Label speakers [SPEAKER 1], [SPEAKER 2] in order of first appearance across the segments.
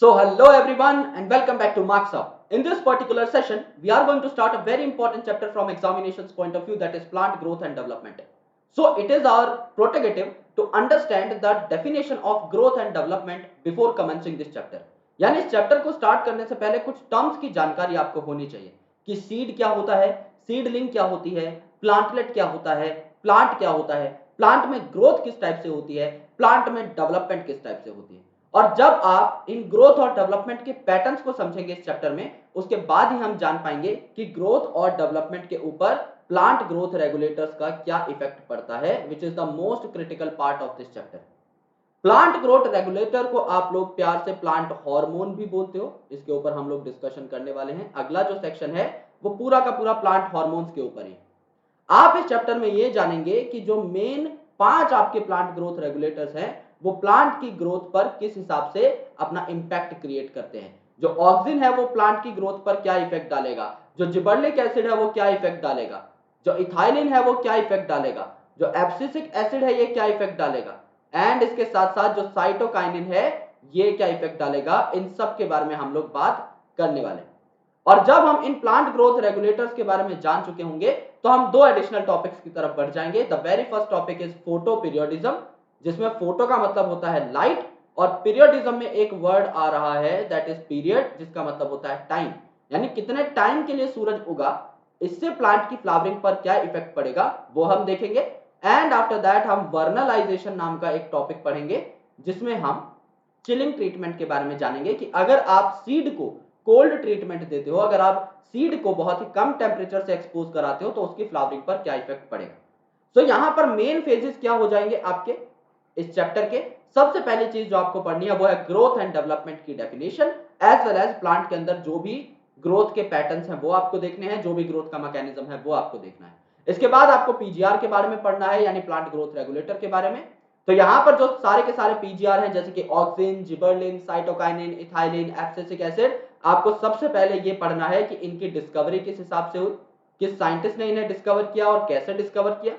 [SPEAKER 1] So hello everyone and welcome back to Marks Up. In this particular session, we are going to start a very important chapter from examinations point of view, that is plant growth and development. So it is our prerogative to understand the definition of growth and development before commencing this chapter. यानी इस chapter को start करने से पहले कुछ terms की जानकारी आपको होनी चाहिए कि सीड क्या होता है, सीडलिंग क्या होती है, प्लांटलेट क्या होता है, प्लांट क्या होता है, प्लांट में ग्रोथ किस टाइप से होती है, प्लांट में डेवलपमेंट किस टाइप से होती है। और जब आप इन ग्रोथ और डेवलपमेंट के पैटर्न्स को समझेंगे इस चैप्टर में, उसके बाद ही हम जान पाएंगे कि ग्रोथ और डेवलपमेंट के ऊपर प्लांट ग्रोथ रेगुलेटर्स का क्या इफेक्ट पड़ता है, which is the most critical part of this chapter. Plant growth regulator को आप लोग प्यार से प्लांट हार्मोन भी बोलते हो, इसके ऊपर हम लोग डिस्कशन करने वाले हैं। अगला जो सेक्शन है वो पूरा का पूरा प्लांट हार्मोन्स के ऊपर है। आप इस चैप्टर में ये जानेंगे कि जो मेन 5 आपके प्लांट ग्रोथ रेगुलेटर्स हैं वो प्लांट की ग्रोथ पर किस हिसाब से अपना इंपैक्ट क्रिएट करते हैं। जो ऑक्सिन है वो प्लांट की ग्रोथ पर क्या इफेक्ट डालेगा, जो जिबर्लिक एसिड है वो क्या इफेक्ट डालेगा, जो इथाइलिन है वो क्या इफेक्ट डालेगा, जो एब्सिसिक एसिड है ये क्या इफेक्ट डालेगा, एंड इसके साथ साथ जो साइटोकाइनिन है ये क्या इफेक्ट डालेगा। इन सब के बारे में हम लोग बात करने वाले हैं। और जब हम इन प्लांट ग्रोथ रेगुलेटर्स के बारे में जान चुके होंगे तो हम दो एडिशनल टॉपिक्स की तरफ बढ़ जाएंगे। The very first topic is photo periodism, जिसमें फोटो का मतलब होता है लाइट और पीरियोडिज्म में एक वर्ड आ रहा है दैट इज पीरियड, जिसका मतलब होता है टाइम, यानी कितने टाइम के लिए सूरज उगा, इससे प्लांट की फ्लावरिंग पर क्या इफेक्ट पड़ेगा वो हम देखेंगे। एंड आफ्टर दैट हम वर्नलाइजेशन नाम का एक टॉपिक पढ़ेंगे जिसमें हम चिलिंग ट्रीटमेंट के बारे में जानेंगे कि अगर आप सीड को कोल्ड ट्रीटमेंट देते हो, अगर आप सीड को बहुत ही कम टेम्परेचर से एक्सपोज कराते हो तो उसकी फ्लावरिंग पर क्या इफेक्ट पड़ेगा। सो यहां पर मेन फेजेस क्या हो जाएंगे आपके इस चैप्टर के। सबसे पहली चीज जो आपको पढ़नी है वो है ग्रोथ एंड डेवलपमेंट की definition, as well as plant के अंदर जो भी ग्रोथ के पैटर्न्स हैं वो आपको देखने हैं, जो भी ग्रोथ का मैकेनिज्म है वो आपको देखना है। इसके बाद आपको पीजीआर के बारे में पढ़ना है, यानी प्लांट ग्रोथ रेगुलेटर के बारे में। तो यहां पर जो सारे के सारे पीजीआर हैं जैसे कि auxin, gibberellin, cytokinin, ethylene, abscisic acid, आपको सबसे पहले ये पढ़ना है कि इनकी डिस्कवरी किस हिसाब से हुई, किस साइंटिस्ट ने इन्हें डिस्कवर किया और कैसे डिस्कवर किया।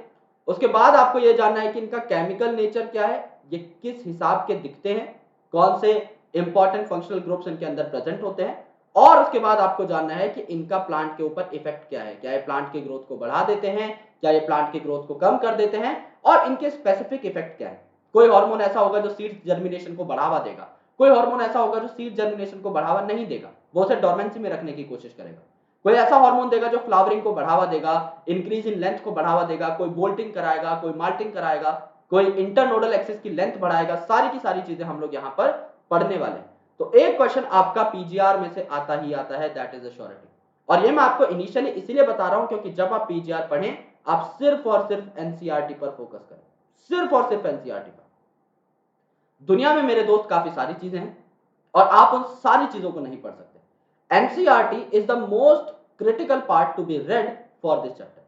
[SPEAKER 1] उसके बाद आपको यह जानना है कि इनका केमिकल नेचर क्या है, ये किस हिसाब के दिखते हैं, कौन से इंपॉर्टेंट फंक्शनल ग्रुप्स इनके अंदर प्रेजेंट होते हैं। और उसके बाद आपको जानना है कि इनका प्लांट के ऊपर इफेक्ट क्या है, क्या ये प्लांट की ग्रोथ को बढ़ा देते हैं, क्या ये प्लांट की ग्रोथ को कम कर देते हैं, और इनके स्पेसिफिक इफेक्ट क्या है। कोई हार्मोन ऐसा होगा जो सीड जर्मिनेशन को बढ़ावा देगा, कोई हार्मोन ऐसा होगा जो सीड जर्मिनेशन को बढ़ावा नहीं देगा, वो उसे डोरमेंसी में रखने की कोशिश करेगा। कोई ऐसा हार्मोन देगा जो फ्लावरिंग को बढ़ावा देगा, इंक्रीज इन लेंथ को बढ़ावा देगा, कोई बोल्टिंग कराएगा, कोई माल्टिंग कराएगा, कोई इंटरनोडल एक्सिस की लेंथ बढ़ाएगा। सारी की सारी चीजें हम लोग यहां पर पढ़ने वाले हैं। तो एक क्वेश्चन आपका पीजीआर में से आता ही आता है, दैट इज अ श्योरिटी। और ये मैं आपको इनिशियली इसीलिए बता रहा हूं क्योंकि जब आप पीजीआर पढ़ें आप सिर्फ और सिर्फ एनसीईआरटी पर फोकस करें, सिर्फ और सिर्फ एनसीईआरटी पर। दुनिया में मेरे दोस्त काफी सारी चीजें हैं और आप उन सारी चीजों को नहीं पढ़ सकते। NCERT is the most critical part to be read for this chapter.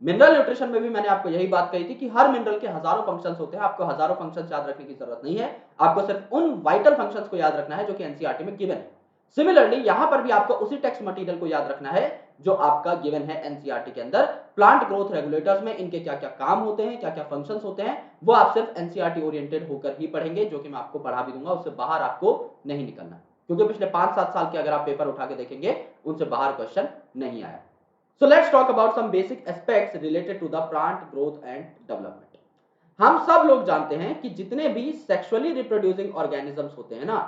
[SPEAKER 1] Mineral nutrition में भी मैंने आपको यही बात कही थी कि हर मिनरल के हजारों फंक्शंस होते हैं, आपको हजारों फंक्शंस याद रखने की जरूरत नहीं है, आपको सिर्फ उन वाइटल फंक्शंस को याद रखना है जो कि एनसीईआरटी में गिवन है। सिमिलरली यहां पर भी आपको उसी टेक्स्ट मटेरियल को याद रखना है जो आपका गिवन है एनसीईआरटी के अंदर। प्लांट ग्रोथ रेगुलेटर्स में इनके क्या क्या काम होते हैं, क्या क्या फंक्शंस होते हैं, वो आप सिर्फ एनसीईआरटी ओरिएंटेड होकर ही पढ़ेंगे, जो कि मैं आपको पढ़ा भी दूंगा, उससे बाहर आपको नहीं निकलना, क्योंकि पिछले 5-7 साल के अगर आप पेपर उठा के देखेंगे उनसे बाहर क्वेश्चन नहीं आया। So let's talk about some basic aspects related to the plant growth and development. हम सब लोग जानते हैं कि जितने भी सेक्सुअली रिप्रोड्यूसिंग ऑर्गेनिजम्स होते हैं ना,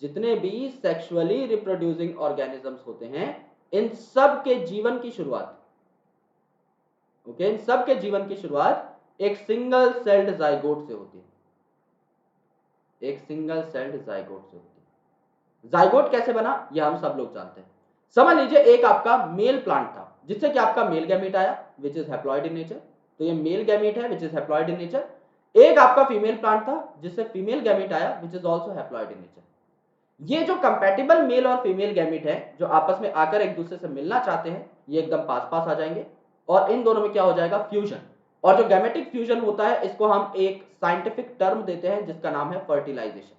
[SPEAKER 1] जितने भी सेक्सुअली रिप्रोड्यूसिंग ऑर्गेनिजम्स होते हैं, इन सब के जीवन की शुरुआत, ओके, इन सब के जीवन की शुरुआत एक सिंगल सेल्ड जाइगोट से होती है, एक सिंगल सेल्ड जाइगोट से होती है। जाइगोट कैसे बना यह हम सब लोग जानते हैं। समझ लीजिए एक आपका मेल प्लांट था जिससे कि आपका मेल गैमीट आया which is haploid in nature, तो ये मेल गैमीट है which is haploid in nature. एक आपका फीमेल प्लांट था जिससे फीमेल गैमीट आया which is also haploid in nature. ये जो कंपैटिबल मेल और फीमेल गैमीट है जो आपस में आकर एक दूसरे से मिलना चाहते हैं, ये एकदम पास पास आ जाएंगे और इन दोनों में क्या हो जाएगा, फ्यूजन। और जो गैमेटिक फ्यूजन होता है इसको हम एक साइंटिफिक टर्म देते हैं जिसका नाम है फर्टिलाइजेशन।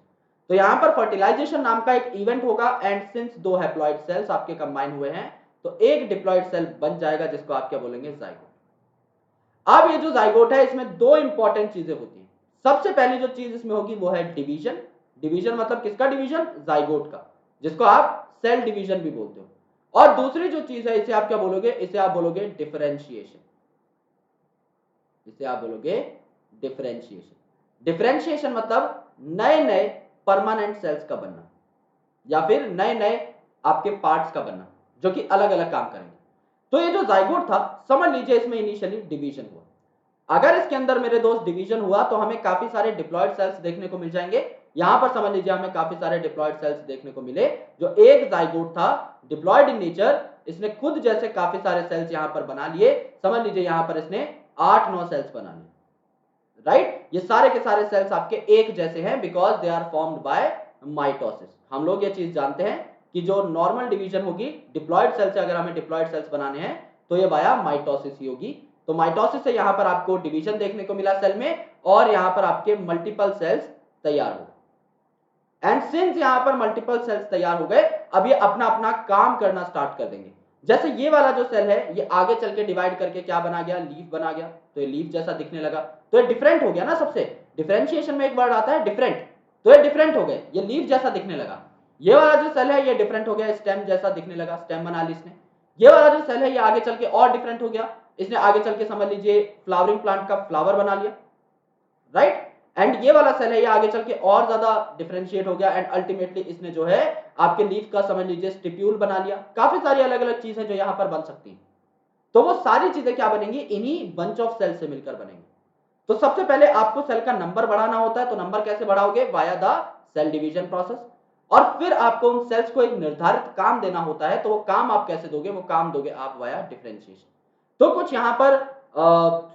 [SPEAKER 1] तो यहां पर फर्टिलाइजेशन नाम का एक इवेंट होगा एंड सिंस दो हैप्लॉइड सेल्स आपके कंबाइन हुए हैं तो एक डिप्लॉइड सेल बन जाएगा जिसको आप क्या बोलेंगे, जाइगोट। अब ये जो जाइगोट है इसमें दो इंपॉर्टेंट चीजें होती हैं। सबसे पहली जो चीज इसमें होगी वो है डिवीजन, डिवीजन मतलब किसका डिवीजन? जाइगोट का, जिसको आप सेल डिवीजन भी बोलते हो। और दूसरी जो चीज है इसे आप क्या बोलोगे? इसे आप बोलोगे डिफरेंशिएशन। इसे आप बोलोगे डिफरेंशिएशन। डिफरेंशिएशन मतलब नए नए परमानेंट सेल्स का बनना या फिर नए नए आपके पार्ट्स का बनना जो कि अलग अलग काम करेंगे। तो ये जो जाइगोट था, समझ लीजिए इसमें इनिशियली डिवीजन हुआ। अगर इसके अंदर मेरे दोस्त डिवीजन हुआ तो हमें काफी सारे डिप्लॉयड सेल्स देखने को मिल जाएंगे। यहां पर समझ लीजिए हमें काफी सारे डिप्लॉयड सेल्स देखने को मिले। जो एक जाइगोट था डिप्लॉयड इन नेचर, इसने खुद जैसे काफी सारे सेल्स यहां पर बना लिए। समझ लीजिए यहां पर इसने 8-9 सेल्स बना लिए, राइट। ये सारे के सारे सेल्स आपके एक जैसे हैं because they are formed by mitosis. हम लोग ये चीज जानते हैं कि जो नॉर्मल डिवीजन होगी डिप्लॉयड सेल से, अगर हमें डिप्लॉयड सेल्स बनाने हैं तो ये वाया माइटोसिस ही होगी। तो माइटोसिस से यहां पर आपको डिवीजन देखने को मिला सेल में, और यहां पर आपके मल्टीपल सेल्स तैयार हो गए। एंड सिंस यहां पर मल्टीपल सेल्स तैयार हो गए, अब ये अपना अपना काम करना स्टार्ट कर देंगे। जैसे ये वाला जो सेल है ये आगे चल के डिवाइड करके क्या बना गया? लीफ बना गया। तो ये लीफ जैसा दिखने लगा, तो ये डिफरेंट हो गया ना। सबसे डिफरेंशिएशन में एक वर्ड आता है डिफरेंट, तो ये डिफरेंट हो गए, ये लीफ जैसा दिखने लगा। ये वाला जो सेल है ये डिफरेंट हो गया, स्टेम जैसा दिखने लगा, स्टेम बना ली इसने। ये वाला जो सेल है ये आगे चल के और डिफरेंट हो गया, इसने आगे चल के समझ लीजिए फ्लावरिंग प्लांट का फ्लावर बना लिया, राइट। एंड ये वाला सेल है ये आगे चल के और ज्यादा डिफरेंशिएट हो गया एंड अल्टीमेटली इसने जो है आपके लीफ का समझ लीजिए स्टिप्यूल बना लिया। काफी सारी अलग अलग चीजें जो यहां पर बन सकती हैं। तो वो सारी चीजें क्या बनेंगी? इन्हीं बंच ऑफ सेल से मिलकर बनेंगी। तो सबसे पहले आपको सेल का नंबर बढ़ाना होता है, तो नंबर कैसे बढ़ाओगे? Via the cell division process. और फिर आपको उन सेल्स को एक निर्धारित काम देना होता है, तो वो काम आप कैसे दोगे? वो काम दोगे आप वाया डिफरेंशिएशन। तो कुछ यहां पर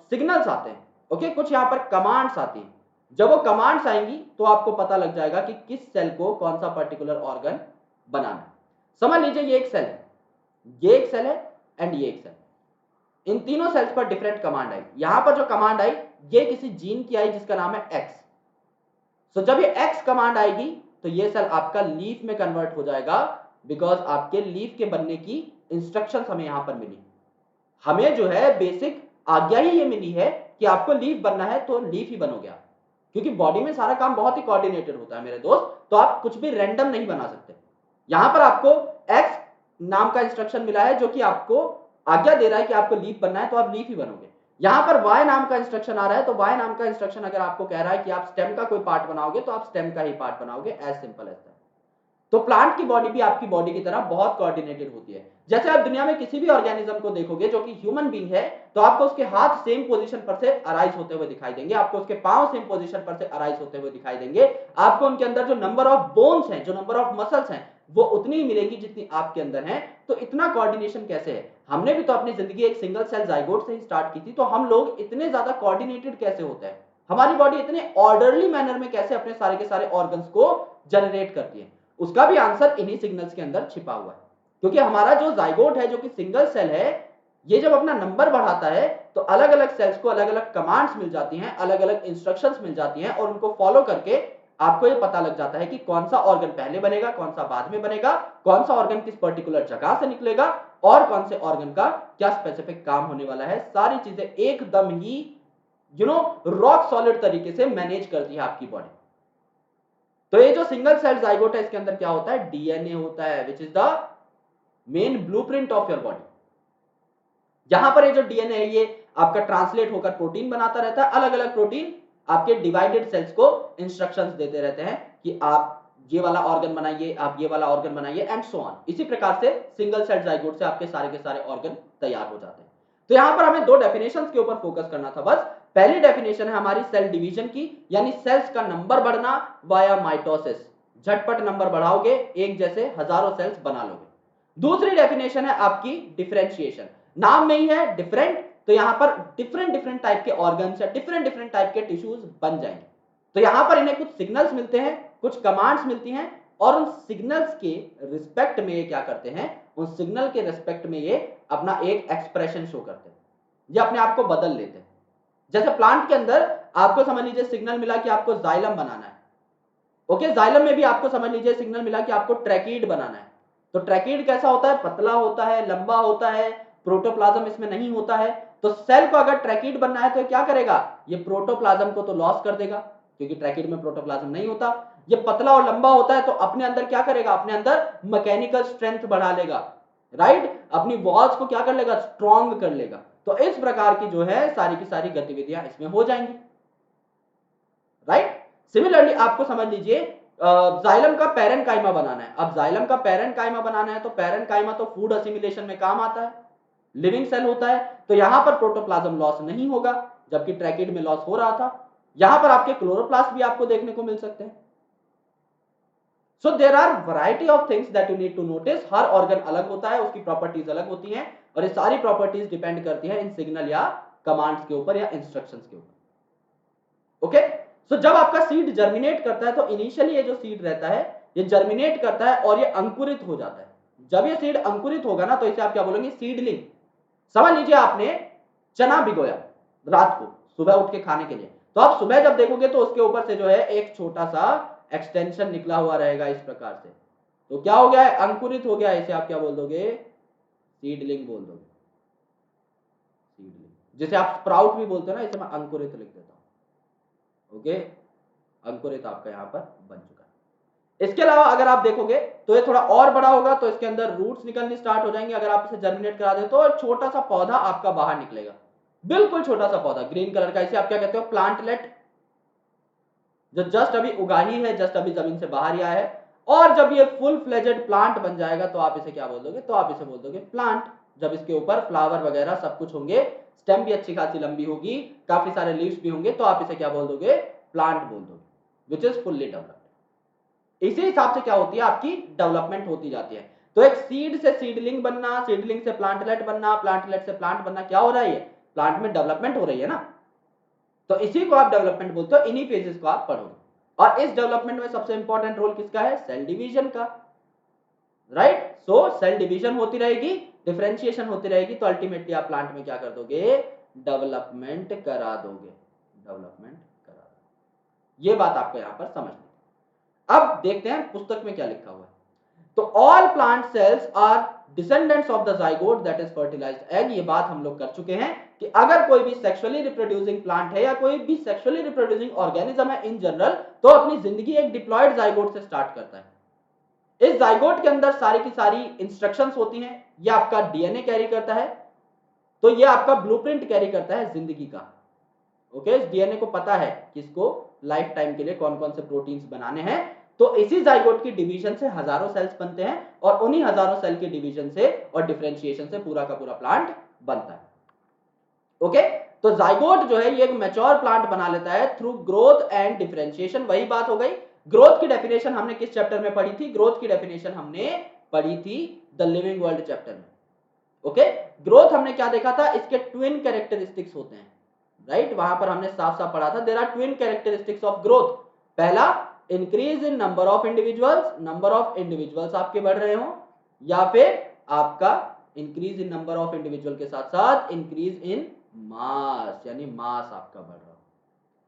[SPEAKER 1] सिग्नल्स आते हैं, ओके, कुछ यहां पर कमांड्स आती हैं। जब वो कमांड्स आएंगी तो आपको पता लग जाएगा कि किस सेल को कौन सा पर्टिकुलर ऑर्गन बनाना है। समझ लीजिए ये एक सेल है, ये एक सेल है एंड ये एक सेल। इन तीनों सेल्स पर डिफरेंट कमांड आई। यहां पर जो कमांड आई ये किसी जीन की आई जिसका नाम है एक्स। सो जब ये एक्स कमांड आएगी तो ये सेल आपका लीफ में कन्वर्ट हो जाएगा, बिकॉज आपके लीफ के बनने की इंस्ट्रक्शंस हमें यहां पर मिली। हमें जो है बेसिक आज्ञा ही ये मिली है कि आपको लीफ बनना है तो लीफ ही बनोगे आप, क्योंकि बॉडी में सारा काम बहुत ही कोऑर्डिनेटेड होता है मेरे दोस्त, तो आप कुछ भी रैंडम नहीं बना सकते। यहां पर आपको एक्स नाम का इंस्ट्रक्शन मिला है जो कि आपको आज्ञा दे रहा है कि आपको लीफ बनना है तो आप लीफ ही बनोगे। यहां पर वाई नाम का इंस्ट्रक्शन आ रहा है, तो वाई नाम का इंस्ट्रक्शन अगर आपको कह रहा है कि आप स्टेम का कोई पार्ट बनाओगे तो आप स्टेम का ही पार्ट बनाओगे, एज सिंपल एज दैट। तो प्लांट की बॉडी भी आपकी बॉडी की तरह बहुत कोऑर्डिनेटेड होती है। जैसे आप दुनिया में किसी भी ऑर्गेनिज्म को देखोगे जो कि ह्यूमन बीइंग है, तो आपको उसके हाथ सेम पोजीशन पर से अराइज होते हुए दिखाई देंगे, आपको उसके पांव सेम पोजीशन पर से अराइज होते हुए दिखाई देंगे, आपको उनके अंदर जो नंबर ऑफ बोन्स हैं, जो नंबर ऑफ मसल्स हैं, वो उतनी ही मिलेगी जितनी आपके अंदर है। तो इतना कोऑर्डिनेशन कैसे है? हमने भी तो अपनी जिंदगी एक सिंगल सेल जाइगोट से ही स्टार्ट की थी, तो हम लोग इतने ज्यादा कोऑर्डिनेटेड कैसे होते हैं? हमारी बॉडी इतने ऑर्डरली मैनर में कैसे अपने सारे के सारे ऑर्गन्स को जनरेट करती है? उसका भी आंसर इन्हीं सिग्नल्स के अंदर छिपा हुआ है। क्योंकि हमारा जो जाइगोट है जो कि सिंगल सेल है, ये जब अपना नंबर बढ़ाता है तो अलग अलग सेल्स को अलग अलग कमांड्स मिल जाती हैं, अलग अलग इंस्ट्रक्शंस मिल जाती हैं, और उनको फॉलो करके आपको ये पता लग जाता है कि कौन सा ऑर्गन पहले बनेगा, कौन सा बाद में बनेगा, कौन सा ऑर्गन किस पर्टिकुलर जगह से निकलेगा, और कौन से ऑर्गन का क्या स्पेसिफिक काम होने वाला है। सारी चीजें एकदम ही रॉक सॉलिड तरीके से मैनेज करती है आपकी बॉडी। तो ये जो सिंगल सेल जाइगोट है इसके अंदर क्या होता है? डीएनए होता है, which is the main blueprint of your body. यहां पर ये जो डीएनए है ये आपका ट्रांसलेट होकर प्रोटीन बनाता रहता है। अलग अलग प्रोटीन आपके डिवाइडेड सेल्स को इंस्ट्रक्शंस देते रहते हैं कि आप ये वाला ऑर्गन बनाइए, आप ये वाला ऑर्गन बनाइए, एंड सो ऑन। इसी प्रकार से सिंगल सेल जाइगोट से आपके सारे के सारे ऑर्गन तैयार हो जाते हैं। तो यहां पर हमें दो डेफिनेशंस के ऊपर फोकस करना था बस। पहली डेफिनेशन है हमारी सेल डिवीजन की, यानी सेल्स का नंबर बढ़ना वाया माइटोसिस। झटपट नंबर बढ़ाओगे, एक जैसे हजारों सेल्स बना लोगे। दूसरी डेफिनेशन है आपकी डिफरेंशिएशन। नाम में ही है डिफरेंट, तो यहां पर डिफरेंट डिफरेंट टाइप के ऑर्गन्स या डिफरेंट डिफरेंट टाइप के टिश्यूज बन जाएंगे। तो यहां पर इन्हें कुछ सिग्नल्स मिलते हैं, कुछ कमांड्स मिलती हैं, और उन सिग्नल्स के रिस्पेक्ट में ये क्या करते हैं? उन सिग्नल के रिस्पेक्ट में ये अपना एक एक्सप्रेशन शो करते हैं, ये अपने आप को बदल लेते हैं। जैसे प्लांट के अंदर आपको समझ लीजिए सिग्नल मिला कि आपको जाइलम बनाना है, ओके, जाइलम में भी आपको समझ लीजिए सिग्नल मिला कि आपको ट्रैकीड बनाना है। तो ट्रैकीड कैसा होता है? पतला होता है, लंबा होता है, प्रोटोप्लाज्म इसमें नहीं होता है। तो सेल को अगर ट्रैकीड बनना है तो क्या करेगा? ये प्रोटोप्लाज्म को तो लॉस कर देगा, क्योंकि ट्रैकिड में प्रोटोप्लाज्म नहीं होता। ये पतला और लंबा होता है तो अपने अंदर क्या करेगा, अपने अंदर मैकेनिकल स्ट्रेंथ बढ़ा लेगा, राइट, अपनी वॉल्स को क्या कर लेगा, स्ट्रॉन्ग कर लेगा। तो इस प्रकार की जो है सारी की सारी गतिविधियां इसमें हो जाएंगी, राइट। सिमिलरली आपको समझ लीजिए जाइलम का पैरेनकाइमा बनाना है। अब जाइलम का पैरेनकाइमा बनाना है तो पैरेनकाइमा तो फूड असिमिलेशन में काम आता है, लिविंग सेल होता है, तो यहां पर प्रोटोप्लाज्म लॉस नहीं होगा, जबकि ट्रैकिड में लॉस हो रहा था। यहां पर आपके क्लोरोप्लास्ट भी आपको देखने को मिल सकते हैं। So there are variety of things that you need to notice. हर ऑर्गन अलग होता है, उसकी प्रॉपर्टीज अलग होती हैं, और ये सारी प्रॉपर्टीज डिपेंड करती हैं इन सिग्नल या कमांड्स के ऊपर या इंस्ट्रक्शंस के ऊपर। ओके, सो जब आपका सीड जर्मिनेट करता है तो इनिशियली ये जो सीड रहता है ये जर्मिनेट करता है और ये अंकुरित हो जाता है। जब ये सीड अंकुरित होगा ना तो इसे आप क्या बोलेंगे, सीडलिंग। समझ लीजिए आपने चना भिगोया रात को सुबह उठ के खाने के लिए, तो आप सुबह जब देखोगे तो उसके ऊपर से जो है एक छोटा सा एक्सटेंशन निकला हुआ रहेगा इस प्रकार से, तो क्या हो गया है, अंकुरित हो गया है। इसे आप क्या बोल दोगे, सीडलिंग बोल दोगे, सीडलिंग। जिसे आप स्प्राउट भी बोलते हो ना, इसे मैं अंकुरित लिख देता हूं। ओके, अंकुरित आपका यहां पर बन चुका है। इसके अलावा अगर आप देखोगे तो ये थोड़ा और बड़ा होगा तो इसके अंदर रूट्स निकलनी स्टार्ट हो जाएंगे। अगर आप इसे जर्मिनेट करा दे तो छोटा सा पौधा आपका बाहर निकलेगा, बिल्कुल छोटा सा पौधा ग्रीन कलर का। इसे आप क्या कहते हो, प्लांटलेट, जो जस्ट अभी उगा ही है, जस्ट अभी जमीन से बाहर ही आया है। और जब ये फुल फ्लेजेड प्लांट बन जाएगा तो आप इसे क्या बोल दोगे, तो आप इसे बोल दोगे प्लांट। जब इसके ऊपर फ्लावर वगैरह सब कुछ होंगे, स्टेम भी अच्छी खासी लंबी होगी, काफी सारे लीव्स भी होंगे, तो आप इसे क्या बोल दोगे, प्लांट बोल दोगे, विच इज फुल्ली डेवलप्ड। इसी हिसाब से क्या होती है, आपकी डेवलपमेंट होती जाती है। तो एक सीड से सीडलिंग बनना, सीडलिंग से प्लांटलेट बनना, प्लांटलेट से प्लांट बनना, क्या हो रहा है, प्लांट में डेवलपमेंट हो रही है ना। तो इसी को आप डेवलपमेंट बोलते हो, इन्हीं फेजेस को आप पढ़ोगे। और इस डेवलपमेंट में सबसे इंपॉर्टेंट रोल किसका है, सेल डिवीजन का, राइट। सो सेल डिवीजन होती रहेगी, डिफरेंशिएशन होती रहेगी, तो अल्टीमेटली आप प्लांट में क्या कर दोगे, डेवलपमेंट करा दोगे, डेवलपमेंट करा दोगे। ये बात आपको यहां पर समझनी। अब देखते हैं पुस्तक में क्या लिखा हुआ है। तो all plant cells are descendants of the zygote that is fertilised egg. ये बात हम लोग कर चुके हैं कि अगर कोई भी सेक्सुअली रिप्रोड्यूसिंग प्लांट है या कोई भी सेक्सुअली रिप्रोड्यूसिंग ऑर्गेनिज्म है इन जनरल, तो अपनी जिंदगी एक डिप्लॉयड जाइगोट से स्टार्ट करता है। इस जाइगोट के अंदर सारी की सारी इंस्ट्रक्शंस होती हैं, ये आपका डीएनए कैरी करता है, तो ये आपका ब्लूप्रिंट कैरी करता है जिंदगी का। ओके, इस डीएनए को पता है कि इसको लाइफ टाइम के लिए कौन कौन से प्रोटीन्स बनाने हैं। तो इसी जाइगोट की डिवीजन से हजारों सेल्स बनते हैं, और उन्हीं हजारों सेल के डिवीजन से और डिफरेंशिएशन से पूरा का पूरा प्लांट बनता है। ओके, तो जाइगोट जो है ये एक मैच्योर प्लांट बना लेता है थ्रू ग्रोथ एंड डिफरेंशिएशन। वही बात हो गई, ग्रोथ की डेफिनेशन हमने किस चैप्टर में पढ़ी थी, ग्रोथ की डेफिनेशन हमने पढ़ी थी द लिविंग वर्ल्ड चैप्टर में। ओके, ग्रोथ हमने क्या देखा था, इसके ट्विन कैरेक्टरिस्टिक्स होते हैं, राइट। वहां पर हमने साफ साफ पढ़ा था, there are twin characteristics of growth. पहला, increase in number of individuals, number of individuals आपके बढ़ रहे हो, या फिर आपका increase in number of individual के साथ साथ इंक्रीज इन मास, यानी मास आपका बढ़ रहा हो।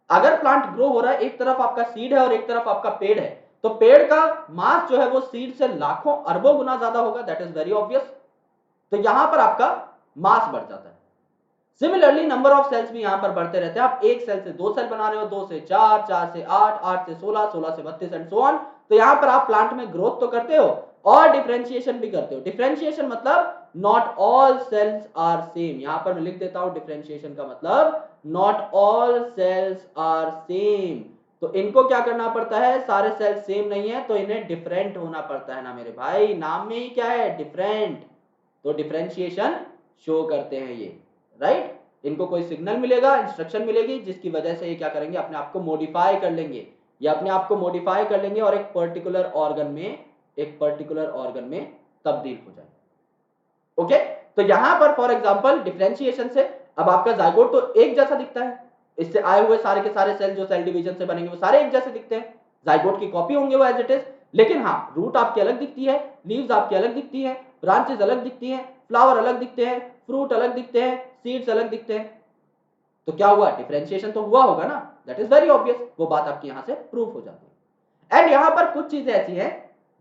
[SPEAKER 1] अगर प्लांट ग्रो हो रहा है, एक तरफ आपका सीड है और एक तरफ आपका पेड़ है, तो पेड़ का मास जो है वो सीड से लाखों अरबों गुना ज्यादा होगा, दैट इज वेरी ऑब्वियस। तो यहां पर आपका मास बढ़ जाता है। सिमिलरली नंबर ऑफ सेल्स भी यहां पर बढ़ते रहते हैं। आप एक सेल से दो सेल बना रहे हो, दो से चार, चार से आठ, आठ से 16, 16 से 32 एंड सो ऑन। तो यहां पर आप प्लांट में ग्रोथ तो करते हो और डिफरेंशिएशन भी करते हो। डिफरेंशिएशन मतलब not all cells are same. यहां पर मैं लिख देता हूं डिफरेंशिएशन का मतलब not all cells are same. तो इनको क्या करना पड़ता है, सारे सेल्स सेम नहीं है तो इन्हें डिफरेंट होना पड़ता है ना मेरे भाई, नाम में ही क्या है, डिफरेंट। तो डिफरेंशिएशन शो करते हैं ये, राइट। इनको कोई सिग्नल मिलेगा, इंस्ट्रक्शन मिलेगी, जिसकी वजह से ये क्या करेंगे, अपने आप को मॉडिफाई कर लेंगे, या अपने आप को मॉडिफाई कर लेंगे और एक पर्टिकुलर ऑर्गन में तब्दील हो जाएंगे। ओके, तो यहां पर फॉर एग्जांपल डिफरेंशिएशन से अब आपका जाइगोट तो एक जैसा दिखता है, इससे आए हुए सारे के सारे सेल जो सेल डिवीजन से बनेंगे वो सारे एक जैसे दिखते हैं, जाइगोट की कॉपी होंगे वो एज इट इज। लेकिन हाँ, रूट आपकी अलग दिखती है, लीव्स आपकी अलग दिखती है, ब्रांचेस अलग दिखती हैं, फ्लावर अलग दिखते हैं, फ्रूट अलग दिखते हैं, सीड्स अलग दिखते हैं। तो क्या हुआ, डिफरेंशिएशन तो हुआ होगा ना, दैट इज वेरी ऑब्वियस। वो बात आपकी यहां से प्रूफ हो जाती है। एंड यहां पर कुछ चीजें ऐसी हैं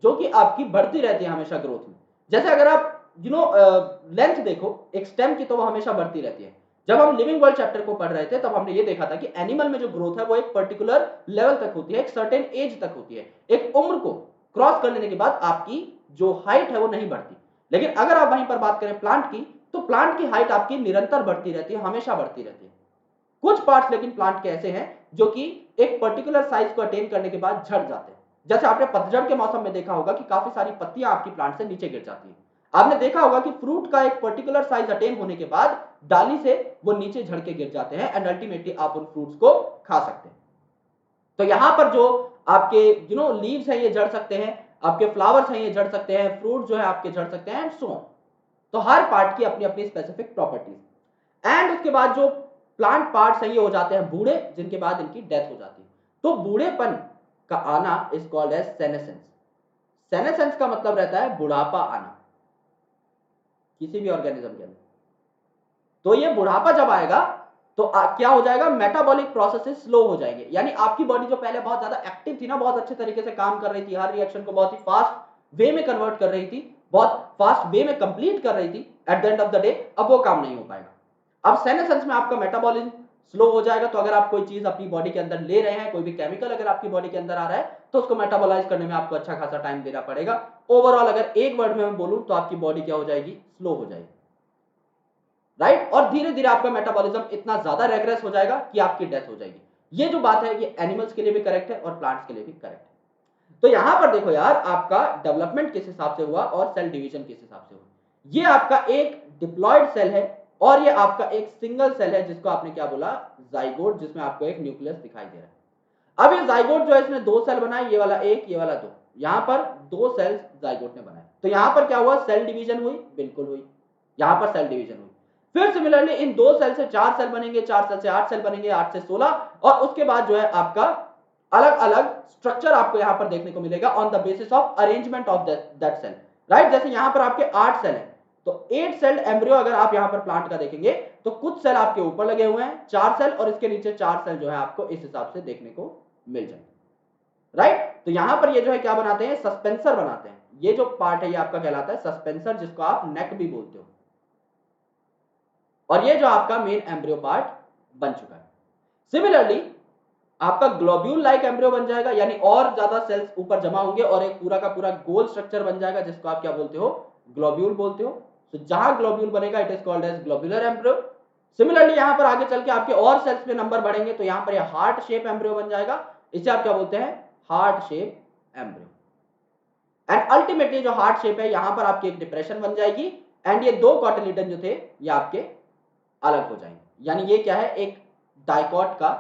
[SPEAKER 1] जो कि आपकी बढ़ती रहती है हमेशा ग्रोथ में। जैसे अगर आप लेंथ देखो एक स्टेम की, तो वो हमेशा बढ़ती रहती है। जब हम लिविंग वर्ल्ड चैप्टर को पढ़ रहे थे तब हमने ये देखा था कि एनिमल में जो ग्रोथ है वो एक पर्टिकुलर लेवल तक होती है, एक सर्टेन एज तक होती है, एक उम्र को क्रॉस कर लेने के बाद आपकी जो हाइट है वो नहीं बढ़ती। लेकिन अगर आप वहीं पर बात करें प्लांट की, तो प्लांट की हाइट आपकी निरंतर बढ़ती रहती है, हमेशा बढ़ती रहती है। कुछ पार्ट्स लेकिन प्लांट के ऐसे हैं जो कि एक पर्टिकुलर साइज को अटेन करने के बाद झड़ जाते हैं। जैसे आपने पतझड़ के मौसम में देखा होगा कि काफी सारी पत्तियां आपकी प्लांट से नीचे गिर जाती हैं। आपने देखा होगा कि फ्रूट का एक पर्टिकुलर साइज अटेन होने के बाद डाली से वो नीचे झड़ के गिर जाते हैं एंड अल्टीमेटली आप उन फ्रूट्स को खा सकते हैं। तो यहां पर जो आपके लीव्स हैं ये झड़ सकते हैं, आपके फ्लावर्स हैं ये झड़ सकते हैं, फ्रूट जो है आपके झड़ सकते हैं एंड सो ऑन। तो हर पार्ट की अपनी अपनी स्पेसिफिक प्रॉपर्टीज। एंड उसके बाद जो प्लांट पार्ट्स हैं ये हो जाते हैं बूढ़े, जिनके बाद इनकी डेथ हो जाती है। तो बूढ़ेपन का आना is called as senescence. Senescence का मतलब रहता है बुढ़ापा आना किसी भी ऑर्गेनिज्म के अंदर। तो ये बुढ़ापा जब आएगा तो क्या हो जाएगा, मेटाबॉलिक प्रोसेसेस स्लो हो जाएंगे। यानी आपकी बॉडी जो पहले बहुत ज्यादा एक्टिव थी ना, बहुत अच्छे तरीके से काम कर रही थी, हर रिएक्शन को बहुत ही फास्ट वे में कन्वर्ट कर रही थी, बहुत फास्ट वे में कंप्लीट कर रही थी, at the end of the day अब वो काम नहीं हो पाएगा। अब सेनेसेंस में आपका मेटाबॉलिज्म स्लो हो जाएगा। तो अगर आप कोई चीज अपनी बॉडी के अंदर ले रहे हैं, कोई भी केमिकल अगर आपकी बॉडी के अंदर आ रहा है, तो उसको मेटाबोलाइज करने में आपको अच्छा खासा टाइम देना पड़ेगा। ओवरऑल अगर एक वर्ड में मैं बोलूं तो आपकी बॉडी क्या हो जाएगी, स्लो हो जाएगी, राइट। और धीरे धीरे आपका मेटाबॉलिज्म इतना ज्यादा रेग्रेस हो जाएगा कि आपकी डेथ हो जाएगी। ये जो बात है ये एनिमल्स के लिए भी करेक्ट है और प्लांट्स के लिए भी करेक्ट है। तो यहां पर देखो यार, आपका डेवलपमेंट किस हिसाब से हुआ और सेल डिवीजन किस हिसाब से हुआ। ये आपका एक डिप्लॉयड सेल है और ये आपका एक सिंगल सेल है जिसको आपने क्या बोला, जाइगोट, जिसमें आपको एक न्यूक्लियस दिखाई दे रहा है। अब ये जाइगोट जो है इसने दो सेल बनाए, ये वाला एक, ये वाला दो। यहां पर दो सेल्स जाइगोट ने बनाए। तो यहां पर क्या हुआ, सेल डिवीजन हुई, बिल्कुल हुई। यहां पर सेल डिवीजन हुई। फिर सिमिलरली इन दो सेल से चार सेल बनेंगे, चार सेल से आठ सेल बनेंगे, आठ से 16, और उसके बाद जो है आपका अलग अलग स्ट्रक्चर आपको यहां पर देखने को मिलेगा on the basis of arrangement of that cell, right. जैसे यहां पर आपके 8 सेल हैं, तो 8 सेल एम्ब्रियो अगर आप यहां पर प्लांट का देखेंगे तो कुछ सेल आपके ऊपर लगे हुए हैं 4 सेल, और इसके नीचे 4 सेल जो है आपको इस हिसाब से देखने को मिल जाएंगे, राइट। तो यहां पर ये जो है क्या बनाते हैं, सस्पेंसर बनाते हैं। ये जो पार्ट है ये आपका कहलाता है सस्पेंसर, जिसको आप नेक भी बोलते हो। और ये जो आपका मेन एम्ब्रियो पार्ट बन चुका है। सिमिलरली आपका ग्लोब्यूल लाइक एम्ब्रियो बन जाएगा, यानी और ज्यादा सेल्स ऊपर जमा होंगे और एक पूरा का पूरा गोल स्ट्रक्चर बन जाएगा, जिसको आप क्या बोलते हो, ग्लोब्यूल बोलते हो। तो जहां ग्लोब्यूल बनेगा it is called as globular embryo. Similarly यहां पर आगे चल के आपके और सेल्स में नंबर बढ़ेंगे, तो यहां पर ये हार्ट शेप एम्ब्रियो बन जाएगा। इसे आप क्या बोलते हैं, heart shape embryo. And ultimately जो हार्ट शेप है यहां पर आपकी एक डिप्रेशन बन जाएगी, एंड ये दो कॉटिलिडन जो थे ये आपके अलग हो जाएंगे। यानी ये क्या है, एक डाइकॉट का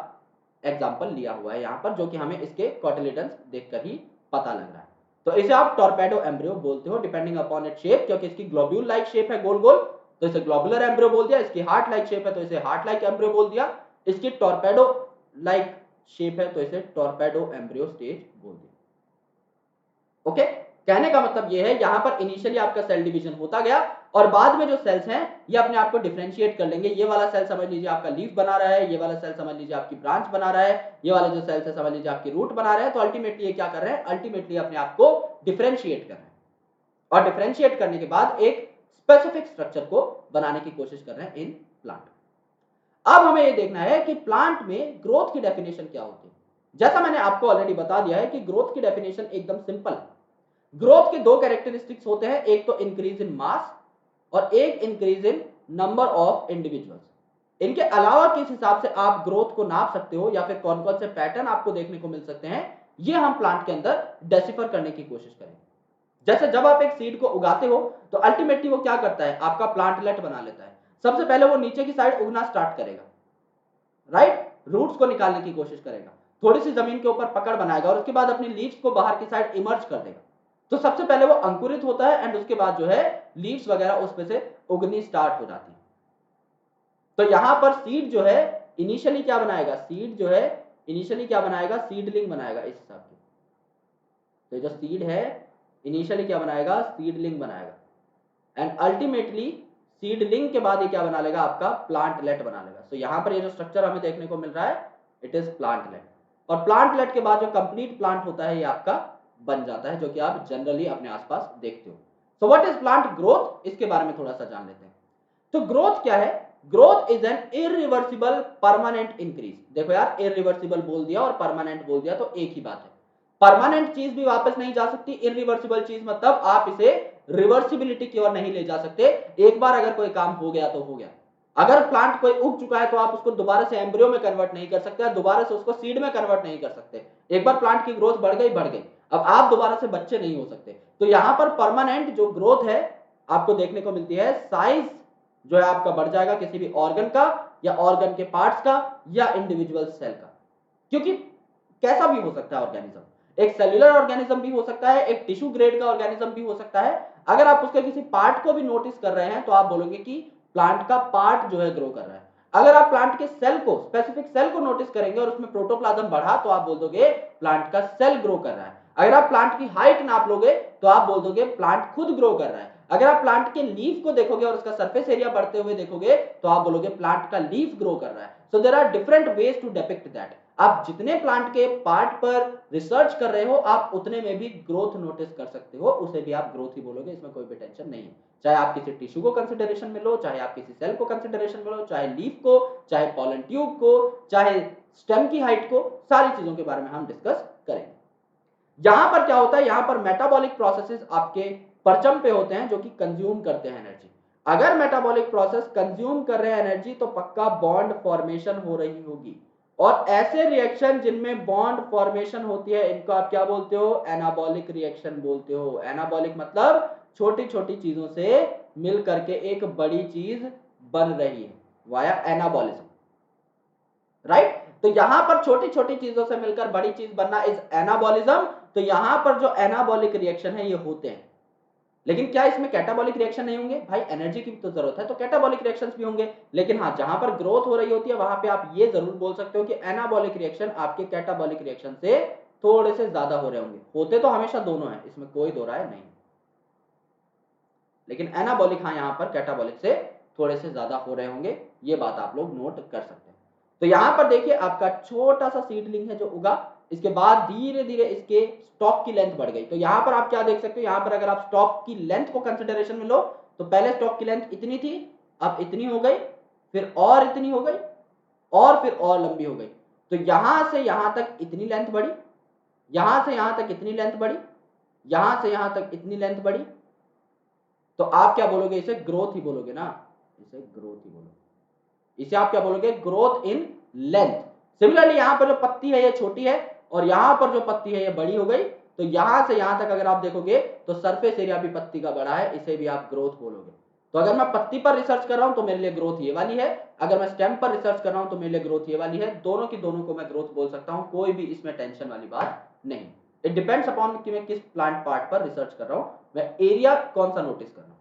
[SPEAKER 1] एग्जांपल लिया हुआ है यहां पर, जो कि हमें इसके कॉटिलिडन्स देखकर ही पता लग रहा है। तो इसे आप टॉर्पेडो एम्ब्रियो बोलते हो डिपेंडिंग अपॉन इट शेप, क्योंकि इसकी ग्लोब्यूल लाइक शेप है गोल गोल, तो इसे ग्लोबुलर एम्ब्रियो बोल दिया। इसकी हार्ट लाइक शेप है तो इसे हार्ट लाइक एम्ब्रियो बोल दिया। इसकी टॉर्पेडो लाइक शेप है तो इसे टॉर्पेडो एम्ब्रियो स्टेज बोल दिया। ओके, कहने का मतलब ये है यहां पर इनिशियली आपका सेल डिवीजन होता गया और बाद में जो सेल्स हैं ये अपने आप को डिफरेंशिएट कर लेंगे। ये वाला सेल समझ लीजिए आपका लीफ बना रहा है, ये वाला सेल समझ लीजिए आपकी ब्रांच बना रहा है, ये वाले जो सेल्स है समझ लीजिए आपकी रूट बना रहे हैं। तो अल्टीमेटली ये क्या कर रहे हैं, अल्टीमेटली अपने आप को डिफरेंशिएट कर रहे हैं, और डिफरेंशिएट करने के बाद एक स्पेसिफिक स्ट्रक्चर को बनाने की कोशिश कर रहे हैं इन प्लांट। अब हमें ये देखना है कि प्लांट में ग्रोथ की डेफिनेशन क्या होती है। जैसा मैंने आपको ऑलरेडी बता दिया है कि ग्रोथ की डेफिनेशन एकदम सिंपल है। ग्रोथ के दो कैरेक्टरिस्टिक्स होते हैं, एक तो इंक्रीज इन मास और एक increase in number of individuals. इनके अलावा किस हिसाब से आप ग्रोथ को नाप सकते हो या फिर कौन कौन से पैटर्न आपको देखने को मिल सकते हैं, ये हम प्लांट के अंदर डेसिफर करने की कोशिश करेंगे। जैसे जब आप एक सीड को उगाते हो तो अल्टीमेटली वो क्या करता है, आपका प्लांटलेट बना लेता है। सबसे पहले वो नीचे की साइड उगना स्टार्ट करेगा, राइट, रूट्स को निकालने की कोशिश करेगा, थोड़ी सी जमीन के ऊपर पकड़ बनाएगा और उसके बाद अपनी लीव्स को बाहर की साइड इमर्ज कर देगा। तो सबसे पहले वो अंकुरित होता है एंड उसके बाद जो है लीव्स वगैरह उसमें से उगनी स्टार्ट हो जाती है। तो यहां पर सीड जो है इनिशियली क्या बनाएगा, सीड जो है इनिशियली क्या बनाएगा, सीडलिंग बनाएगा इस हिसाब से। तो जो सीड है इनिशियली क्या बनाएगा, सीडलिंग बनाएगा एंड अल्टीमेटली सीडलिंग के बाद ये क्या बना लेगा, आपका प्लांटलेट बना लेगा। तो यहां पर ये जो स्ट्रक्चर हमें देखने को मिल रहा है इट इज प्लांटलेट, और प्लांटलेट के बाद जो कंप्लीट प्लांट होता है ये आपका बन जाता है, जो कि आप जनरली अपने आसपास देखते हो। So what is plant growth, इसके बारे में थोड़ा सा जान लेते हैं। तो ग्रोथ क्या है, growth is an irreversible permanent increase. देखो यार, इरिवर्सिबल बोल दिया और परमानेंट बोल दिया तो एक ही बात है। परमानेंट चीज भी वापस नहीं जा सकती, इरिवर्सिबल चीज मतलब आप इसे रिवर्सिबिलिटी की ओर नहीं ले जा सकते। एक बार अगर कोई काम हो गया तो हो गया। अगर प्लांट कोई उग चुका है तो आप उसको दोबारा से एम्ब्रियो में कन्वर्ट नहीं कर सकते, दोबारा से उसको सीड में कन्वर्ट नहीं कर सकते। एक बार प्लांट की ग्रोथ बढ़ गई, बढ़ गई, अब आप दोबारा से बच्चे नहीं हो सकते। तो यहां पर परमानेंट जो ग्रोथ है आपको देखने को मिलती है, साइज जो है आपका बढ़ जाएगा किसी भी ऑर्गन का या ऑर्गन के पार्ट्स का या इंडिविजुअल सेल का। क्योंकि कैसा भी हो सकता है ऑर्गेनिज्म, एक सेल्यूलर ऑर्गेनिज्म भी हो सकता है, एक टिश्यू ग्रेड का ऑर्गेनिज्म भी हो सकता है। अगर आप उसके किसी पार्ट को भी नोटिस कर रहे हैं तो आप बोलोगे कि प्लांट का पार्ट जो है ग्रो कर रहा है। अगर आप प्लांट के सेल को, स्पेसिफिक सेल को नोटिस करेंगे और उसमें प्रोटोप्लाज्म बढ़ा तो आप बोल दोगे प्लांट का सेल ग्रो कर रहा है। अगर आप प्लांट की हाइट नाप लोगे तो आप बोल दोगे प्लांट खुद ग्रो कर रहा है। अगर आप प्लांट के लीफ को देखोगे और उसका सरफेस एरिया बढ़ते हुए देखोगे तो आप बोलोगे प्लांट का लीफ ग्रो कर रहा है। So there are different ways to depict that. आप जितने प्लांट के पार्ट पर रिसर्च कर रहे हो आप उतने में भी ग्रोथ नोटिस कर सकते हो, उसे भी आप ग्रोथ ही बोलोगे, इसमें कोई भी टेंशन नहीं है। चाहे आप किसी टिश्यू को कंसिडरेशन में लो, चाहे आप किसी सेल को कंसिडरेशन में लो, चाहे लीफ को, चाहे पॉलन ट्यूब को, चाहे स्टेम की हाइट को, सारी चीजों के बारे में हम डिस्कस करेंगे। यहां पर क्या होता है, यहां पर मेटाबॉलिक प्रोसेसेस आपके परचम पे होते हैं जो कि कंज्यूम करते हैं एनर्जी। अगर मेटाबॉलिक प्रोसेस कंज्यूम कर रहे हैं एनर्जी तो पक्का बॉन्ड फॉर्मेशन हो रही होगी। और ऐसे रिएक्शन जिनमें बॉन्ड फॉर्मेशन होती है इनको आप क्या बोलते हो, एनाबॉलिक रिएक्शन बोलते हो। एनाबॉलिक मतलब छोटी छोटी चीजों से मिल करके एक बड़ी चीज बन रही है, वाया एनाबॉलिज्म, राइट। तो यहां पर छोटी छोटी चीजों से मिलकर बड़ी चीज बनना इज एनाबॉलिज्म। तो यहां पर जो एनाबॉलिक रिएक्शन है ये होते हैं। लेकिन क्या इसमें कैटाबॉलिक रिएक्शन नहीं होंगे? भाई एनर्जी की तो जरूरत है तो कैटाबॉलिक रिएक्शंस भी होंगे। लेकिन हाँ, जहां पर ग्रोथ हो रही होती है वहां पे आप ये जरूर बोल सकते हो कि एनाबॉलिक रिएक्शन आपके कैटाबॉलिक रिएक्शन से थोड़े से ज्यादा हो रहे होंगे। होते तो हमेशा दोनों है, इसमें कोई दो राय नहीं, लेकिन एनाबॉलिक हाँ यहां पर कैटाबॉलिक से थोड़े से ज्यादा हो रहे होंगे, ये बात आप लोग नोट कर सकते हैं। तो यहां पर देखिए आपका छोटा सा सीडलिंग है जो उगा, इसके बाद धीरे धीरे इसके स्टॉक की लेंथ बढ़ गई। तो यहां पर आप क्या देख सकते हो, यहां पर अगर आप स्टॉक की लेंथ को कंसिडरेशन में लो तो पहले स्टॉक की लेंथ इतनी थी, अब इतनी हो गई, फिर और इतनी हो गई और फिर और लंबी हो गई। तो यहां से यहां तक इतनी लेंथ बढ़ी, यहां से यहां तक इतनी लेंथ बढ़ी, यहां से यहां तक इतनी लेंथ बढ़ी। तो आप क्या बोलोगे, इसे ग्रोथ ही बोलोगे ना, इसे ग्रोथ ही बोलोगे, इसे आप क्या बोलोगे, ग्रोथ इन लेंथ। सिमिलरली यहां पर जो पत्ती है ये छोटी है और यहां पर जो पत्ती है ये बड़ी हो गई। तो यहां से यहां तक अगर आप देखोगे तो सरफेस एरिया भी पत्ती का बड़ा है, इसे भी आप ग्रोथ बोलोगे। तो अगर मैं पत्ती पर रिसर्च कर रहा हूं तो मेरे लिए ग्रोथ ये वाली है, अगर मैं स्टेम पर रिसर्च कर रहा हूं तो मेरे लिए ग्रोथ ये वाली है। दोनों की दोनों को मैं ग्रोथ बोल सकता हूं, कोई भी इसमें टेंशन वाली बात नहीं। इट डिपेंड्स अपॉन कि मैं किस प्लांट पार्ट पर रिसर्च कर रहा हूं, मैं एरिया कौन सा नोटिस कर रहा हूं।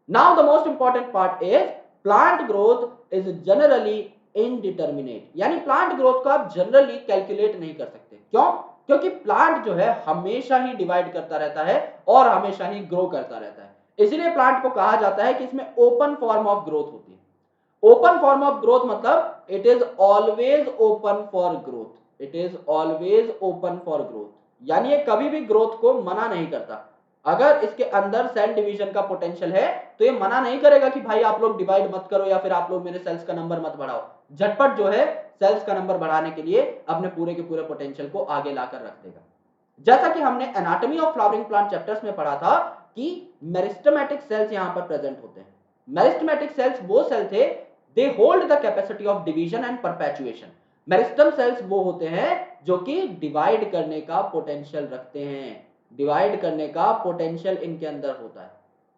[SPEAKER 1] Now the most important part is plant growth is generally indeterminate, यानी प्लांट ग्रोथ को आप जनरली कैलकुलेट नहीं कर सकते। क्यों? क्योंकि प्लांट जो है हमेशा ही डिवाइड करता रहता है और हमेशा ही ग्रो करता रहता है। इसलिए प्लांट को कहा जाता है कि इसमें ओपन फॉर्म ऑफ ग्रोथ होती है। ओपन फॉर्म ऑफ ग्रोथ मतलब it is always open for growth, it is always open for growth, यानी ये कभी भी ग्रोथ को मना नहीं करता। अगर इसके अंदर सेल डिवीजन का पोटेंशियल है तो ये मना नहीं करेगा कि भाई आप लोग डिवाइड मत करो या फिर आप लोग मेरे सेल्स का नंबर मत बढ़ाओ। झटपट जो है सेल्स का नंबर बढ़ाने के लिए अपने पूरे के पूरे पोटेंशियल को आगे लाकर रख देगा। जैसा कि हमने anatomy of flowering plant chapters में पढ़ा था कि मेरिस्टेमेटिक सेल्स यहां पर प्रेजेंट होते हैं। मेरिस्टेमेटिक सेल्स वो सेल थे, they hold the capacity of division and perpetuation. Meristem cells वो होते हैं जो कि डिवाइड करने का पोटेंशियल रखते हैं, डिवाइड करने का पोटेंशियल इनके अंदर होता है।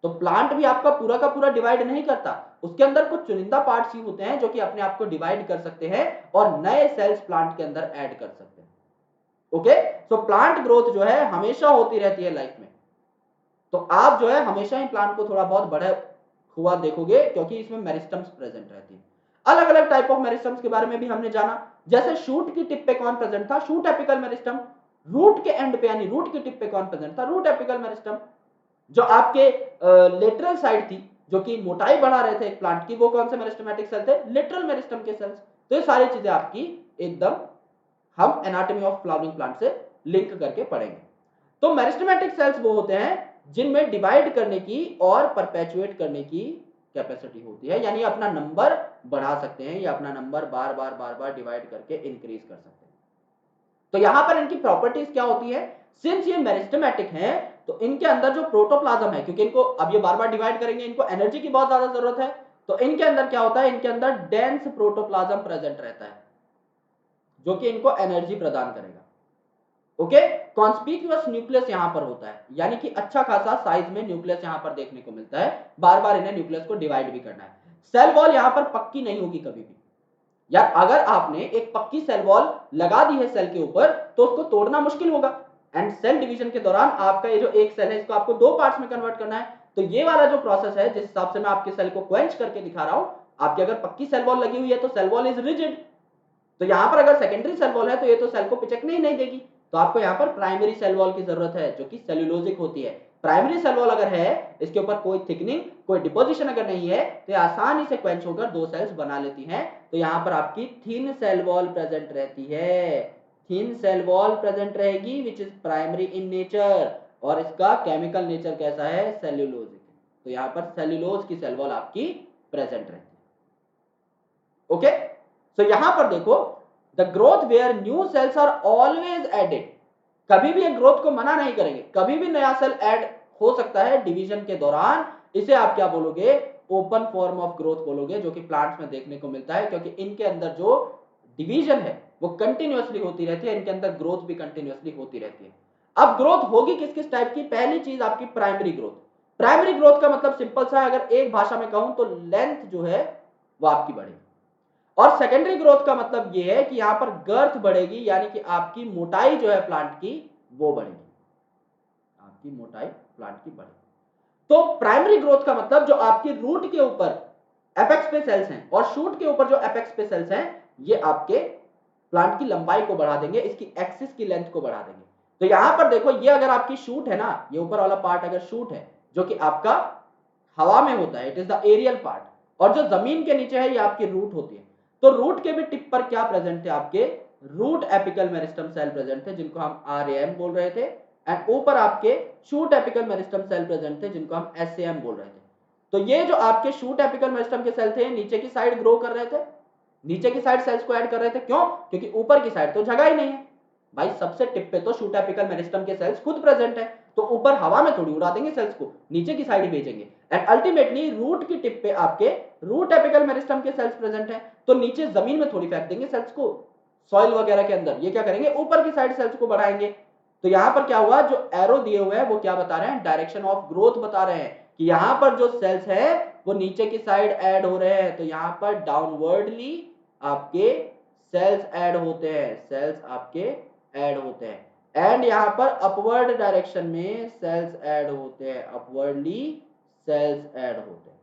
[SPEAKER 1] तो प्लांट भी आपका पूरा का पूरा डिवाइड नहीं करता, उसके अंदर कुछ चुनिंदा पार्ट्स ही होते हैं जो कि अपने आप को डिवाइड कर सकते हैं और नए सेल्स प्लांट के अंदर ऐड कर सकते हैं। ओके, सो प्लांट ग्रोथ जो है हमेशा होती रहती है लाइफ में। तो आप जो है हमेशा ही प्लांट को थोड़ा बहुत बड़ा हुआ देखोगे क्योंकि इसमें मेरिस्टम्स प्रेजेंट रहती है। अलग अलग टाइप ऑफ मेरिस्टम्स के बारे में भी हमने जाना, जैसे शूट की टिप पे कौन प्रेजेंट था, शूट एपिकल मेरिस्टम। रूट के एंड पे यानी रूट की टिप पे कौन प्रेजेंट था, रूट एपिकल मेरिस्टम। जो आपके लेटरल साइड थी जो कि मोटाई बढ़ा रहे थे एक प्लांट की, वो कौन से मेरिस्टमेटिक सेल थे, लेटरल मेरिस्टम के सेल्स। तो ये सारी चीजें आपकी एकदम हम एनाटॉमी ऑफ फ्लावरिंग प्लांट से लिंक करके पढ़ेंगे। तो मेरिस्टेमेटिक सेल्स वो होते हैं जिनमें डिवाइड करने की और परपेचुएट करने की कैपेसिटी होती है, यानी अपना नंबर बढ़ा सकते हैं या अपना नंबर बार बार डिवाइड करके इंक्रीज कर सकते हैं। तो यहां पर इनकी प्रॉपर्टीज क्या होती है, सिंस ये मेरिस्टेमेटिक हैं तो इनके अंदर जो प्रोटोप्लाज्म है, क्योंकि इनको अब ये बार बार डिवाइड करेंगे, इनको एनर्जी की बहुत ज्यादा जरूरत है, तो इनके अंदर क्या होता है, इनके अंदर डेंस प्रोटोप्लाज्म प्रेजेंट रहता है जो कि इनको एनर्जी प्रदान करेगा। ओके, कॉन्स्पिक्यूअस न्यूक्लियस यहां पर होता है, यानी कि अच्छा खासा साइज में न्यूक्लियस यहां पर देखने को मिलता है, बार बार इन्हें न्यूक्लियस को डिवाइड भी करना है। सेल वॉल यहां पर पक्की नहीं होगी कभी भी, यार अगर आपने एक पक्की सेल वॉल लगा दी है सेल के ऊपर तो उसको तोड़ना मुश्किल होगा। एंड सेल डिवीजन के दौरान आपका ये जो एक सेल है इसको आपको दो पार्ट्स में कन्वर्ट करना है, तो ये वाला जो प्रोसेस है जिस हिसाब से मैं आपके सेल को क्वेंच करके दिखा रहा हूं, आपकी अगर पक्की सेल वॉल लगी हुई है तो सेल वॉल इज रिजिड, तो यहां पर अगर सेकेंडरी सेल वॉल है तो ये तो सेल को पिचकने ही नहीं देगी, तो आपको यहां पर प्राइमरी सेल वॉल की जरूरत है जो कि सेल्यूलोजिक होती है। प्राइमरी सेल वॉल अगर है, इसके ऊपर कोई थिकनिंग कोई डिपोजिशन अगर नहीं है तो ये आसानी से क्वेंच होकर दो सेल्स बना लेती हैं, तो यहां पर आपकी थिन सेल वॉल प्रेजेंट रहती है, थिन सेल वॉल प्रेजेंट रहेगी which is primary in nature, और इसका केमिकल नेचर कैसा है, सेल्यूलोजिक, तो यहां पर सेल्यूलोज की सेल वॉल आपकी प्रेजेंट रहती है। ओके, सो यहां पर देखो, the growth where new cells are always added, कभी भी एक ग्रोथ को मना नहीं करेंगे, कभी भी नया सेल ऐड हो सकता है डिवीजन के दौरान, इसे आप क्या बोलोगे, ओपन फॉर्म ऑफ ग्रोथ बोलोगे, जो कि प्लांट्स में देखने को मिलता है, क्योंकि इनके अंदर जो डिवीजन है वो कंटिन्यूअसली होती रहती है, इनके अंदर ग्रोथ भी कंटिन्यूअसली होती रहती है। अब ग्रोथ होगी किस किस टाइप की, पहली चीज आपकी प्राइमरी ग्रोथ। प्राइमरी ग्रोथ का मतलब सिंपल सा है, अगर एक भाषा में कहूं तो लेंथ जो है वो आपकी बढ़ेगी, और सेकेंडरी ग्रोथ का मतलब यह है कि यहां पर गर्थ बढ़ेगी, यानी कि आपकी मोटाई जो है प्लांट की वो बढ़ेगी, आपकी मोटाई प्लांट की बढ़ेगी। तो प्राइमरी ग्रोथ का मतलब जो आपकी रूट के ऊपर एपेक्स पे सेल्स हैं और शूट के ऊपर जो एपेक्स पे सेल्स हैं, ये आपके प्लांट की लंबाई को बढ़ा देंगे, इसकी एक्सिस की लेंथ को बढ़ा देंगे। तो यहां पर देखो, ये अगर आपकी शूट है ना, ये ऊपर वाला पार्ट अगर शूट है जो कि आपका हवा में होता है, it is the aerial part, और जो जमीन के नीचे है ये आपकी रूट होती है, तो रूट के भी टिप पर क्या प्रेजेंट है, आपके root apical meristem cell present थे जिनको हम आरएएम बोल रहे थे, एंड ऊपर आपके shoot apical meristem cell present थे जिनको हम एसएएम बोल रहे थे। तो ये जो आपके शूट एपिकल मेरिस्टम के सेल थे नीचे की साइड ग्रो कर रहे थे, नीचे की साइड सेल्स को ऐड कर रहे थे, क्यों, क्योंकि ऊपर की साइड तो जगह ही नहीं है भाई, सबसे टिप पे तो शूट एपिकल मेरिस्टम के सेल्स खुद प्रेजेंट है, तो ऊपर हवा में थोड़ी उड़ा देंगे सेल्स को, नीचे की साइड ही भेजेंगे, एंड अल्टीमेटली रूट की टिप पे आपके रूट एपिकल मेरिस्टम के सेल्स प्रेजेंट है, तो नीचे जमीन में थोड़ी फेंक देंगे सेल्स को सॉइल वगैरह के अंदर, ये क्या करेंगे, ऊपर की साइड सेल्स को बढ़ाएंगे। तो यहां पर क्या हुआ, जो एरो दिए हुए हैं वो क्या बता रहे हैं, डायरेक्शन ऑफ ग्रोथ बता रहे हैं, कि यहां पर जो सेल्स है वो नीचे की साइड ऐड हो रहे हैं, तो यहां पर डाउनवर्डली आपके सेल्स ऐड होते हैं, सेल्स आपके ऐड होते हैं, एंड यहां पर अपवर्ड डायरेक्शन में सेल्स ऐड होते हैं, अपवर्डली सेल्स ऐड होते हैं।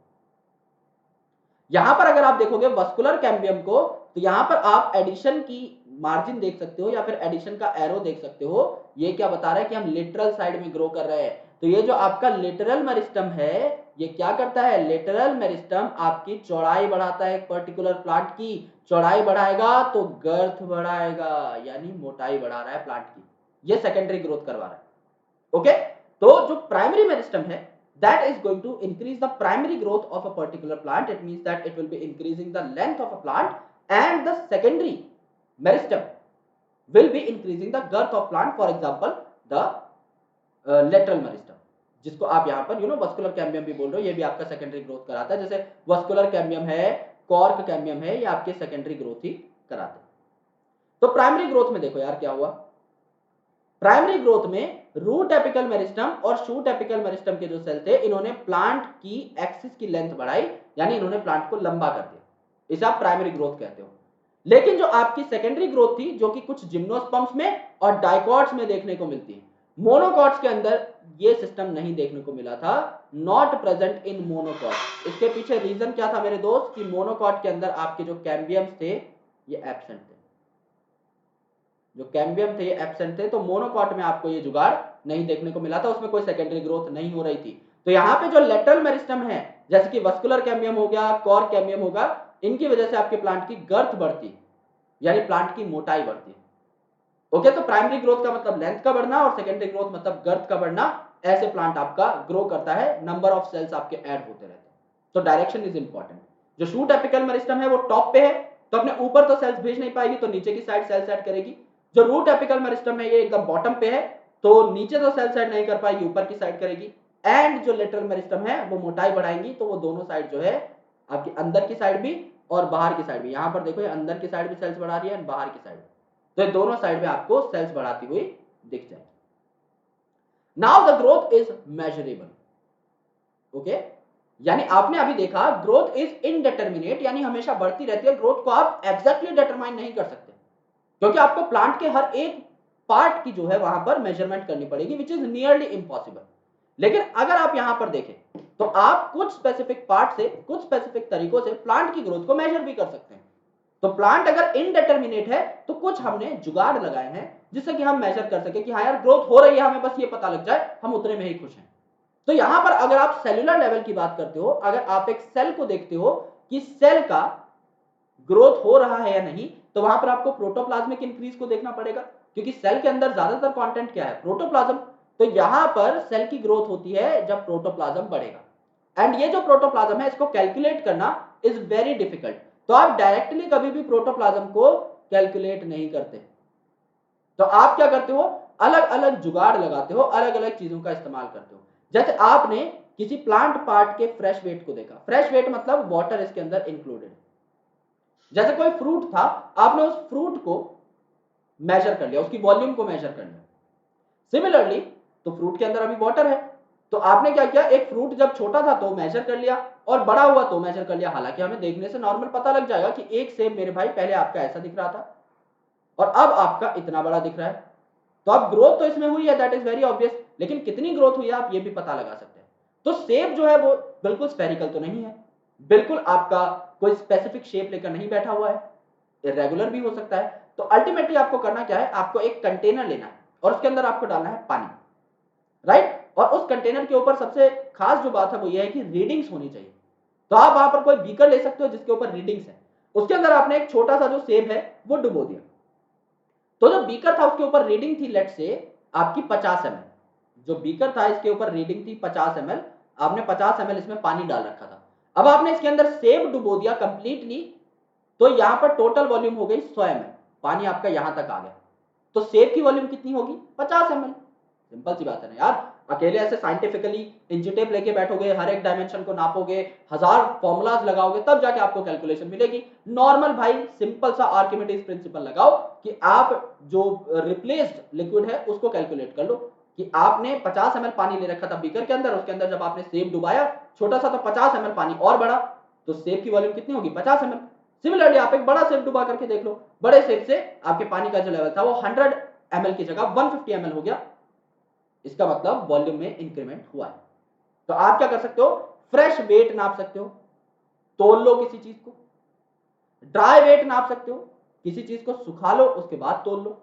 [SPEAKER 1] यहां पर अगर आप देखोगे वस्कुलर कैम्बियम को, तो यहां पर आप एडिशन की मार्जिन देख सकते हो या फिर एडिशन का एरो देख सकते हो, ये क्या बता रहा है कि हम लिटरल साइड में ग्रो कर रहे हैं, तो ये जो आपका लिटरल मेरिस्टम है ये क्या करता है, लिटरल मेरिस्टम आपकी चौड़ाई बढ़ाता है, एक पर्टिकुलर प्लांट की चौड़ाई बढ़ाएगा तो गर्थ बढ़ाएगा, यानी मोटाई बढ़ा रहा है प्लांट की, ये सेकेंडरी ग्रोथ करवा रहा है। ओके, तो जो प्राइमरी मेरिस्टम है that is going to increase the primary growth of a particular plant, it means that it will be increasing the length of a plant, and the secondary meristem will be increasing the girth of plant, for example the lateral meristem, जिसको आप यहां पर vascular cambium भी बोल रहे हो, ये भी आपका सेकेंडरी ग्रोथ कराता है, जैसे वस्कुलर कैम्बियम है, कॉर्क कैम्बियम है, ये आपके सेकेंडरी ग्रोथ ही कराते हैं। तो प्राइमरी ग्रोथ में देखो यार क्या हुआ, प्राइमरी ग्रोथ में रूट एपिकल मेरिस्टम और शूट एपिकल मेरिस्टम के जो सेल थे इन्होंने प्लांट की एक्सिस की लेंथ बढ़ाई, यानी इन्होंने प्लांट को लंबा कर दिया, इसे आप प्राइमरी ग्रोथ कहते हो। लेकिन जो आपकी सेकेंडरी ग्रोथ थी जो कि कुछ जिम्नोस्पर्म्स में और डाइकॉट्स में देखने को मिलती है, मोनोकॉट्स के अंदर ये सिस्टम नहीं देखने को मिला था, नॉट प्रेजेंट इन मोनोकॉट। इसके पीछे रीजन क्या था मेरे दोस्त, कि मोनोकॉट के अंदर आपके जो कैम्बियम्स थे ये एब्सेंट थे, जो कैम्बियम थे ये एब्सेंट थे, तो मोनोकॉट में आपको ये जुगाड़ नहीं देखने को मिला था, उसमें कोई सेकेंडरी ग्रोथ नहीं हो रही थी। तो यहाँ पे जो लेटरल मेरिस्टम है जैसे कि वस्कुलर कैम्बियम हो गया, कॉर्क कैम्बियम होगा, इनकी वजह से आपके प्लांट की गर्थ बढ़ती, यानी प्लांट की मोटाई बढ़ती। ओके, तो प्राइमरी ग्रोथ का मतलब लेंथ का बढ़ना और सेकेंडरी ग्रोथ मतलब गर्थ का बढ़ना, ऐसे प्लांट आपका ग्रो करता है, नंबर ऑफ सेल्स आपके ऐड होते रहते हैं। तो डायरेक्शन इज इंपॉर्टेंट। जो शूट एपिकल मेरिस्टम है वो टॉप पे है, तो अपने ऊपर तो सेल्स भेज नहीं पाएगी, तो नीचे की साइड सेल सेट करेगी। जो रूट एपिकल मेरिस्टम है ये एकदम बॉटम पे है, तो नीचे तो सेल सेट नहीं कर पाएगी, ऊपर की साइड करेगी। एंड जो लेटरल मेरिस्टम है वो मोटाई बढ़ाएंगी, तो वो दोनों साइड जो है आपकी अंदर की साइड भी और बाहर की साइड भी, यहां पर देखो ये अंदर की साइड भी सेल्स बढ़ा रही है और बाहर की साइड, तो ये दोनों साइड में आपको सेल्स बढ़ाती हुई दिख जाएगी। Now the growth is measurable. Okay, यानी आपने अभी देखा ग्रोथ इज इनडिटरमिनेट, यानी हमेशा बढ़ती रहती है। ग्रोथ को आप एग्जैक्टली डिटरमाइन नहीं कर सकते, क्योंकि आपको प्लांट के हर एक पार्ट की जो है वहां पर मेजरमेंट करनी पड़ेगी, विच इज नियरली इम्पॉसिबल। लेकिन अगर आप यहां पर देखें तो आप कुछ स्पेसिफिक पार्ट से, कुछ स्पेसिफिक तरीकों से प्लांट की ग्रोथ को मेजर भी कर सकते हैं। तो प्लांट अगर इनडिटरमिनेट है तो कुछ हमने जुगाड़ लगाए हैं जिससे कि हम मेजर कर सके कि हाँ यार ग्रोथ हो रही है, हमें बस ये पता लग जाए, हम उतने में ही खुश हैं। तो यहां पर अगर आप सेलुलर लेवल की बात करते हो, अगर आप एक सेल को देखते हो कि सेल का ग्रोथ हो रहा है या नहीं, तो वहां पर आपको प्रोटोप्लाज्मिक इंक्रीज को देखना पड़ेगा, क्योंकि सेल के अंदर ज्यादातर कंटेंट क्या है, प्रोटोप्लाज्म। तो यहां पर सेल की ग्रोथ होती है जब प्रोटोप्लाज्म बढ़ेगा। एंड ये जो प्रोटोप्लाज्म है इसको कैलकुलेट करना इज वेरी डिफिकल्ट, तो आप डायरेक्टली कभी भी प्रोटोप्लाज्म को कैलकुलेट नहीं करते। तो आप क्या करते हो, अलग अलग जुगाड़ लगाते हो, अलग अलग चीजों का इस्तेमाल करते हो। जैसे आपने किसी प्लांट पार्ट के फ्रेश वेट को देखा, फ्रेश वेट मतलब वाटर इसके अंदर इंक्लूडेड। जैसे कोई फ्रूट था, आपने उस फ्रूट को मेजर कर लिया, उसकी वॉल्यूम को मेजर कर लिया। सिमिलरली तो फ्रूट के अंदर अभी वाटर है, तो आपने क्या किया, एक फ्रूट जब छोटा था तो मेजर कर लिया और बड़ा हुआ तो मेजर कर लिया। हालांकि हमें देखने से नॉर्मल पता लग जाएगा कि एक सेब मेरे भाई पहले आपका ऐसा दिख रहा था और अब आपका इतना बड़ा दिख रहा है। तो अब ग्रोथ तो इसमें हुई है, दैट इज वेरी ऑब्वियस, लेकिन कितनी ग्रोथ हुई है आप ये भी पता लगा सकते हैं। तो सेब जो है वो बिल्कुल स्फेरिकल तो नहीं है, बिल्कुल आपका कोई स्पेसिफिक शेप लेकर नहीं बैठा हुआ है, इरेगुलर भी हो सकता है। तो अल्टीमेटली आपको करना क्या है, आपको एक कंटेनर लेना है और उसके अंदर आपको डालना है पानी, राइट। और उस कंटेनर के ऊपर सबसे खास जो बात है वो ये है कि रीडिंग्स होनी चाहिए। तो आप वहां पर कोई बीकर ले सकते हो जिसके ऊपर रीडिंग्स है, उसके अंदर आपने एक छोटा सा जो सेब है वो डुबो दिया। तो जो बीकर था उसके ऊपर रीडिंग थी लेट से आपकी 50 ml, जो बीकर था इसके ऊपर रीडिंग थी 50 ml, आपने 50 ml इसमें पानी डाल रखा था। अब आपने इसके अंदर सेब डुबो दिया कंप्लीटली, तो यहां पर टोटल वॉल्यूम हो गई 100 ml, पानी आपका यहां तक आ गया। तो सेब की वॉल्यूम कितनी होगी, 50 ml। सिंपल सी बात है ना यार, अकेले ऐसे साइंटिफिकली इंची टेप लेके बैठोगे, हर एक डायमेंशन को नापोगे, हजार फॉर्मूलाज लगाओगे, तब जाके आपको कैलकुलेशन मिलेगी। नॉर्मल भाई सिंपल सा आर्किमिडीज प्रिंसिपल लगाओ कि आप जो रिप्लेस्ड लिक्विड है उसको कैलकुलेट कर लो कि आपने 50 ml पानी ले रखा था बीकर के अंदर, उसके अंदर जब आपने सेब डुबाया छोटा सा, तो 50 ml पानी और बढ़ा, तो सेब की वॉल्यूम कितनी होगी, 50 ml। सिमिलरली आप एक बड़ा सेब डुबा करके देख लो, बड़े सेब से आपके पानी का जो लेवल था वो 100 ml की जगह 150 ml हो गया, इसका मतलब वॉल्यूम में इंक्रीमेंट हुआ है। तो आप क्या कर सकते हो, फ्रेश वेट नाप सकते हो, तोल लो किसी चीज को, ड्राई वेट नाप सकते हो, किसी चीज को सुखा लो उसके बाद तोल लो।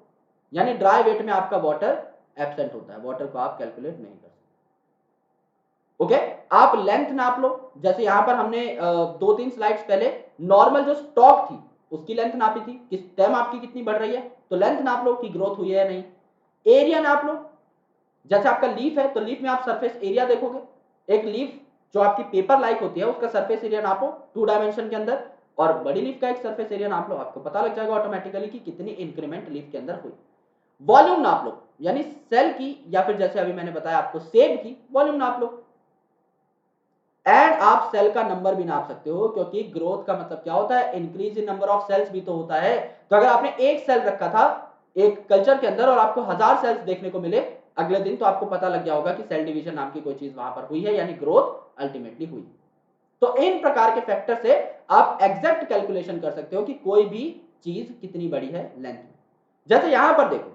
[SPEAKER 1] यानी ड्राई वेट में आपका वाटर एब्सेंट होता है, वाटर को आप कैलकुलेट नहीं कर सकते। ओके, आप लेंथ नाप लो, जैसे यहां पर हमने 2-3 स्लाइड्स पहले नॉर्मल जो स्टॉक थी उसकी लेंथ नापी थी कि स्टेम आपकी कितनी बढ़ रही है, तो लेंथ नाप लो कि ग्रोथ हुई है या नहीं। एरिया नाप लो, जैसे आपका लीफ है तो लीफ में आप सरफेस एरिया देखोगे, एक लीफ जो आपकी पेपर लाइक होती है उसका सरफेस एरिया नापो 2 डायमेंशन के अंदर, और बड़ी लीफ का एक सरफेस एरिया नाप लो, आपको पता लग जाएगा ऑटोमेटिकली कि कितनी इंक्रीमेंट लीफ के अंदर हुई। वॉल्यूम नाप लो, यानी सेल की, या फिर जैसे अभी मैंने बताया आपको सेब की वॉल्यूम नाप लो। एंड आप सेल का नंबर भी नाप सकते हो, क्योंकि ग्रोथ का मतलब क्या होता है, increase in number of cells भी तो होता है। तो अगर आपने एक सेल रखा था एक कल्चर के अंदर और आपको 1000 सेल्स देखने को मिले अगले दिन, तो आपको पता लग गया होगा कि सेल डिवीजन नाम की कोई चीज वहां पर हुई है, यानी ग्रोथ अल्टीमेटली हुई। तो इन प्रकार के फैक्टर से आप एग्जैक्ट कैलकुलेशन कर सकते हो कि कोई भी चीज कितनी बड़ी है लेंथ में। जैसे यहां पर देखो,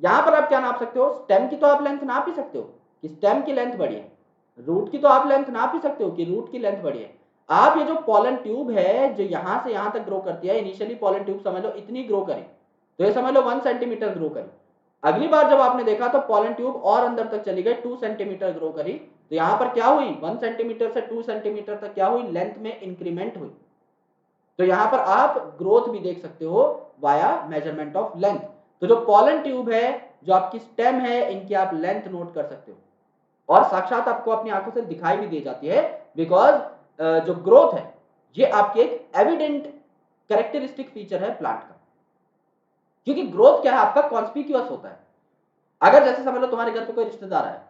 [SPEAKER 1] यहां पर आप क्या नाप सकते हो, स्टेम की तो आप लेंथ नाप ही सकते हो कि स्टेम की लेंथ बड़ी है, रूट की तो आप लेंथ नाप ही सकते हो कि रूट की लेंथ बड़ी है। आप ये जो पॉलन ट्यूब है जो यहां से यहां तक ग्रो करती है, इनिशियली पॉलन ट्यूब समझ लो इतनी ग्रो करी, तो ये समझ लो 1 सेंटीमीटर ग्रो करी। अगली बार जब आपने देखा तो पॉलन ट्यूब और अंदर तक चली गई, 2 सेंटीमीटर ग्रो करी, तो यहां पर क्या हुई, 1 सेंटीमीटर से 2 सेंटीमीटर तक क्या हुई, लेंथ में इंक्रीमेंट हुई। तो यहां पर आप ग्रोथ भी देख सकते हो वाया मेजरमेंट ऑफ लेंथ। तो जो पॉलन ट्यूब है, जो आपकी स्टेम है, इनकी आप लेंथ नोट कर सकते हो और साक्षात आपको अपनी आंखों से दिखाई भी दी जाती है, बिकॉज जो ग्रोथ है ये आपकी एक एविडेंट कैरेक्टरिस्टिक फीचर है प्लांट का, क्योंकि ग्रोथ क्या है आपका कॉन्स्पिक्यूअस होता है। अगर जैसे समझ लो तुम्हारे घर पे कोई रिश्तेदार आया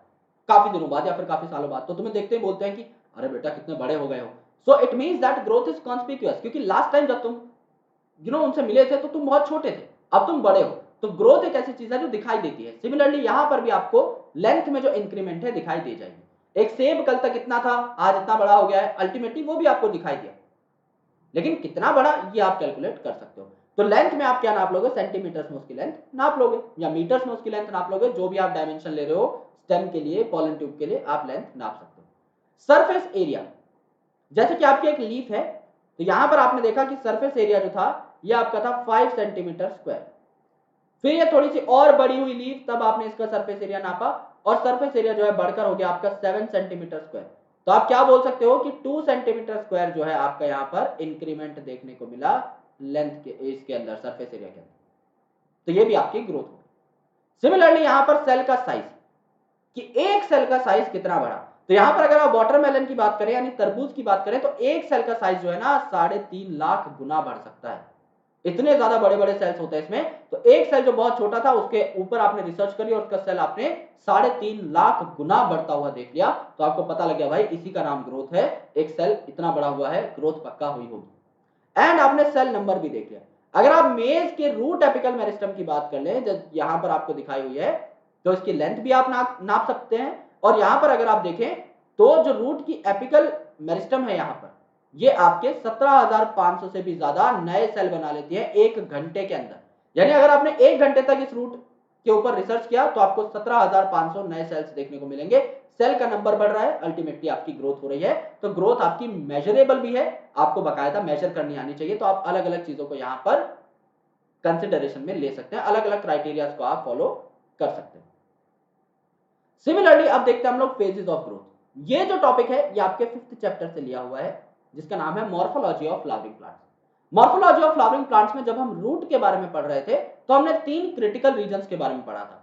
[SPEAKER 1] काफी दिनों बाद या फिर काफी सालों बाद, तो तुम्हें देखते ही बोलते हैं कि अरे बेटा कितने बड़े हो गए हो। So it means that growth is conspicuous, क्योंकि लास्ट टाइम जब तुम उनसे मिले थे तो तुम बहुत छोटे थे, अब तुम बड़े हो। तो ग्रोथ एक ऐसी चीज है जो दिखाई देती है। सिमिलरली यहां पर भी आपको लेंथ में जो इंक्रीमेंट है दिखाई दे जाएगी। एक सेब कल तक इतना था, आज इतना बड़ा हो गया है, अल्टीमेटली वो भी आपको दिखाई दिया, लेकिन कितना बड़ा ये आप कैलकुलेट कर सकते हो। तो लेंथ में आप क्या नाप लोगे, सेंटीमीटर्स में उसकी लेंथ नाप लोगे या मीटर्स में उसकी लेंथ नाप लोगे, जो भी आप डायमेंशन ले रहे हो स्टेम के लिए, पॉलन ट्यूब के लिए आप लेंथ नाप सकते हो। सरफेस एरिया, जैसे कि आपकी एक लीफ है, तो यहां पर आपने देखा कि सरफेस एरिया जो था ये आपका था 5 सेंटीमीटर स्क्वायर। फिर ये थोड़ी सी और बड़ी हुई लीफ, तब आपने इसका सरफेस एरिया नापा और सरफेस एरिया जो है बढ़कर हो गया आपका 7 सेंटीमीटर स्क्वायर। तो आप क्या बोल सकते हो कि 2 सेंटीमीटर स्क्वायर जो है आपका यहां पर इंक्रीमेंट देखने को मिला लेंथ के इसके अंदर, सरफेस एरिया के अंदर। तो ये भी आपकी ग्रोथ होगी। सिमिलरली यहां पर सेल का साइज, कि एक सेल का साइज कितना बढ़ा। तो यहां पर अगर आप वाटरमेलन की बात करें यानी तरबूज की बात करें, तो एक सेल का साइज जो है ना 3.5 लाख गुना बढ़ सकता है। इतने ज्यादा बड़े बड़े सेल्स होते हैं इसमें। तो एक सेल जो बहुत छोटा था उसके ऊपर आपने रिसर्च करी और उसका सेल आपने 3.5 लाख गुना बढ़ता हुआ देख लिया, तो आपको पता लग गया भाई इसी का नाम ग्रोथ है। एक सेल इतना बड़ा हुआ है, ग्रोथ पक्का हुई होगी। एंड आपने सेल नंबर भी देख लिया। अगर आप मेज के रूट एपिकल मेरिस्टम की बात कर लें, जो यहां पर आपको दिखाई हुई है, तो इसकी लेंथ भी आप नाप सकते हैं। और यहां पर अगर आप देखें तो जो रूट की एपिकल मेरिस्टम है यहां पर, ये आपके 17,500 से भी ज्यादा नए सेल बना लेती है 1 घंटे के अंदर। यानी अगर आपने 1 घंटे तक इस रूट के ऊपर रिसर्च किया तो आपको 17,500 नए सेल्स देखने को मिलेंगे। सेल का नंबर बढ़ रहा है, अल्टीमेटली आपकी ग्रोथ हो रही है। तो ग्रोथ आपकी मेजरेबल भी है, आपको बाकायदा मेजर करनी आनी चाहिए। तो आप अलग अलग चीजों को यहां पर कंसिडरेशन में ले सकते हैं, अलग अलग क्राइटेरिया को आप फॉलो कर सकते हैं। सिमिलरली अब देखते हैं हम लोग फेजेस ऑफ ग्रोथ। ये जो टॉपिक है ये आपके 5th चैप्टर से लिया हुआ है, जिसका नाम है morphology of flowering plants. Morphology of flowering plants में जब हम रूट के बारे में पढ़ रहे थे तो हमने 3 क्रिटिकल रीजन्स के बारे में पढ़ा था।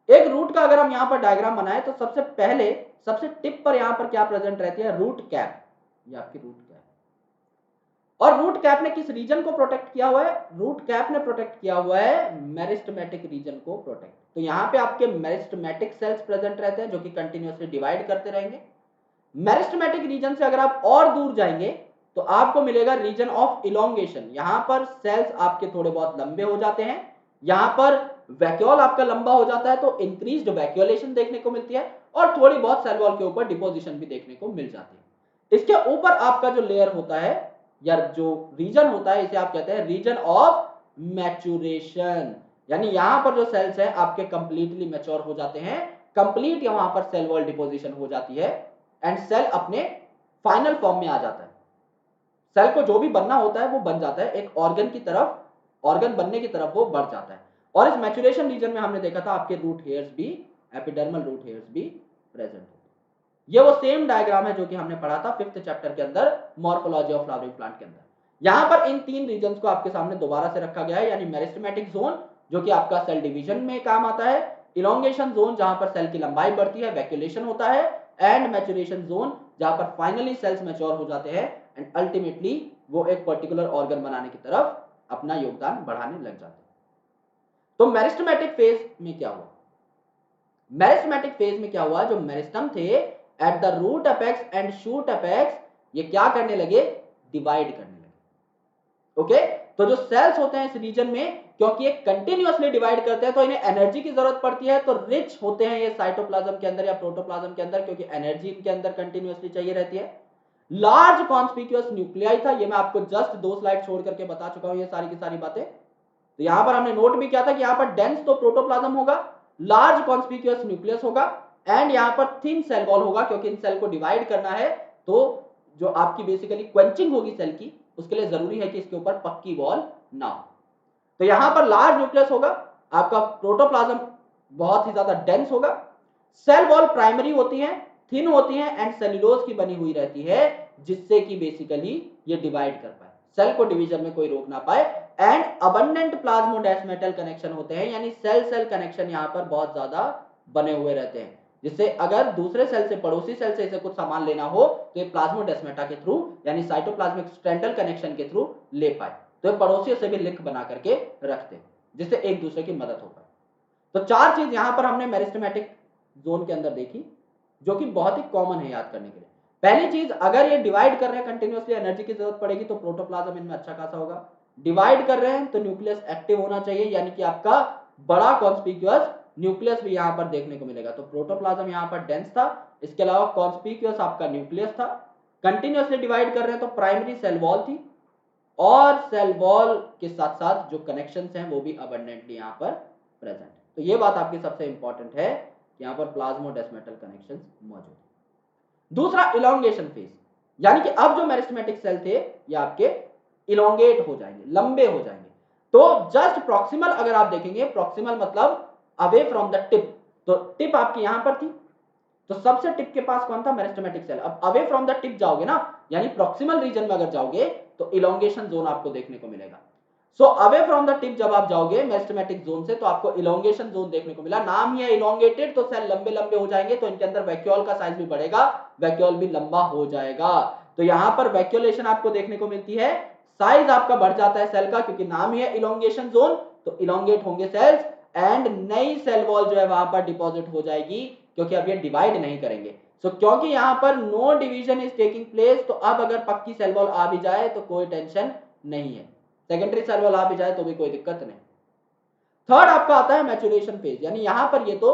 [SPEAKER 1] एक रूट का अगर हम यहां पर डायग्राम बनाए तो सबसे पहले सबसे टिप पर यहां पर क्या प्रेजेंट रहती है, रूट कैप। ये आपकी रूट कैप। और रूट कैप ने किस रीजन को प्रोटेक्ट किया हुआ है, रूट कैप ने प्रोटेक्ट किया हुआ है मेरिस्टेमेटिक रीजन को प्रोटेक्ट। तो यहां पे आपके मेरिस्टेमेटिक सेल्स प्रेजेंट रहते हैं जो कि कंटिन्यूअसली डिवाइड करते रहेंगे। मेरिस्टेमेटिक रीजन से अगर आप और दूर जाएंगे तो आपको मिलेगा रीजन ऑफ इलोंगेशन। यहां पर सेल्स आपके थोड़े बहुत लंबे हो जाते हैं, यहां पर वैक्यूल आपका लंबा हो जाता है, तो इंक्रीज्ड वैक्यूलेशन देखने को मिलती है और थोड़ी बहुत सेल वॉल के ऊपर डिपोजिशन भी देखने को मिल जाती है। इसके ऊपर आपका जो लेयर होता है या जो रीजन होता है, इसे आप कहते हैं रीजन ऑफ मैच्योरेशन। यानी यहां पर जो सेल्स हैं आपके कंप्लीटली मैच्योर हो जाते हैं, कंप्लीट वहां पर सेल वॉल डिपोजिशन हो जाती है एंड सेल अपने फाइनल फॉर्म में आ जाता है। सेल को जो भी बनना होता है वो बन जाता है, एक ऑर्गन की तरफ, ऑर्गन बनने की तरफ वो बढ़ जाता है। और इस मैच्योरेशन रीजन में हमने देखा था आपके रूट हेयर्स भी, एपिडर्मल रूट हेयर्स भी प्रेजेंट होते हैं। ये वो सेम डायग्राम है जो कि हमने पढ़ा था 5th चैप्टर के अंदर मॉर्फोलॉजी ऑफ फ्लावरिंग प्लांट के अंदर। यहां पर इन 3 रीजन्स को आपके सामने दोबारा से रखा गया है, यानी मेरिस्टेमेटिक जोन जो कि आपका सेल डिवीजन में काम आता है, इलोंगेशन जोन जहां पर सेल की लंबाई बढ़ती है, वैक्यूलेशन होता है, एंड मैच्योरेशन जोन जहां पर फाइनली सेल्स मैच्योर हो जाते हैं एंड अल्टीमेटली वो एक पर्टिकुलर ऑर्गन बनाने की तरफ अपना योगदान बढ़ाने लग जाते हैं। तो मेरिस्टेमेटिक फेज में क्या हुआ, मेरिस्टेमेटिक फेज में क्या हुआ, जो मेरिस्टम थे at the root apex and shoot apex, ये क्या करने लगे, डिवाइड करने लगे। ओके, तो जो सेल्स होते हैं इस रीजन में, क्योंकि ये कंटिन्यूअसली डिवाइड करते हैं तो इन्हें एनर्जी की जरूरत पड़ती है, तो रिच होते हैं ये साइटोप्लाज्म के अंदर या प्रोटोप्लाज्म के अंदर, क्योंकि एनर्जी इनके अंदर कंटिन्यूअसली चाहिए रहती है। लार्ज कॉन्स्पिक्यूअस न्यूक्लियाई था, ये मैं आपको जस्ट 2 स्लाइड छोड़ करके बता चुका हूं ये सारी की सारी बातें। तो यहां पर हमने नोट भी किया था कि यहां पर डेंस तो प्रोटोप्लाज्म होगा, लार्ज कॉन्स्पिक्यूअस न्यूक्लियस होगा एंड यहां पर थिन सेल वॉल होगा, क्योंकि इन सेल को डिवाइड करना है तो जो आपकी बेसिकली क्वेंचिंग होगी सेल की, उसके लिए जरूरी है कि इसके ऊपर पक्की वॉल ना हो। तो यहां पर लार्ज न्यूक्लियस होगा, आपका प्रोटोप्लाज्म बहुत ही ज्यादा डेंस होगा, सेल वॉल प्राइमरी होती है, थिन होती है एंड सेल्यूलोज की बनी हुई रहती है, जिससे कि बेसिकली ये डिवाइड कर पाए, सेल को डिवीजन में कोई रोक ना पाए। एंड अबंडेंट प्लाज्मोडेस्मेटल कनेक्शन होते हैं, यानी सेल सेल कनेक्शन यहां पर बहुत ज्यादा बने हुए रहते हैं। जिससे अगर दूसरे सेल से, पड़ोसी सेल से इसे कुछ सामान लेना हो तो ये प्लाज्मोडेस्माटा के थ्रू यानी साइटोप्लाज्मिक स्ट्रैंडल कनेक्शन के थ्रू ले पाए। तो ये पड़ोसियों से भी लिंक बना करके रखते हैं जिससे एक दूसरे की मदद हो पाए। तो चार चीज यहां पर हमने मेरिस्टेमेटिक जोन के अंदर देखी जो कि बहुत ही कॉमन है याद करने के लिए। पहली चीज, अगर ये डिवाइड कर रहे हैं कंटिन्यूअसली, एनर्जी की जरूरत पड़ेगी तो प्रोटोप्लाज्म इनमें अच्छा खासा होगा। डिवाइड कर रहे हैं तो न्यूक्लियस एक्टिव होना चाहिए, यानी कि आपका बड़ा कॉन्स्पिक्यूअस न्यूक्लियस भी यहां पर देखने को मिलेगा। तो प्रोटोप्लाज्म यहां पर डेंस था, इसके अलावा कॉन्स्पिक्यूअस आपका न्यूक्लियस था। कंटिन्यूअसली डिवाइड कर रहे हैं तो प्राइमरी सेल वॉल थी, और सेल वॉल के साथ साथ जो कनेक्शंस हैं वो भी अबंडेंटली यहां पर प्रेजेंट। तो ये बात आपकी सबसे इंपॉर्टेंट है, यहां पर प्लाज्मोडेस्मेटल कनेक्शंस मौजूद। दूसरा, इलोंगेशन फेज, यानी कि अब जो मेरिस्टेमेटिक सेल थे ये आपके इलोंगेट हो जाएंगे, लंबे हो जाएंगे। तो जस्ट प्रॉक्सिमल अगर आप देखेंगे, प्रॉक्सिमल मतलब अवे फ्रॉम द टिप, तो टिप आपकी यहां पर थी, तो सबसे टिप के पास कौन था? Meristematic cell. अब अवे फ्रॉम द टिप जाओगे ना, यानी प्रॉक्सिमल रीजन में अगर जाओगे तो इलोंगेशन जोन आपको देखने को मिलेगा। So away from the tip जब आप जाओगे मेरिस्टेमेटिक जोन से तो आपको इलोंगेशन जोन देखने को मिला। नाम ही है इलोंगेटेड, तो सेल लंबे लंबे हो जाएंगे, तो इनके अंदर वैक्यूल का साइज भी बढ़ेगा, वैक्यूल भी लंबा हो जाएगा। तो यहां पर वैक्यूलेशन आपको देखने को मिलती है, साइज आपका बढ़ जाता है सेल का, क्योंकि नाम ही है इलोंगेशन जोन, तो इलोंगेट होंगे सेल्स, एंड नई सेल वॉल जो है वहां पर डिपॉजिट हो जाएगी, क्योंकि अब ये डिवाइड नहीं करेंगे। क्योंकि यहां पर no division is taking place, तो अब अगर पक्की सेल वॉल आ भी जाए तो कोई टेंशन नहीं है, सेकेंडरी सेल वॉल आ भी जाए तो भी कोई दिक्कत नहीं। थर्ड आपका आता है मैचुरेशन फेज, यानी यहां पर ये तो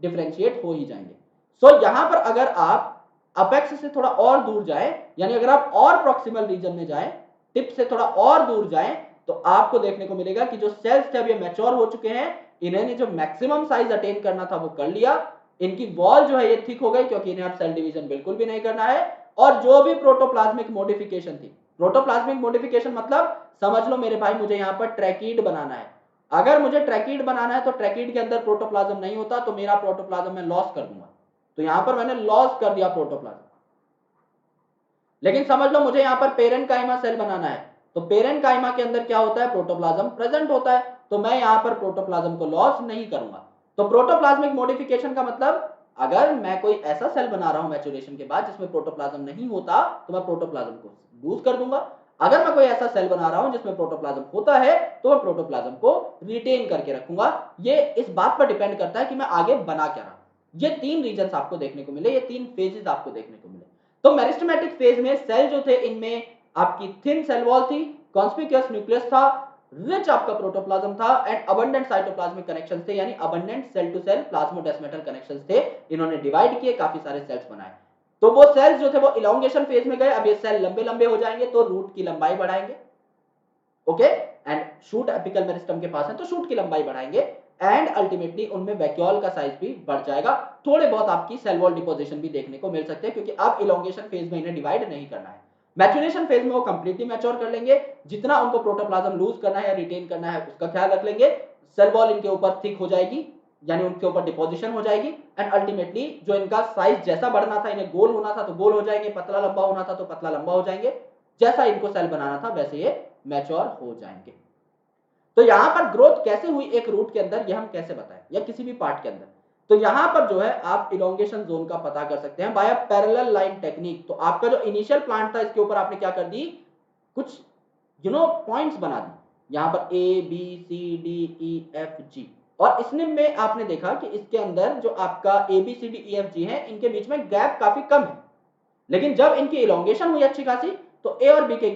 [SPEAKER 1] डिफरेंशिएट हो ही जाएंगे। यहां पर अगर आप अपेक्स से थोड़ा और दूर जाए, यानी अगर आप और प्रॉक्सिमल रीजन में जाए, टिप से थोड़ा और दूर जाए, तो आपको देखने को मिलेगा कि जो सेल्स थे अब ये मैच्योर हो चुके हैं, इन्होंने जो मैक्सिमम साइज अटेन करना था वो कर लिया, इनकी वॉल जो है ये थिक हो गई, क्योंकि इन्हें अब सेल डिवीजन बिल्कुल भी नहीं करना है। और जो भी प्रोटोप्लाज्मिक मॉडिफिकेशन थी, प्रोटोप्लाज्मिक मॉडिफिकेशन मतलब समझ लो मेरे भाई मुझे यहां पर ट्रैकीड बनाना है, अगर मुझे ट्रैकीड बनाना है तो ट्रैकीड के अंदर प्रोटोप्लाज्म नहीं होता, तो मेरा प्रोटोप्लाज्म मैं लॉस कर दूंगा, तो यहां पर मैंने लॉस कर दिया प्रोटोप्लाज्म। लेकिन समझ लो मुझे यहां पर पेरेन्काइमा सेल बनाना है, तो पेरेन्काइमा के अंदर क्या होता है? प्रोटोप्लाज्म प्रेजेंट होता है, तो मैं यहां पर प्रोटोप्लाज्म को लॉस नहीं करूंगा। तो प्रोटोप्लाज्मिक मॉडिफिकेशन का मतलब, अगर मैं कोई ऐसा सेल बना रहा हूं मैचुरेशन के बाद जिसमें प्रोटोप्लाज्म नहीं होता, तो मैं प्रोटोप्लाज्म को लूज कर दूंगा। अगर मैं कोई ऐसा सेल बना रहा हूं जिसमें प्रोटोप्लाज्म होता है, तो मैं प्रोटोप्लाज्म को रिटेन करके रखूंगा। ये इस बात पर डिपेंड करता है कि मैं आगे बना क्या रहा हूं। ये तीन रीजन आपको देखने को मिले, ये तीन फेजेस आपको देखने को मिले। तो मेरिस्टेमेटिक फेज में सेल जो थे इनमें आपकी थिन सेल वॉल थी, कॉन्स्पिक्यूअस न्यूक्लियस था, रिच आपका प्रोटोप्लाज्म था, एंड अबंडेंट साइटोप्लाज्मिक कनेक्शंस थे, यानी abundant cell to cell plasmodesmatal connections थे। इन्होंने डिवाइड किए, काफी सारे सेल्स बनाए। तो वो सेल्स जो थे वो इलोंगेशन फेज में गए, अब ये सेल लंबे लंबे हो जाएंगे तो रूट की लंबाई बढ़ाएंगे, okay, and shoot apical meristem के पास है तो शूट की लंबाई बढ़ाएंगे, एंड अल्टीमेटली उनमें वैक्यूल का साइज भी बढ़ जाएगा। थोड़े बहुत आपकी सेल वॉल डिपोजिशन भी देखने को मिल सकते हैं, क्योंकि अब इलोंगेशन फेज में इन्हें डिवाइड नहीं करना है। मैचुरेशन फेज में वो कंप्लीटली मैच्योर कर लेंगे, जितना उनको प्रोटोप्लाज्म लूज करना है या रिटेन करना है उसका ख्याल रख लेंगे, सेल वॉल इनके ऊपर थिक हो जाएगी, यानी उनके ऊपर डिपोजिशन हो जाएगी, एंड अल्टीमेटली जो इनका साइज जैसा बढ़ना था, इन्हें गोल होना था तो गोल हो जाएंगे, पतला लंबा होना था तो पतला लंबा हो जाएंगे, जैसा इनको सेल बनाना था वैसे ये मैच्योर हो जाएंगे। तो यहां पर ग्रोथ कैसे हुई एक रूट के अंदर, यह हम कैसे बताएं, या किसी भी पार्ट के अंदर? तो यहां पर जो है आप इलोंगेशन जोन का पता कर सकते हैं by a parallel line technique. तो आपका जो इनिशियल प्लांट था इसके ऊपर आपने क्या कर दी, कुछ पॉइंट्स बना दी, यहां पर A B C D E F G, और इसने में आपने देखा कि इसके अंदर जो आपका A B C D E F G है, इनके बीच में गैप काफी कम है। लेकिन जब इनकी इलोंगेशन हुई अच्छी खासी, तो ए और बी के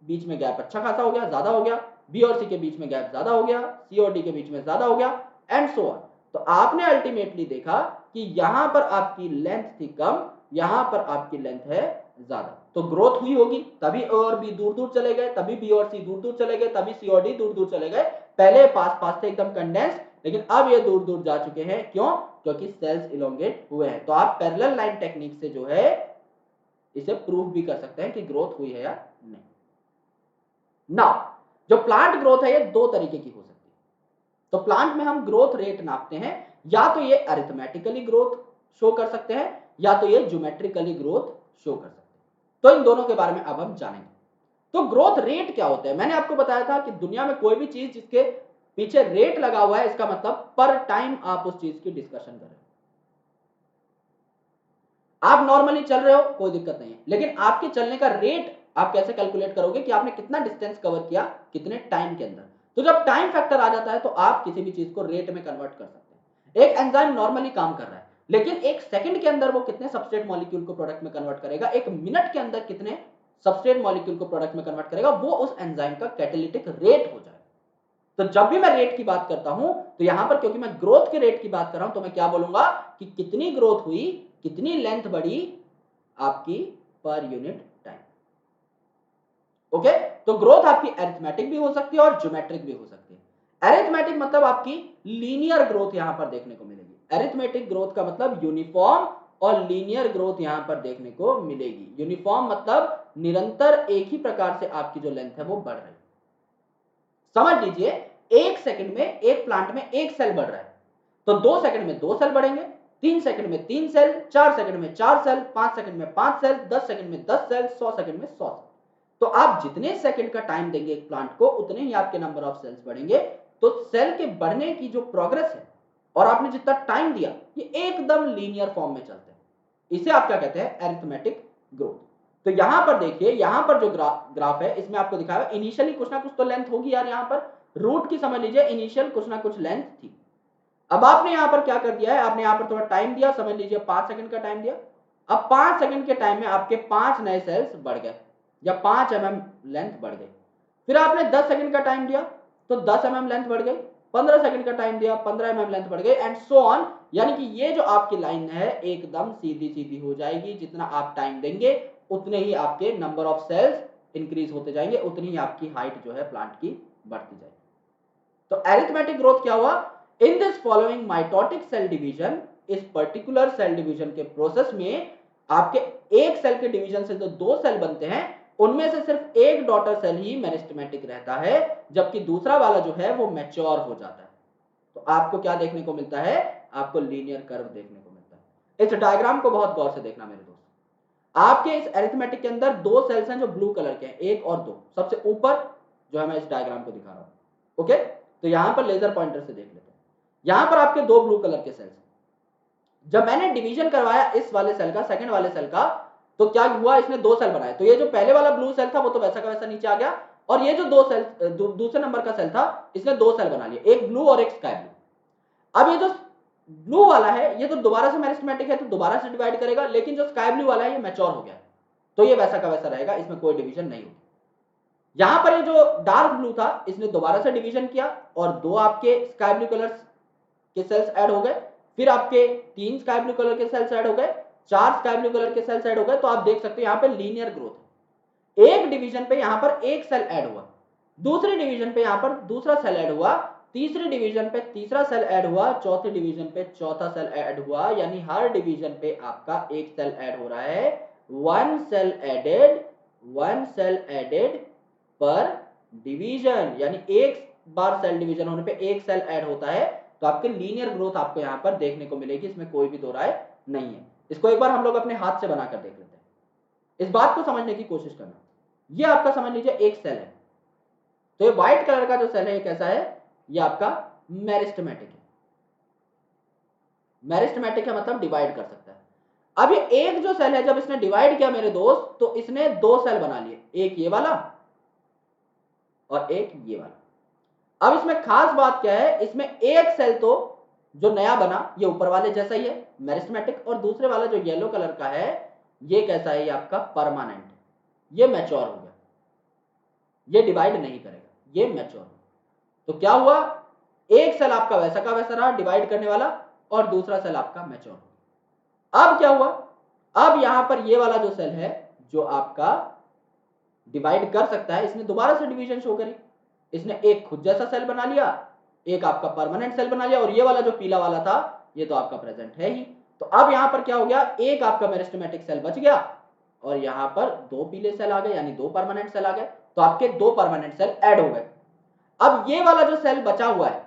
[SPEAKER 1] बीच में गैप अच्छा खासा हो गया, ज्यादा हो गया, बी और सी के बीच में गैप ज्यादा हो गया, सी और डी के बीच में ज्यादा हो गया, एंड सो ऑन। तो आपने अल्टीमेटली देखा कि यहां पर आपकी लेंथ थी कम, यहां पर आपकी लेंथ है ज्यादा, तो ग्रोथ हुई होगी, तभी ए और बी दूर दूर चले गए, तभी बी और सी दूर दूर चले गए, तभी सी और डी दूर दूर चले गए। पहले पास पास थे एकदम कंडेंस, लेकिन अब ये दूर दूर जा चुके हैं, क्यों? क्योंकि सेल्स इलोंगेट हुए हैं। तो आप पैरेलल लाइन टेक्निक से जो है इसे प्रूव भी कर सकते हैं कि ग्रोथ हुई है या नहीं। नाउ जो प्लांट ग्रोथ है ये दो तरीके की हो सकती है। तो प्लांट में हम ग्रोथ रेट नापते हैं, या तो ये अरिथमेटिकली ग्रोथ शो कर सकते हैं, या तो ये ज्योमेट्रिकली ग्रोथ शो कर सकते हैं। तो इन दोनों के बारे में अब हम जानेंगे। तो ग्रोथ रेट क्या होता है? मैंने आपको बताया था कि दुनिया में कोई भी चीज जिसके पीछे रेट लगा हुआ है, इसका मतलब पर टाइम आप उस चीज की डिस्कशन कर रहे हैं। आप नॉर्मली चल रहे हो, कोई दिक्कत नहीं है, लेकिन आपके चलने का रेट आप कैसे कैलकुलेट करोगे कि आपने कितना डिस्टेंस कवर किया कितने टाइम के अंदर। तो जब टाइम फैक्टर आ जाता है तो आप किसी भी चीज को रेट में कन्वर्ट कर सकते हैं। एक एंजाइम नॉर्मली काम कर रहा है, लेकिन एक सेकंड के अंदर वो कितने सबस्ट्रेट मॉलिक्यूल को प्रोडक्ट में कन्वर्ट करेगा, एक मिनट के अंदर कितने सबस्ट्रेट मॉलिक्यूल को प्रोडक्ट में कन्वर्ट करेगा, वो उस एंजाइम का कैटालिटिक रेट हो जाएगा। तो जब भी मैं रेट की बात करता हूं तो यहां पर क्योंकि मैं ग्रोथ के रेट की बात कर रहा हूं तो मैं क्या बोलूंगा कि कितनी ग्रोथ हुई, कितनी लेंथ बढ़ी आपकी पर यूनिट टाइम। ओके, तो ग्रोथ आपकी अरिथमेटिक भी हो सकती है और ज्योमेट्रिक भी हो सकती है। अरिथमेटिक मतलब आपकी लीनियर ग्रोथ यहां पर देखने को मिलेगी, अरिथमेटिक ग्रोथ का मतलब यूनिफॉर्म और लीनियर ग्रोथ यहां पर देखने को मिलेगी। यूनिफॉर्म मतलब निरंतर एक ही प्रकार से आपकी जो लेंथ है वो बढ़ रही है। समझ लीजिए एक सेकंड में एक प्लांट में एक सेल बढ़ रहा है, तो 2 सेकंड में 2 सेल बढ़ेंगे, 3 सेकंड में 3 सेल, 4 सेकंड में 4 सेल, 5 सेकंड में 5 सेल, 10 सेकंड में 10 सेल, 100 सेकंड में 100 सेल। तो आप जितने सेकंड का टाइम देंगे एक प्लांट को उतने ही आपके नंबर ऑफ सेल्स बढ़ेंगे। तो सेल के बढ़ने की जो प्रोग्रेस है और आपने जितना टाइम दिया ये एकदम लीनियर फॉर्म में चलते हैं। इसे आप क्या कहते हैं, अरिथमेटिक ग्रोथ। तो यहां पर देखिए, यहां पर जो ग्राफ है इसमें आपको दिखाया इनिशियली कुछ ना कुछ तो लेंथ होगी यार, यहां पर रूट की समझ लीजिए इनिशियल कुछ ना कुछ लेंथ थी। अब आपने यहां पर क्या कर दिया है, आपने यहां पर थोड़ा टाइम दिया, समझ लीजिए 5 सेकंड का टाइम दिया। अब 5 सेकंड के टाइम में आपके 5 नए सेल्स बढ़ गए या 5 mm लेंथ बढ़ गई। फिर आपने 10 सेकंड का टाइम दिया तो 10 mm लेंथ बढ़ गई, 15 सेकंड का टाइम दिया 15 mm लेंथ बढ़ गई एंड सो ऑन। यानी कि ये जो आपकी लाइन है एकदम सीधी सीधी हो जाएगी, जितना आप टाइम देंगे उतने ही आपके नंबर ऑफ सेल्स इंक्रीज होते जाएंगे, उतनी ही आपकी हाइट जो है प्लांट की बढ़ती जाएगी। तो अरिथमेटिक ग्रोथ क्या हुआ, in this following mitotic cell division, इस पर्टिकुलर सेल डिवीजन के प्रोसेस में आपके एक सेल के डिवीजन से जो 2 सेल बनते हैं उनमें से सिर्फ एक डॉटर सेल ही मेरिस्टेमेटिक रहता है, जबकि दूसरा वाला जो है वो मैच्योर हो जाता है। तो आपको क्या देखने को मिलता है, आपको लीनियर कर्व देखने को मिलता है। इस डायग्राम को बहुत गौर से देखना मेरे दोस्त। आपके इस अरिथमेटिक के अंदर 2 सेल्स हैं जो ब्लू कलर के हैं, 1 और 2, सबसे ऊपर जो है मैं इस डायग्राम को दिखा रहा हूं। ओके, तो यहां पर लेजर पॉइंटर से देख लेते हैं। यहां पर आपके 2 ब्लू कलर के सेल्स हैं। जब मैंने डिवीजन करवाया इस वाले सेल का सेकंड वाले सेल का, तो क्या हुआ, इसने 2 सेल बनाए। तो ये जो पहले वाला ब्लू सेल था वो तो वैसा का वैसा नीचे आ गया, और ये जो 2 सेल दूसरे नंबर का सेल था इसने 2 सेल बना लिए, एक ब्लू और एक स्काई ब्लू। अब ये जो ब्लू वाला है ये तो दोबारा से मेरिस्टेमेटिक है तो दोबारा से डिवाइड करेगा, लेकिन जो स्काई ब्लू वाला है ये मैच्योर हो गया, तो ये वैसा का वैसा रहेगा, इसमें कोई डिवीजन नहीं होगी। यहां पर ये जो डार्क ब्लू था इसने दोबारा से डिवीजन किया और 2 आपके स्काई ब्लू कलर के सेल्स ऐड हो गए, फिर आपके 3 स्काई ब्लू कलर के सेल्स ऐड हो गए, 4 स्काई ब्लू कलर के सेल्स ऐड हो गए। तो आप देख सकते हो यहां पे लीनियर ग्रोथ है। एक डिवीजन पे यहां पर एक सेल ऐड हुआ, दूसरी डिवीजन पे यहां पर दूसरा सेल ऐड हुआ, तीसरी डिवीजन पे तीसरा सेल ऐड हुआ, चौथी डिवीजन पे चौथा सेल ऐड हुआ, यानी हर डिवीजन पे आपका एक सेल ऐड हो रहा है। वन सेल एडेड पर डिवीजन, यानी एक बार सेल डिवीजन होने पे एक सेल ऐड होता है। तो आपके लीनियर ग्रोथ आपको यहां पर देखने को मिलेगी, इसमें कोई भी दो राय नहीं है। इसको एक बार हम लोग अपने हाथ से बनाकर देख लेते हैं, इस बात को समझने की कोशिश करना। ये आपका समझ लीजिए एक सेल है, तो ये व्हाइट कलर का जो सेल है ये कैसा है, ये आपका मेरिस्टेमेटिक है। मेरिस्टेमेटिक है मतलब डिवाइड कर सकता है। अब ये एक जो सेल है जब इसने डिवाइड किया मेरे दोस्त तो इसने 2 सेल बना लिए, एक ये वाला और एक ये वाला। अब इसमें खास बात क्या है, इसमें एक सेल तो जो नया बना ये ऊपर वाले जैसा ही है मेरिस्टेमेटिक, और दूसरे वाला जो येलो कलर का है ये कैसा है, ये आपका परमानेंट है, ये मैच्योर हो गया, ये डिवाइड नहीं करेगा, ये मैच्योर। तो क्या हुआ, एक सेल आपका वैसा का वैसा रहा डिवाइड करने वाला और दूसरा सेल आपका मैच्योर। अब क्या हुआ, अब यहां पर ये वाला जो सेल है जो आपका डिवाइड कर सकता है इसने दोबारा से डिवीजन शो करी, इसने एक खुद जैसा सेल बना लिया, एक आपका परमानेंट सेल बना लिया, और ये वाला जो पीला वाला था ये तो आपका प्रेजेंट है ही। तो अब यहां पर क्या हो गया, एक आपका मेरिस्टेमेटिक सेल बच गया और यहां पर 2 पीले सेल आ गए, यानी 2 परमानेंट सेल आ गए। तो आपके 2 परमानेंट सेल ऐड हो गए। अब ये वाला जो सेल बचा हुआ है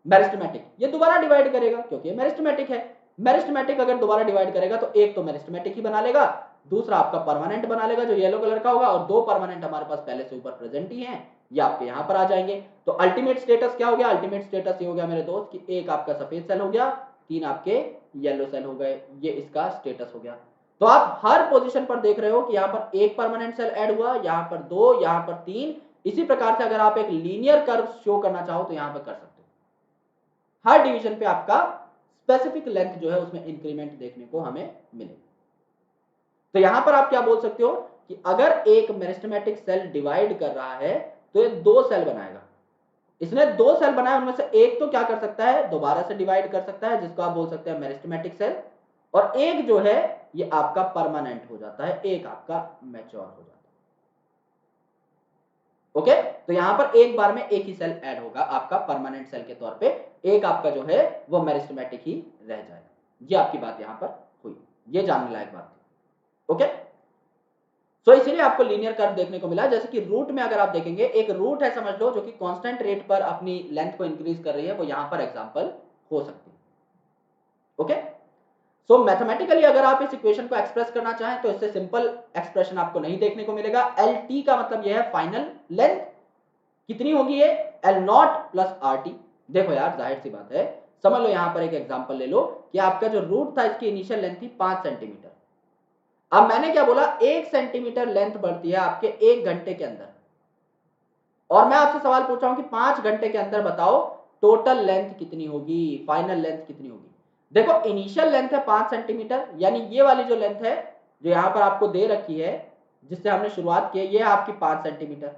[SPEAKER 1] मेरिस्टेमेटिक, ये दोबारा डिवाइड करेगा क्योंकि ये मेरिस्टेमेटिक है। मेरिस्टेमेटिक अगर दोबारा डिवाइड करेगा तो एक तो मेरिस्टेमेटिक ही बना लेगा, दूसरा आपका परमानेंट बना लेगा जो येलो कलर का होगा, और 2 परमानेंट हमारे पास पहले से ऊपर प्रेजेंट ही हैं, ये आपके यहां पर आ जाएंगे। तो अल्टीमेट स्टेटस क्या हो गया, अल्टीमेट स्टेटस ये हो गया मेरे दोस्त कि एक आपका सफेद सेल हो गया, 3 आपके येलो सेल हो गए, ये इसका स्टेटस हो गया। तो आप हर पोजीशन पर देख रहे हो कि यहां पर एक परमानेंट सेल ऐड हुआ, यहां पर 2, यहां पर 3। इसी प्रकार से अगर आप एक लीनियर कर्व शो करना चाहो तो यहां पर कर सकते हो। हर डिवीजन पे आपका स्पेसिफिक लेंथ जो है उसमें इंक्रीमेंट देखने को हमें मिलेगी। तो यहां पर आप क्या बोल सकते हो कि अगर एक मेरिस्टेमेटिक सेल डिवाइड कर रहा है तो ये 2 सेल बनाएगा। इसने 2 सेल बनाए, उनमें से एक तो क्या कर सकता है, दोबारा से डिवाइड कर सकता है, जिसको आप बोल सकते हैं मेरिस्टेमेटिक सेल, और एक जो है ये आपका परमानेंट हो जाता है, एक आपका मैच्योर हो जाता है। ओके, तो यहां पर एक बार में एक ही सेल ऐड होगा आपका परमानेंट सेल के तौर पे, एक आपका जो है वो मेरिस्टेमेटिक ही रह जाएगा। ये आपकी बात यहां पर हुई, ये जानने लायक बात थी। ओके, तो इसीलिए आपको लीनियर कर्व देखने को मिला। जैसे कि रूट में अगर आप देखेंगे, एक रूट है समझ लो जो कि कांस्टेंट रेट पर अपनी लेंथ को इंक्रीज कर रही है, वो यहां पर एग्जांपल हो सकती है। ओके, सो मैथमेटिकली अगर आप इस इक्वेशन को एक्सप्रेस करना चाहें तो इससे सिंपल एक्सप्रेशन आपको नहीं देखने को मिलेगा। एल टी का मतलब यह है फाइनल लेंथ कितनी होगी, ये L naught plus R T. देखो यार, जाहिर सी बात है, समझ लो यहां पर एक एग्जांपल ले लो कि आपका जो रूट था इसकी इनिशियल लेंथ थी 5 सेंटीमीटर। अब मैंने क्या बोला, 1 सेंटीमीटर लेंथ बढ़ती है आपके 1 घंटे के अंदर, और मैं आपसे सवाल पूछ रहा हूं कि 5 घंटे के अंदर बताओ टोटल लेंथ कितनी होगी, फाइनल लेंथ कितनी होगी। देखो इनिशियल लेंथ है 5 सेंटीमीटर, यानी ये वाली जो लेंथ है जो यहां पर आपको दे रखी है, जिससे हमने शुरुआत की है, ये है आपकी 5 सेंटीमीटर।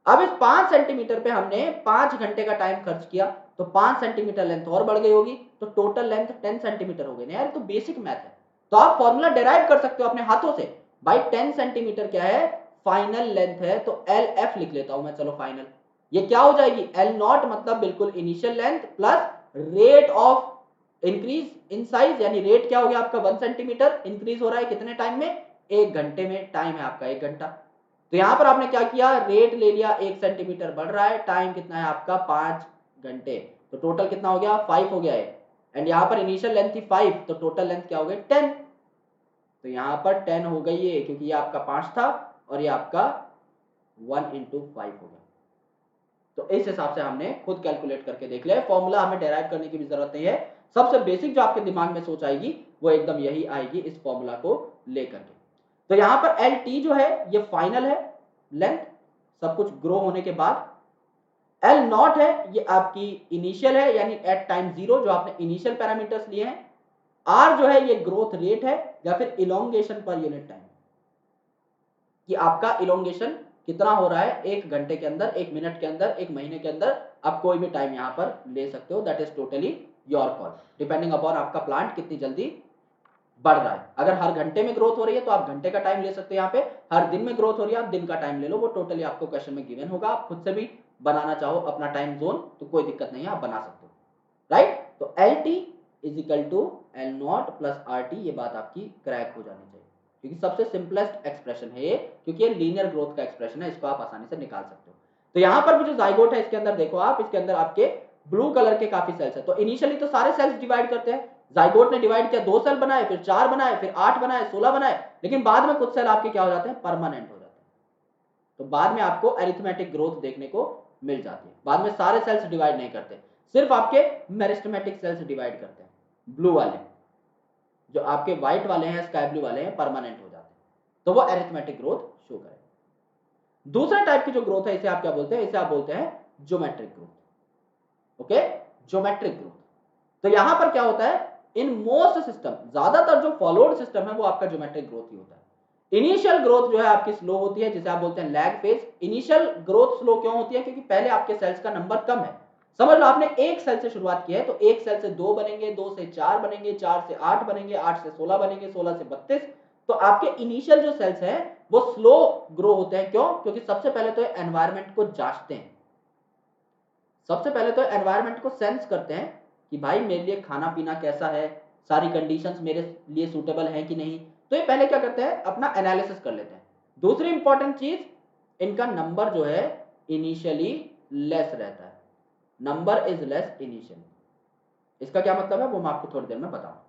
[SPEAKER 1] अब इस 5 सेंटीमीटर पे हमने 5 घंटे का टाइम खर्च किया, तो 5 सेंटीमीटर लेंथ और बढ़ गई होगी, तो टोटल लेंथ 10 सेंटीमीटर हो गई ना यार। तो बेसिक मैथ है, तो आप फॉर्मूला डेराइव कर सकते हो अपने हाथों से। भाई 10 सेंटीमीटर क्या है, फाइनल लेंथ है, तो एल एफ लिख लेता हूं मैं, चलो फाइनल। ये क्या हो जाएगी, एल नॉट मतलब बिल्कुल initial length plus rate of increase in size, यानी रेट क्या हो गया आपका 1 सेंटीमीटर इंक्रीज हो रहा है कितने टाइम में, 1 घंटे में। टाइम है आपका 1 घंटा। तो यहां पर आपने क्या किया, रेट ले लिया, 1 सेंटीमीटर बढ़ रहा है, टाइम कितना है आपका 5 घंटे, तो टोटल कितना हो गया 5 हो गया है। एंड यहां पर इनिशियल लेंथ थी 5, तो टोटल लेंथ क्या हो गई 10। तो यहां पर 10 हो गई है, क्योंकि ये आपका 5 था और ये आपका 1 इंटू 5 हो गया। तो इस हिसाब से हमने खुद कैलकुलेट करके देख लिया, फॉर्मूला हमें डेराइव करने की भी जरूरत नहीं है। सबसे बेसिक जो आपके दिमाग में सोच आएगी वो एकदम यही आएगी इस फॉर्मूला को लेकर के। तो यहां पर एल टी जो है ये फाइनल है लेंथ, सब कुछ ग्रो होने के बाद। एल नॉट है ये आपकी इनिशियल है, यानी एट टाइम 0 जो आपने इनिशियल पैरामीटर्स लिए हैं। आर जो है ये ग्रोथ रेट है, या फिर इलोंगेशन पर यूनिट टाइम, कि आपका इलोंगेशन कितना हो रहा है 1 घंटे के अंदर, 1 मिनट के अंदर, 1 महीने के अंदर। आप कोई भी टाइम यहां पर ले सकते हो, that is totally your call, depending upon आपका प्लांट कितनी जल्दी बढ़ रहा है। अगर हर घंटे में ग्रोथ हो रही है तो आप घंटे का टाइम ले सकते हो यहाँ पे, हर दिन में ग्रोथ हो रही है आप दिन का टाइम ले लो, वो टोटली आपको क्वेश्चन में गिवन होगा। आप खुद से भी बनाना चाहो अपना टाइम जोन तो कोई दिक्कत नहीं है, आप बना सकते हो, राइट। तो L T is equal to L naught plus R T, ये बात आपकी क्रैक हो जानी चाहिए, क्योंकि सबसे सिंपलेस्ट एक्सप्रेशन है ये, क्योंकि ये लीनियर ग्रोथ का एक्सप्रेशन है, इसको आप आसानी से निकाल सकते हो। तो यहाँ पर भी जो जाइगोट है इसके अंदर देखो आप, इसके अंदर आपके ब्लू कलर के काफी सेल्स है। तो इनिशियली तो सारे सेल्स डिवाइड करते हैं, जाइगोट ने डिवाइड किया, 2 सेल बनाए, फिर 4 बनाए, फिर 8 बनाए, 16 बनाए, लेकिन बाद में कुछ सेल आपके क्या हो जाते हैं, परमानेंट हो जाते हैं। तो बाद में आपको अरिथमेटिक ग्रोथ देखने को मिल जाती है। बाद में सारे सेल्स डिवाइड नहीं करते, सिर्फ आपके मेरिस्टेमेटिक सेल्स डिवाइड करते हैं। ब्लू वाले, जो आपके व्हाइट वाले हैं, स्काई ब्लू वाले हैं, परमानेंट हो जाते हैं, तो वो अरिथमेटिक ग्रोथ शो करें। दूसरा टाइप की जो ग्रोथ है इसे आप क्या बोलते हैं, इसे आप बोलते हैं geometric growth. Okay, geometric growth. तो यहां पर क्या होता है, इन मोस्ट सिस्टम, ज्यादातर जो फॉलोड सिस्टम है वो आपका ज्योमेट्रिक ग्रोथ ही होता है। इनिशियल ग्रोथ जो है आपकी स्लो होती है, जिसे आप बोलते हैं lag phase. Initial growth slow क्यों होती है, क्योंकि पहले आपके सेल्स का नंबर कम है। समझ लो आपने एक सेल से शुरुआत की है, तो एक सेल से 2 बनेंगे, 2 से 4 बनेंगे, 4 से 8 बनेंगे, 8 से 16 बनेंगे, 16 से 32। तो आपके इनिशियल जो सेल्स हैं वो स्लो ग्रो होते हैं। क्यों, क्योंकि सबसे पहले तो एनवायरमेंट को जांचते हैं, सबसे पहले तो एनवायरनमेंट को सेंस करते हैं कि भाई मेरे लिए खाना पीना कैसा है, सारी कंडीशंस मेरे लिए सूटेबल हैं कि नहीं। तो ये पहले क्या करते हैं, अपना एनालिसिस कर लेते हैं। दूसरी इंपॉर्टेंट चीज, इनका नंबर जो है इनिशियली लेस रहता है, नंबर इज लेस इनिशियली। इसका क्या मतलब है वो मैं आपको थोड़ी देर में बताऊंगा।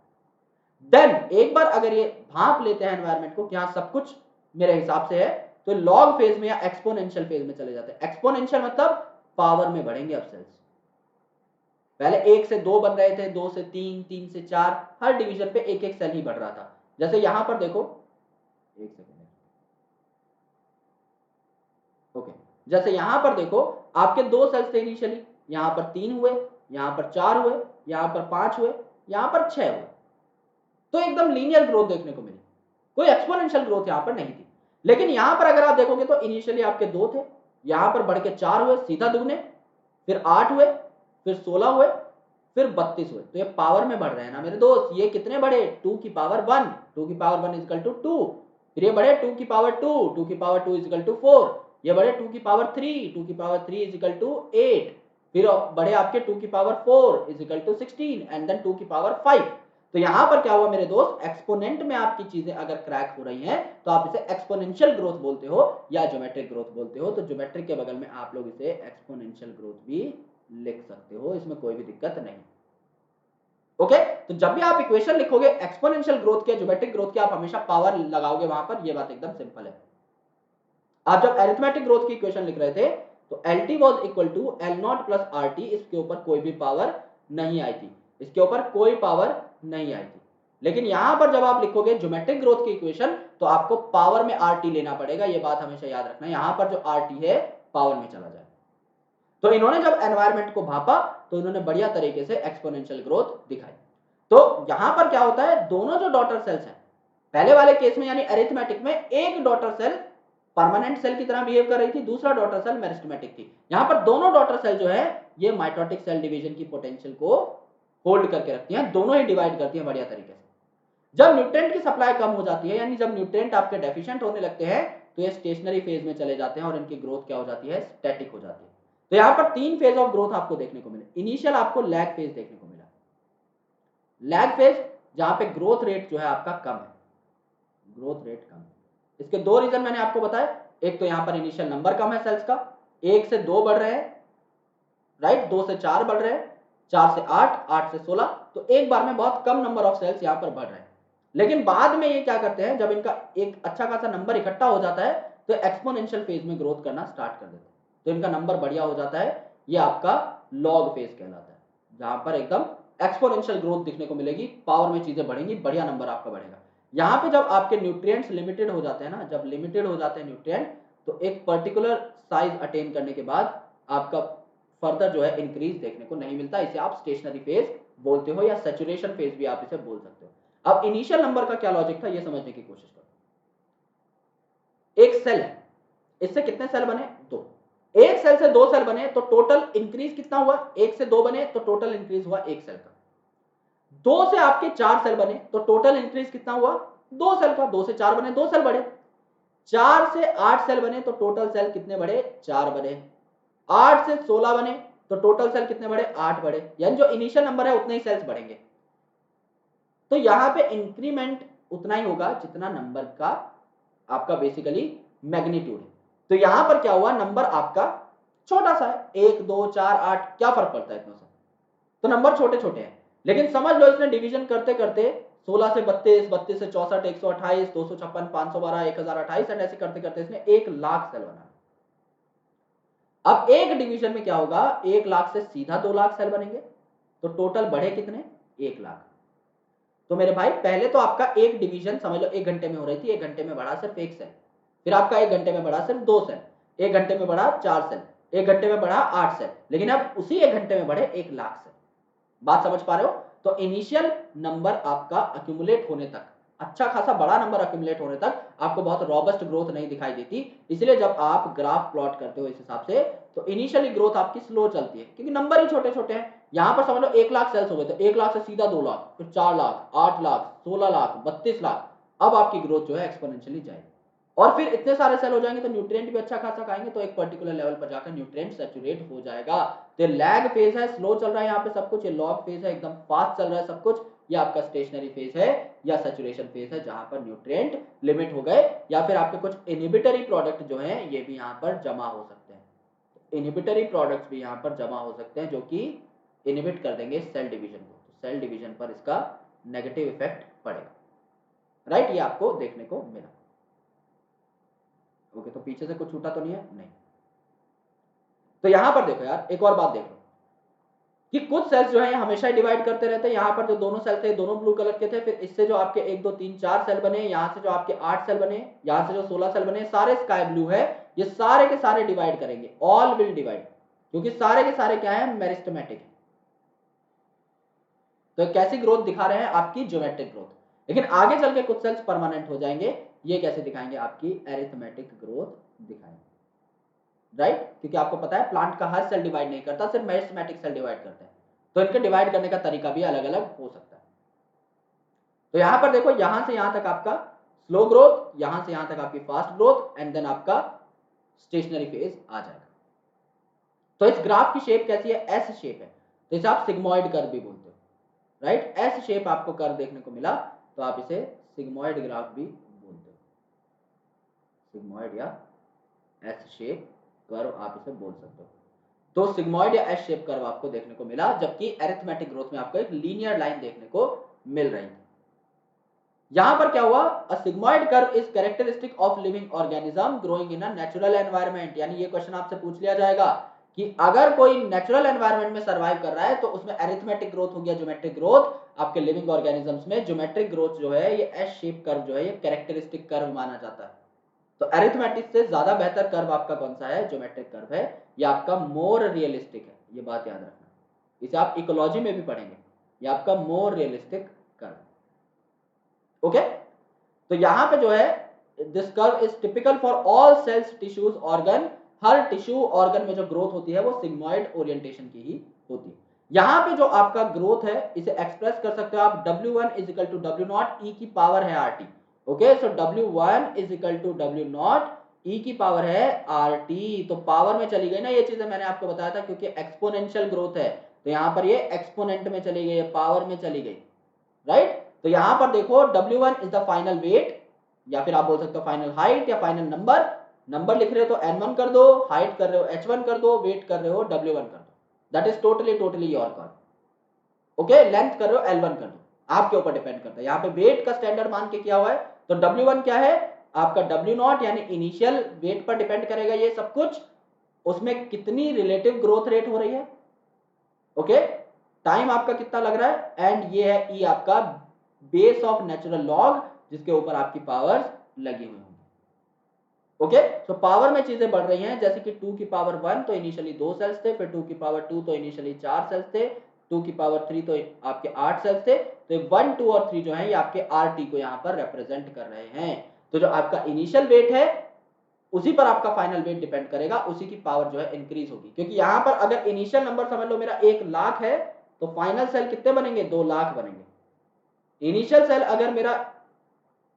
[SPEAKER 1] देन एक बार अगर ये भांप लेते हैं एनवायरनमेंट को कि हाँ सब कुछ मेरे हिसाब से है, तो लॉग फेज में या एक्सपोनेंशियल फेज में चले जाते हैं। एक्सपोनेंशियल मतलब पावर में बढ़ेंगे अब सेल्स। पहले 1 से 2 बन रहे थे, 2 से 3, 3 से 4, हर डिवीजन पे एक एक सेल ही बढ़ रहा था। जैसे यहां पर देखो, एक सेकेंड, ओके, जैसे यहां पर देखो आपके 2 सेल्स थे इनिशियली, यहां पर 3 हुए, यहां पर 4 हुए, यहां पर 5 हुए, यहां पर 6 हुए, तो एकदम लीनियर ग्रोथ देखने को मिली, कोई एक्सपोनेंशियल ग्रोथ यहां पर नहीं थी। लेकिन यहां पर अगर आप देखोगे तो इनिशियली आपके 2 थे, यहां पर बढ़ के 4 हुए सीधा दुगने, फिर 8 हुए, फिर 16 हुए, फिर 32 हुए, तो ये पावर में बढ़ रहे हैं ना मेरे दोस्त, ये कितने बढ़े, 2 की पावर 1, 2 की पावर 1 इजकल टू 2, फिर ये बढ़े 2 की पावर 2, 2 की पावर 2 इजकल टू 4, ये बढ़े 2 की पावर 3, 2 की पावर 3 इजकल टू 8, फिर बढ़े आपके 2 की power 4 equal to 16 and then 2 की पावर 5। तो यहां पर क्या हुआ मेरे दोस्त, एक्सपोनेंट में आपकी चीजें अगर क्रैक हो रही हैं तो आप इसे एक्सपोनेंशियल ग्रोथ बोलते हो या ज्योमेट्रिक ग्रोथ बोलते हो, तो ज्योमेट्रिक के बगल में आप लोग इसे एक्सपोनेंशियल ग्रोथ भी लिख सकते हो, इसमें कोई भी दिक्कत नहीं। ओके, तो जब भी आप इक्वेशन लिखोगे एक्सपोनेंशियल ग्रोथ के, ज्योमेट्रिक ग्रोथ के, आप हमेशा पावर लगाओगे वहां पर, ये बात एकदम सिंपल है। आप जब अरिथमेटिक ग्रोथ की इक्वेशन लिख रहे थे तो L T was equal to L naught plus R T, इसके ऊपर कोई भी पावर नहीं आई थी, इसके ऊपर कोई पावर नहीं आई थी। लेकिन यहां पर जब आप लिखोगे ज्योमेट्रिक ग्रोथ की इक्वेशन तो आपको पावर में आर टी लेना पड़ेगा, ये बात हमेशा याद रखना, यहां पर जो आर टी है पावर में चला जाए। तो इन्होंने जब एनवायरमेंट को भापा तो इन्होंने बढ़िया तरीके से एक्सपोनेंशियल ग्रोथ दिखाई। तो यहां पर क्या होता है, दोनों जो डॉटर सेल्स हैं, पहले वाले केस में यानी अरिथमेटिक में एक डॉटर सेल परमानेंट सेल की तरह बिहेव कर रही थी, दूसरा डॉटर सेल मेरिस्टेमेटिक थी। यहां पर दोनों डॉटर सेल जो है ये माइटोटिक सेल डिवीजन की पोटेंशियल को होल्ड करके रखती हैं, दोनों ही डिवाइड करती हैं बढ़िया तरीके से। जब न्यूट्रिएंट की सप्लाई कम हो जाती है, यानी जब न्यूट्रिएंट आपके डेफिशिएंट होने लगते हैं, तो ये स्टेशनरी फेज में चले जाते हैं और इनकी ग्रोथ क्या हो जाती है, स्टैटिक हो जाती है। तो यहां पर 3 फेज ऑफ ग्रोथ आपको देखने को मिले। इनिशियल आपको लैग फेज देखने को मिला, लैग फेज जहां पे ग्रोथ रेट जो है आपका कम है, ग्रोथ रेट कम है। इसके 2 रीजन मैंने आपको बताया, एक तो यहां पर इनिशियल नंबर कम है सेल्स का, 1 से 2 बढ़ रहे हैं, राइट, 2 से 4 बढ़ रहे हैं, 4 से 8, 8 से 16, तो एक बार में बहुत कम नंबर ऑफ सेल्स यहां पर बढ़ रहे हैं। लेकिन बाद में ये क्या करते हैं, जब इनका एक अच्छा खासा नंबर इकट्ठा हो जाता है तो एक्सपोनेंशियल फेज में ग्रोथ करना स्टार्ट कर देते हैं, तो इनका नंबर बढ़िया हो जाता है, ये आपका लॉग फेज कहलाता है, जहां पर एकदम एक्सपोनेंशियल ग्रोथ दिखने को मिलेगी, पावर में चीजें बढ़ेंगी, बढ़िया नंबर आपका बढ़ेगा। यहां पे जब आपके न्यूट्रिएंट्स लिमिटेड हो जाते हैं ना, जब लिमिटेड हो जाते हैं न्यूट्रिएंट, तो एक पर्टिकुलर साइज अटेन करने के बाद आपका फर्दर जो है इंक्रीज देखने को नहीं मिलता, इसे आप स्टेशनरी फेज बोलते हो या सैचुरेशन फेज भी आप इसे बोल सकते हो। अब इनिशियल नंबर का क्या लॉजिक था ये समझने की कोशिश करो। एक सेल है, इससे कितने सेल बने, 2, एक सेल से 2 सेल बने तो टोटल इंक्रीज कितना हुआ, 1 से 2 बने तो टोटल इंक्रीज हुआ 1 सेल का। 2 से आपके 4 सेल बने तो टोटल इंक्रीज कितना हुआ, 2 सेल का, 2 से 4 बने 2 सेल बढ़े। 4 से 8 सेल बने तो टोटल सेल कितने बढ़े, 4 बढ़े। 8 से 16 बने तो टोटल सेल कितने बढ़े, 8 बढ़े, यानी जो इनिशियल नंबर है उतने ही सेल्स बढ़ेंगे। तो यहां पे इंक्रीमेंट उतना ही होगा जितना नंबर का आपका बेसिकली मैग्नीट्यूड है। तो यहां पर क्या हुआ, नंबर आपका छोटा सा है, 1 2 4 8, क्या फर्क पड़ता है इतना सा, तो नंबर छोटे छोटे हैं। लेकिन समझ लो इसने डिवीजन करते करते 16 से 32, 32 से 64, 128, 256, 512, 1028 एंड ऐसे करते करते इसने 1 लाख सेल बना। अब एक डिवीजन में क्या होगा, 1 लाख से सीधा 2 लाख सेल बनेंगे, तो टोटल बढ़े कितने, 1 लाख। तो मेरे भाई पहले तो आपका एक डिवीजन समझ लो 1 घंटे में हो रही थी, 1 घंटे में बढ़ा सिर्फ 1 सेल, फिर आपका 1 घंटे में बढ़ा सिर्फ 2 सेल, 1 घंटे में बढ़ा 4 सेल, 1 घंटे में बढ़ा 8 सेल, लेकिन अब उसी 1 घंटे में बढ़े 1 लाख सेल। बात समझ पा रहे हो, तो इनिशियल नंबर आपका अक्यूमुलेट होने तक, अच्छा खासा बड़ा नंबर अक्यूमुलेट होने तक आपको बहुत रॉबस्ट ग्रोथ नहीं दिखाई देती, इसलिए जब आप ग्राफ प्लॉट करते हो इस हिसाब से तो इनिशियली ग्रोथ आपकी स्लो चलती है, क्योंकि नंबर ही छोटे छोटे हैं। यहां पर समझ लो 1 लाख सेल्स हो गए, तो 1 लाख से सीधा 2 लाख, फिर 4 लाख, 8 लाख, 16 लाख, 32 लाख, अब आपकी ग्रोथ जो है एक्सपोनेंशियली जाएगी। और फिर इतने सारे सेल हो जाएंगे तो न्यूट्रिएंट भी अच्छा खासा खाएंगे, तो एक पर्टिकुलर लेवल पर जाकर न्यूट्रिएंट सैचुरेट हो जाएगा। तो लैग फेज है, स्लो चल रहा है यहाँ पे सब कुछ, ये लॉग फेज है, एकदम फास्ट चल रहा है सब कुछ, ये आपका स्टेशनरी फेज है या सैचुरेशन फेज है, जहां पर न्यूट्रिएंट लिमिट हो गए या फिर आपके कुछ इनहिबिटरी प्रोडक्ट जो है ये भी यहाँ पर जमा हो सकते हैं। इनहिबिटरी प्रोडक्ट्स भी यहाँ पर जमा हो सकते हैं जो कि इनहिबिट कर देंगे सेल डिवीजन को, तो सेल डिवीजन पर इसका नेगेटिव इफेक्ट पड़ेगा, राइट, ये आपको देखने को मिला। ओके, तो पीछे से कुछ छूटा तो नहीं है, नहीं। तो यहां पर देखो यार, एक और बात देख लो, कि कुछ सेल्स जो है हमेशा डिवाइड करते रहते हैं। यहाँ पर जो दोनों सेल थे दोनों ब्लू कलर के थे, फिर इससे जो आपके 1 2 3 4 सेल बने, यहाँ से जो आपके 8 सेल बने, यहाँ से जो 16 सेल बने, सारे स्काई ब्लू है। ये सारे के सारे डिवाइड करेंगे, ऑल विल डिवाइड, क्योंकि सारे के सारे क्या है, मेरिस्टेमेटिक। तो कैसी ग्रोथ दिखा रहे हैं, आपकी ज्योमेट्रिक ग्रोथ। लेकिन आगे चल के कुछ सेल्स परमानेंट हो जाएंगे, ये कैसे दिखाएंगे, आपकी एरिथमेटिक ग्रोथ दिखाएंगे, राइट। क्योंकि आपको पता है प्लांट का हर सेल डिवाइड नहीं करता, सिर्फ मेरिस्टेमेटिक सेल डिवाइड करते हैं, तो इनके डिवाइड करने का तरीका भी अलग अलग हो सकता है। तो यहां पर देखो, यहां से यहां तक आपका स्लो ग्रोथ, यहां से यहां तक आपकी फास्ट ग्रोथ, एंड देन आपका स्टेशनरी फेज आ जाएगा। तो इस ग्राफ की शेप कैसी है, एस शेप है, तो इसे आप सिग्मोइड कर्व भी बोलते हो, राइट। एस शेप आपको कर्व देखने को मिला, तो आप इसे सिग्मोइड ग्राफ भी बोलते हो, सिग्मोइड या एस शेप कर्व आप इसे बोल सकते हो। तो सिग्मोइड या एस शेप कर्व आपको देखने को मिला, जबकि एरिथमेटिक ग्रोथ में आपको एक लीनियर लाइन देखने को मिल रही थी। यहां पर क्या हुआ, a sigmoid curve is characteristic of living organism growing in a natural environment. यानी ये क्वेश्चन आपसे पूछ लिया जाएगा कि अगर कोई नेचुरल एनवायरनमेंट में सर्वाइव कर रहा है तो उसमें एरिथमेटिक ग्रोथ हो गया, ज्योमेट्रिक ग्रोथ। आपके लिविंग ऑर्गेनिजम्स में ज्योमेट्रिक ग्रोथ जो है, ये एस शेप कर्व जो है, ये कैरेक्टरिस्टिक कर्व माना जाता है। तो एरिथमेटिक से ज्यादा बेहतर कर्व आपका कौन सा है, ज्योमेट्रिक कर्व है, ये आपका मोर रियलिस्टिक है, ये बात याद रखना। इसे आप इकोलॉजी में भी पढ़ेंगे, ये आपका मोर रियलिस्टिक कर्व। ओके, तो यहां पे जो है, this curve is typical for all cells, tissues, organ. हर टिश्यू ऑर्गन में जो ग्रोथ होती है वो सिग्मोइड ओरिएंटेशन की ही होती है। यहां पे जो आपका ग्रोथ है, इसे एक्सप्रेस कर सकते हो आप W1 is equal to W naught e की पावर है RT। Okay, so W1 is equal to W naught e की पावर है RT। तो पावर में चली गई ना ये चीजें, मैंने आपको बताया था, क्योंकि एक्सपोनेंशियल ग्रोथ है, तो यहां पर ये एक्सपोनेंट में चली गई, पावर में चली गई, राइट। तो यहां पर देखो, W1 is the final wait, या फिर आप बोल सकते हो फाइनल हाइट या फाइनल नंबर। नंबर लिख रहे हो तो N1 कर दो, हाइट कर रहे हो H1 कर दो, वेट कर रहे हो W1 कर दो, that is totally your call. Okay, length कर रहे हो L1 कर दो, आपके ऊपर डिपेंड करता है। यहाँ पे वेट का स्टैंडर्ड मान के किया हुआ है, तो W1 क्या है आपका, W नॉट, यानी इनिशियल वेट पर डिपेंड करेगा ये सब कुछ, उसमें कितनी रिलेटिव ग्रोथ रेट हो रही है, ओके, टाइम आपका कितना लग रहा है, एंड ये है ई आपका बेस ऑफ नेचुरल लॉग, जिसके ऊपर आपकी पावर्स लगी हुई होंगी। ओके, तो पावर में चीजें बढ़ रही हैं, जैसे कि 2 की पावर 1 तो इनिशियली 2 सेल्स थे, फिर 2 की पावर 2 तो इनिशियली 4 सेल्स थे, 2 की पावर 3 तो आपके 8 सेल्स थे। तो 1 2 और 3 जो है ये आपके RT को यहाँ पर रिप्रेजेंट कर रहे हैं। तो जो आपका इनिशियल वेट है उसी पर आपका फाइनल वेट डिपेंड करेगा, उसी की पावर जो है इंक्रीज होगी। क्योंकि यहां पर अगर इनिशियल नंबर समझ लो मेरा 1 लाख है, तो फाइनल सेल कितने बनेंगे, 2 लाख बनेंगे। इनिशियल सेल अगर मेरा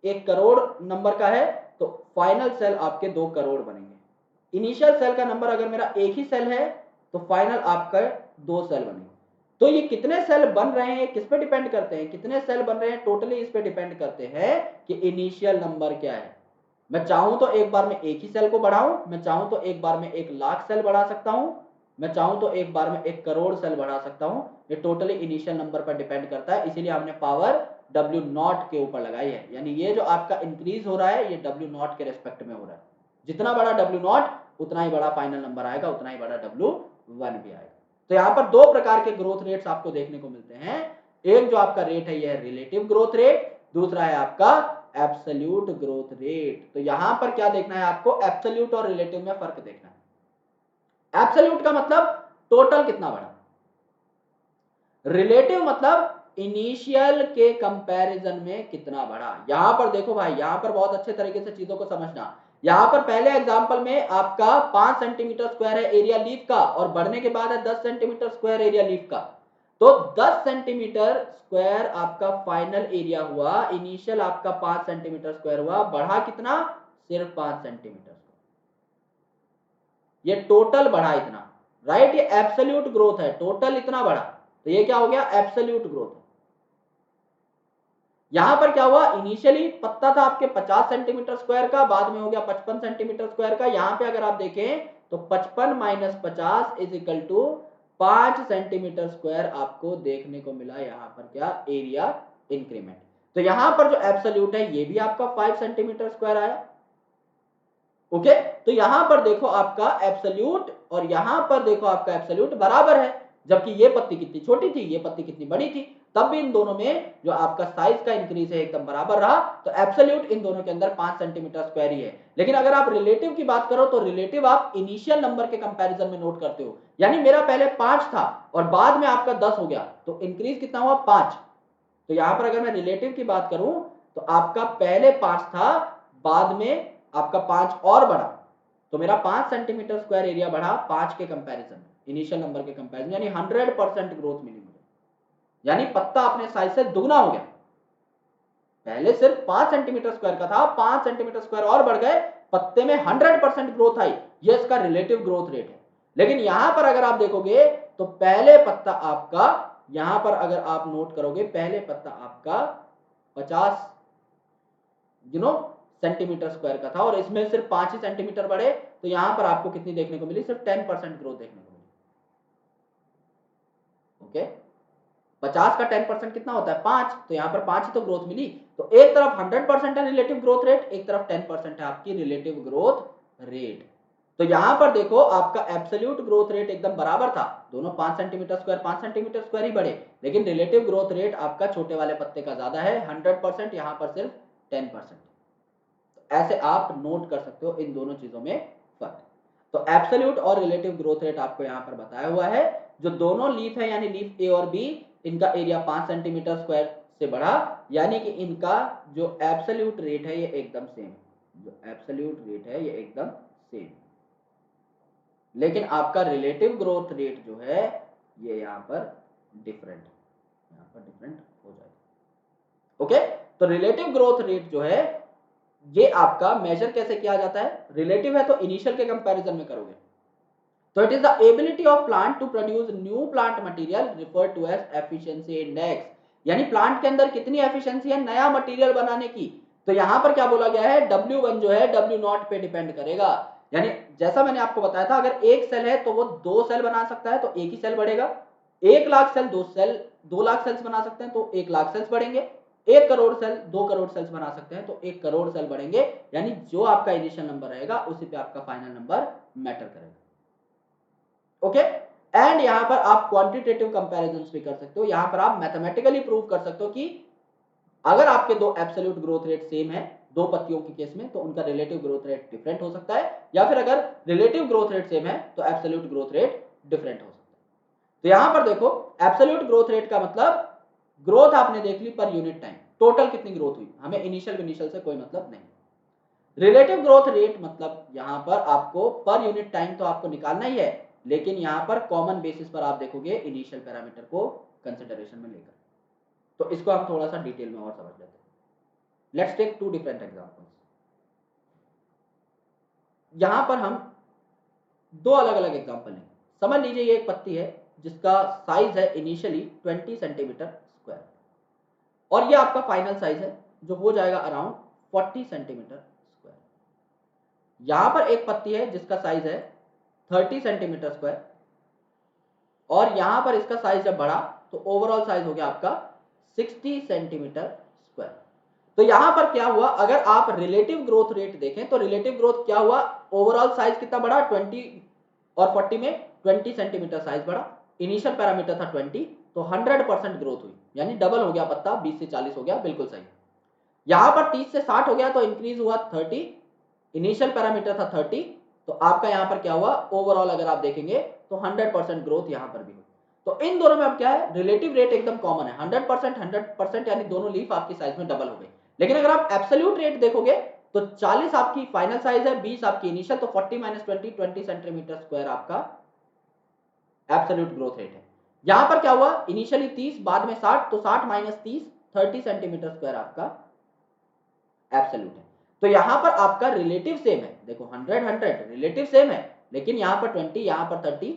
[SPEAKER 1] 1 करोड़ नंबर का है, तो फाइनल सेल आपके 2 करोड़ बनेंगे। इनिशियल सेल का नंबर अगर मेरा 1 ही सेल है, तो फाइनल आपका 2 सेल बनेंगे। तो ये कितने सेल बन रहे हैं किस पे डिपेंड करते हैं, कितने सेल बन रहे हैं टोटली इस पे डिपेंड करते हैं कि इनिशियल नंबर क्या है। मैं चाहूं तो एक बार में एक ही सेल को बढ़ाऊं, मैं चाहूं तो एक बार में 1 लाख सेल बढ़ा सकता हूं, मैं चाहूं तो एक बार में 1 करोड़ सेल बढ़ा सकता हूं। ये टोटली इनिशियल नंबर पर डिपेंड करता है, इसीलिए हमने पावर W नॉट के ऊपर लगाई है। यानी ये जो आपका इंक्रीज हो रहा है, ये W नॉट के रेस्पेक्ट में हो रहा है। जितना बड़ा W नॉट, उतना ही बड़ा फाइनल नंबर आएगा, उतना ही बड़ा W1 भी आएगा। तो यहां पर 2 प्रकार के ग्रोथ रेट्स आपको देखने को मिलते हैं। एक जो आपका रेट है, यह रिलेटिव ग्रोथ रेट, दूसरा है आपका एब्सोल्यूट ग्रोथ रेट। तो यहां पर क्या देखना है आपको, एब्सोल्यूट और रिलेटिव में फर्क देखना है। एब्सोल्यूट का मतलब टोटल कितना बढ़ा, रिलेटिव मतलब इनिशियल के कंपैरिजन में कितना बढ़ा। यहां पर देखो भाई, यहां पर बहुत अच्छे तरीके से चीजों को समझना। यहां पर पहले एग्जांपल में आपका 5 सेंटीमीटर स्क्वायर है एरिया लीफ का, और बढ़ने के बाद है 10 सेंटीमीटर स्क्वायर एरिया लीफ का। तो 10 सेंटीमीटर स्क्वायर आपका फाइनल एरिया हुआ, इनिशियल आपका 5 सेंटीमीटर स्क्वायर हुआ, बढ़ा कितना, सिर्फ 5 सेंटीमीटर। ये टोटल बढ़ा इतना, राइट। ये एब्सोल्यूट ग्रोथ है, टोटल इतना बढ़ा, तो ये क्या हो गया, एब्सोल्यूट ग्रोथ। यहां पर क्या हुआ, इनिशियली पत्ता था आपके 50 सेंटीमीटर स्क्वायर का, बाद में हो गया 55 सेंटीमीटर स्क्वायर का। यहां पे अगर आप देखें तो 55 minus 50 is equal to 5 centimetre square आपको देखने को मिला। यहां पर क्या, एरिया इंक्रीमेंट। तो यहां पर जो एब्सोल्यूट है, ये भी आपका 5 सेंटीमीटर स्क्वायर आया। ओके, तो यहां पर देखो आपका एब्सोल्यूट और यहां पर देखो आपका एब्सोल्यूट बराबर है। जबकि ये पत्ती कितनी छोटी थी, ये पत्ती कितनी बड़ी थी, तब भी इन दोनों में जो आपका साइज का इंक्रीज है एकदम बराबर रहा, तो एब्सोल्यूट इन दोनों के अंदर 5 सेंटीमीटर स्क्वायर ही है। लेकिन अगर आप रिलेटिव की बात करो तो रिलेटिव आप इनिशियल नंबर के कंपैरिजन में नोट करते हो, यानी मेरा पहले 5 था और बाद में आपका 10 हो गया, तो इंक्रीज कितना हुआ 5। तो यहां पर अगर मैं रिलेटिव की बात करूं तो आपका पहले 5 था, बाद में आपका 5 और बढ़ा, तो मेरा 5 सेंटीमीटर स्क्वायर एरिया बढ़ा 5 के कंपैरिजन में, इनिशियल नंबर के कंपैरिजन, यानी 100% ग्रोथ मिली मुझे, यानी पत्ता अपने साइज से दुगना हो गया। पहले सिर्फ 5 सेंटीमीटर स्क्वायर का था, 5 सेंटीमीटर स्क्वायर और बढ़ गए, पत्ते में 100% ग्रोथ आई, ये इसका रिलेटिव ग्रोथ रेट है। लेकिन यहां पर अगर आप देखोगे तो पहले पत्ता आपका, यहां पर अगर आप नोट करोगे, पहले पत्ता आपका 50 सेंटीमीटर स्क्वायर का था और इसमें सिर्फ 5 ही सेंटीमीटर बढ़े, तो यहां पर आपको कितनी देखने को मिली, सिर्फ 10% ग्रोथ देखने को मिली। ओके, 50 का 10% कितना होता है 5, तो यहां पर 5 ही तो ग्रोथ मिली। तो एक तरफ 100% है रिलेटिव ग्रोथ रेट, एक तरफ 10% है आपकी रिलेटिव ग्रोथ रेट। तो यहां पर देखो आपका एब्सोल्यूट ग्रोथ रेट एकदम बराबर था, दोनों 5 सेंटीमीटर स्क्वायर 5 सेंटीमीटर स्क्वायर ही बढ़े, लेकिन रिलेटिव ग्रोथ रेट आपका छोटे वाले पत्ते का ज्यादा है 100%, यहां पर सिर्फ 10%। तो ऐसे आप नोट कर सकते हो इन दोनों चीजों में फर्क। तो एब्सोल्यूट और रिलेटिव ग्रोथ रेट आपको यहां पर बताया हुआ है। जो दोनों लीफ है यानी लीफ ए और बी, इनका एरिया 5 सेंटीमीटर स्क्वायर से बढ़ा, यानी कि इनका जो एब्सोल्यूट रेट है ये एकदम सेम, जो एब्सोल्यूट रेट है ये एकदम सेम, लेकिन आपका रिलेटिव ग्रोथ रेट जो है ये यहां पर डिफरेंट, यहां पर डिफरेंट हो जाएगा। ओके, तो रिलेटिव ग्रोथ रेट जो है ये आपका मेजर कैसे किया जाता है, रिलेटिव है तो इनिशियल के कंपैरिजन में करोगे, तो it is the ability of plant to produce new plant material referred to as efficiency index, यानी प्लांट के अंदर कितनी एफिशिएंसी है नया मटेरियल बनाने की। तो यहां पर क्या बोला गया है, W1 जो है W0 पे डिपेंड करेगा, यानी जैसा मैंने आपको बताया था, अगर एक सेल है तो वो 2 सेल बना सकता है तो एक ही सेल बढ़ेगा, 1 लाख सेल 2 लाख सेल्स बना सकते हैं तो 1 लाख सेल्स बढ़ेंगे, 1 करोड़ सेल 2 करोड़ सेल्स बना सकते हैं तो 1 करोड़ सेल बढ़ेंगे, यानी जो आपका इनिशियल नंबर रहेगा उसी पे आपका फाइनल नंबर मैटर करेगा। ओके, एंड यहां पर आप क्वांटिटेटिव कंपैरिजंस भी कर सकते हो, यहां पर आप मैथमेटिकली प्रूव कर सकते हो कि अगर आपके दो एब्सोल्यूट ग्रोथ रेट सेम है दो पत्तियों के केस में, तो उनका रिलेटिव ग्रोथ रेट डिफरेंट हो सकता है, या फिर अगर रिलेटिव ग्रोथ रेट सेम है तो एब्सोल्यूट ग्रोथ रेट डिफरेंट हो सकता है। तो यहां पर देखो एब्सोल्यूट ग्रोथ रेट का मतलब ग्रोथ आपने देख ली पर यूनिट टाइम, टोटल कितनी ग्रोथ हुई, हमें इनिशियल से कोई मतलब नहीं। रिलेटिव ग्रोथ रेट मतलब यहां पर आपको पर यूनिट टाइम तो आपको निकालना ही है, लेकिन यहां पर कॉमन बेसिस पर आप देखोगे इनिशियल पैरामीटर को कंसिडरेशन में लेकर। तो इसको हम थोड़ा सा डिटेल में और समझ लेते हैं। Let's take 2 different examples. यहां पर हम दो अलग अलग एग्जांपल लेंगे। समझ लीजिए ये एक पत्ती है जिसका साइज है इनिशियली 20 सेंटीमीटर स्क्वायर, और ये आपका फाइनल साइज है जो हो जाएगा अराउंड 40 सेंटीमीटर स्क्वायर। यहां पर एक पत्ती है जिसका साइज है 30 सेंटीमीटर स्क्वायर, और यहां पर इसका साइज जब बढ़ा तो ओवरऑल साइज हो गया आपका 60 सेंटीमीटर स्क्वायर। तो यहां पर क्या हुआ, अगर आप रिलेटिव ग्रोथ रेट देखें तो रिलेटिव ग्रोथ क्या हुआ, ओवरऑल साइज कितना बढ़ा 20 और 40 में 20 सेंटीमीटर साइज बढ़ा, इनिशियल पैरामीटर था 20, तो 100% ग्रोथ हुई, यानी डबल हो गया पत्ता, 20 से 40 हो गया, बिल्कुल सही। यहां पर 30 से 60 हो गया तो इंक्रीज हुआ 30, इनिशियल पैरामीटर था 30, तो आपका यहां पर क्या हुआ, ओवरऑल अगर आप देखेंगे तो 100% ग्रोथ यहां पर भी हुई। तो इन दोनों में अब क्या है, रिलेटिव रेट एकदम कॉमन है, 100%, यानी दोनों लीफ आपकी साइज में डबल हो गई। लेकिन अगर आप एब्सोल्यूट रेट देखोगे तो 40 आपकी फाइनल साइज है, 20 आपकी इनिशियल, तो 40 माइनस 20 सेंटीमीटर स्क्वायर आपका एब्सोल्यूट ग्रोथ रेट है। यहां पर क्या हुआ, इनिशियली 30 बाद में 60, तो 60 माइनस 30 30 सेंटीमीटर स्क्वायर आपका एब्सोल्यूट है। तो यहां पर आपका रिलेटिव सेम है, देखो 100 रिलेटिव सेम है, लेकिन यहां पर 20 यहां पर 30,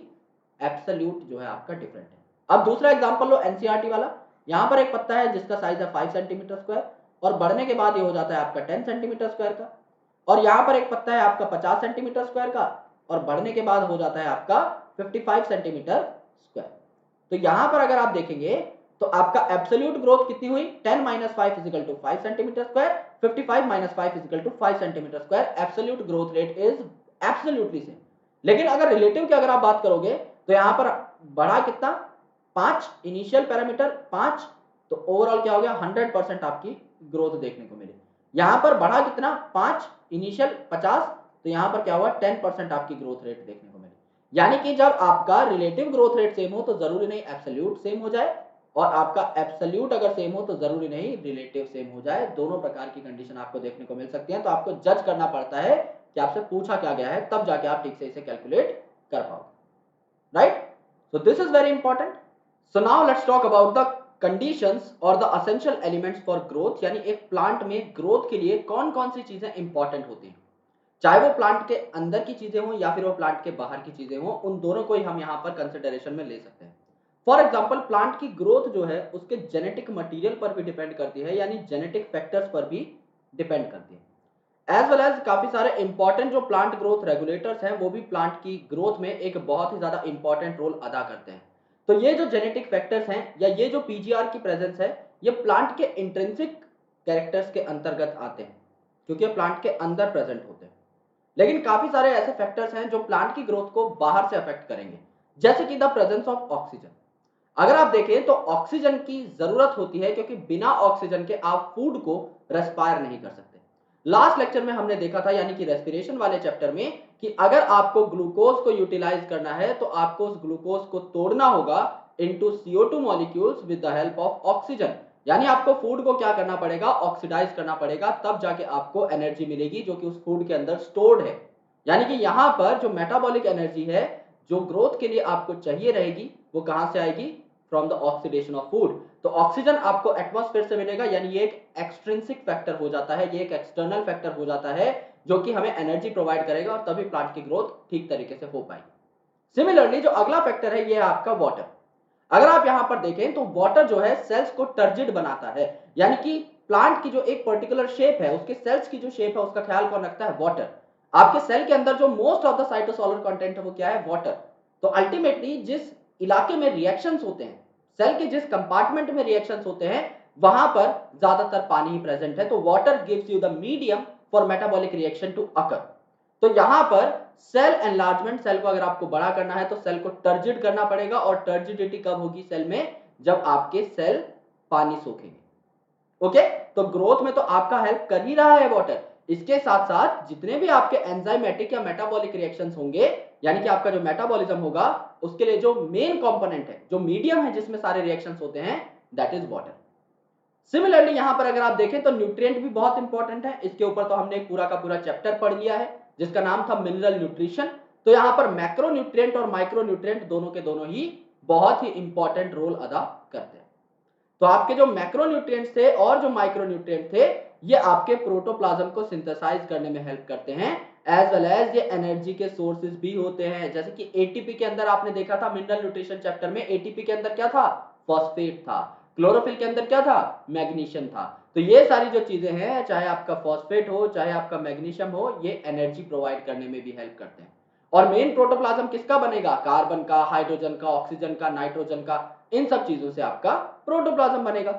[SPEAKER 1] एब्सोल्यूट जो है आपका डिफरेंट है। अब दूसरा एग्जांपल लो एनसीईआरटी वाला। यहां पर एक पत्ता है जिसका साइज है 5 सेंटीमीटर स्क्वायर, और बढ़ने के बाद ये हो जाता है आपका 10 सेंटीमीटर स्क्वायर का, और यहां पर एक पत्ता है आपका 50 सेंटीमीटर स्क्वायर का, और बढ़ने के बाद हो जाता है आपका 55 सेंटीमीटर स्क्वायर। तो यहां पर अगर आप देखेंगे तो आपका एब्सोल्यूट ग्रोथ कितनी हुई, 10 minus 5 equal to 5 centimetre square, 55 minus 5 equal to 5 centimetre square, absolute growth rate is absolutely same. लेकिन अगर रिलेटिव की अगर आप बात करोगे तो यहां पर बढ़ा कितना 5 इनिशियल पैरामीटर 5, तो ओवरऑल क्या हो गया 100% आपकी ग्रोथ देखने को मिली। यहां पर बढ़ा कितना 5 इनिशियल 50, तो यहां पर क्या हुआ 10% आपकी ग्रोथ रेट देखने को मिली। यानी कि जब आपका रिलेटिव ग्रोथ रेट सेम हो तो जरूरी नहीं एब्सोल्यूट सेम हो जाए, और आपका एब्सोल्यूट अगर सेम हो तो जरूरी नहीं रिलेटिव सेम हो जाए। दोनों प्रकार की कंडीशन आपको देखने को मिल सकती है। तो आपको जज करना पड़ता है कि आपसे पूछा क्या गया है, तब जाके आप ठीक से इसे कैलकुलेट कर पाओगे, right. So this is very important. So now let's talk about the conditions और the essential elements for growth, यानी एक प्लांट में ग्रोथ के लिए कौन कौन सी चीजें इंपॉर्टेंट होती हैं, चाहे वो प्लांट के अंदर की चीजें हो या फिर वो प्लांट के बाहर की चीजें हो, उन दोनों को ही हम यहाँ पर कंसिडरेशन में ले सकते हैं। फॉर एग्जाम्पल प्लांट की ग्रोथ जो है उसके जेनेटिक मटीरियल पर भी डिपेंड करती है, यानी जेनेटिक फैक्टर्स पर भी डिपेंड करती है। एज वेल एज काफी सारे इंपॉर्टेंट जो प्लांट ग्रोथ रेगुलेटर्स हैं वो भी प्लांट की ग्रोथ में एक बहुत ही ज्यादा इंपॉर्टेंट रोल अदा करते हैं। तो ये जो जेनेटिक फैक्टर्स हैं या ये जो पीजीआर की प्रेजेंस है, ये प्लांट के इंट्रिंसिक कैरेक्टर्स के अंतर्गत आते हैं, क्योंकि ये प्लांट के अंदर प्रेजेंट होते हैं। लेकिन काफी सारे ऐसे फैक्टर्स हैं जो प्लांट की ग्रोथ को बाहर से अफेक्ट करेंगे, जैसे कि द प्रेजेंस ऑफ ऑक्सीजन। अगर आप देखें तो ऑक्सीजन की जरूरत होती है, क्योंकि बिना ऑक्सीजन के आप फूड को रेस्पायर नहीं कर सकते। लास्ट लेक्चर में हमने देखा था, यानी कि रेस्पिरेशन वाले चैप्टर में, कि अगर आपको ग्लूकोज को यूटिलाइज करना है तो आपको उस ग्लूकोज को तोड़ना होगा into CO2 molecules with the help of oxygen. यानी आपको फूड को क्या करना पड़ेगा, ऑक्सीडाइज करना पड़ेगा, तब जाके आपको एनर्जी मिलेगी जो कि उस फूड के अंदर स्टोर्ड है। यानी कि यहां पर जो मेटाबॉलिक एनर्जी है जो ग्रोथ के लिए आपको चाहिए रहेगी, वो कहां से आएगी, from the oxidation of food. तो ऑक्सीजन आपको एटमॉस्फेयर से मिलेगा, यानी ये एक एक्सट्रिंसिक फैक्टर हो जाता है, ये एक एक्सटर्नल फैक्टर हो जाता है जो कि हमें एनर्जी प्रोवाइड करेगा, और तभी प्लांट की ग्रोथ ठीक तरीके से हो पाएगी। सिमिलरली जो अगला फैक्टर है ये है आपका वाटर। अगर आप यहां पर देखें तो वाटर जो है सेल्स को टर्जिड बनाता है, यानी कि प्लांट की जो एक पर्टिकुलर शेप है, उसके सेल्स की जो शेप है उसका ख्याल कौन रखता है, वाटर। आपके सेल के अंदर जो मोस्ट ऑफ द साइटोसोलर कंटेंट है वो क्या है, वाटर। तो अल्टीमेटली जिस इलाके में रिएक्शंस होते हैं, सेल के जिस कंपार्टमेंट में रिएक्शंस होते हैं, वहां पर ज्यादातर पानी ही प्रेजेंट है। तो water gives you the medium for metabolic reaction to occur. तो यहां पर सेल एनलार्जमेंट, सेल को अगर आपको बड़ा करना है तो सेल को टर्जिड करना पड़ेगा, और टर्जिडिटी कब होगी सेल में, जब आपके सेल पानी सोखेंगे। ओके, तो ग्रोथ में तो आपका हेल्प कर ही रहा है वाटर। इसके साथ साथ जितने भी आपके एंजाइमेटिक या मेटाबॉलिक रिएक्शंस होंगे, यानी कि आपका जो मेटाबॉलिज्म होगा, उसके लिए जो मेन कंपोनेंट है, जो मीडियम है जिसमें सारे रिएक्शंस होते हैं, दैट इज वाटर। सिमिलरली यहां पर अगर आप देखें तो न्यूट्रिएंट भी बहुत इंपॉर्टेंट है। इसके ऊपर तो हमने एक पूरा का पूरा चैप्टर पढ़ लिया है जिसका नाम था मिनरल न्यूट्रिशन। तो यहां पर मैक्रो न्यूट्रिएंट और माइक्रो न्यूट्रिएंट दोनों के दोनों ही बहुत ही इंपॉर्टेंट रोल अदा करते हैं। तो आपके जो मैक्रो न्यूट्रिएंट्स थे और जो माइक्रो न्यूट्रिएंट थे, ये आपके प्रोटोप्लाज्म को सिंथेसाइज करने में हेल्प करते हैं, एज वेल एज ये एनर्जी के सोर्सेज भी होते हैं। जैसे कि एटीपी के अंदर आपने देखा था मिनरल न्यूट्रिशन चैप्टर में, एटीपी के अंदर क्या था, फॉस्फेट था। क्लोरोफिल के अंदर क्या था, मैग्नीशियम था। तो ये सारी जो चीजें हैं, चाहे आपका फॉस्फेट हो चाहे आपका मैग्नीशियम हो, ये एनर्जी प्रोवाइड करने में भी हेल्प करते हैं। और मेन प्रोटोप्लाज्म किसका बनेगा, कार्बन का, हाइड्रोजन का, ऑक्सीजन का, नाइट्रोजन का, इन सब चीजों से आपका प्रोटोप्लाज्म बनेगा।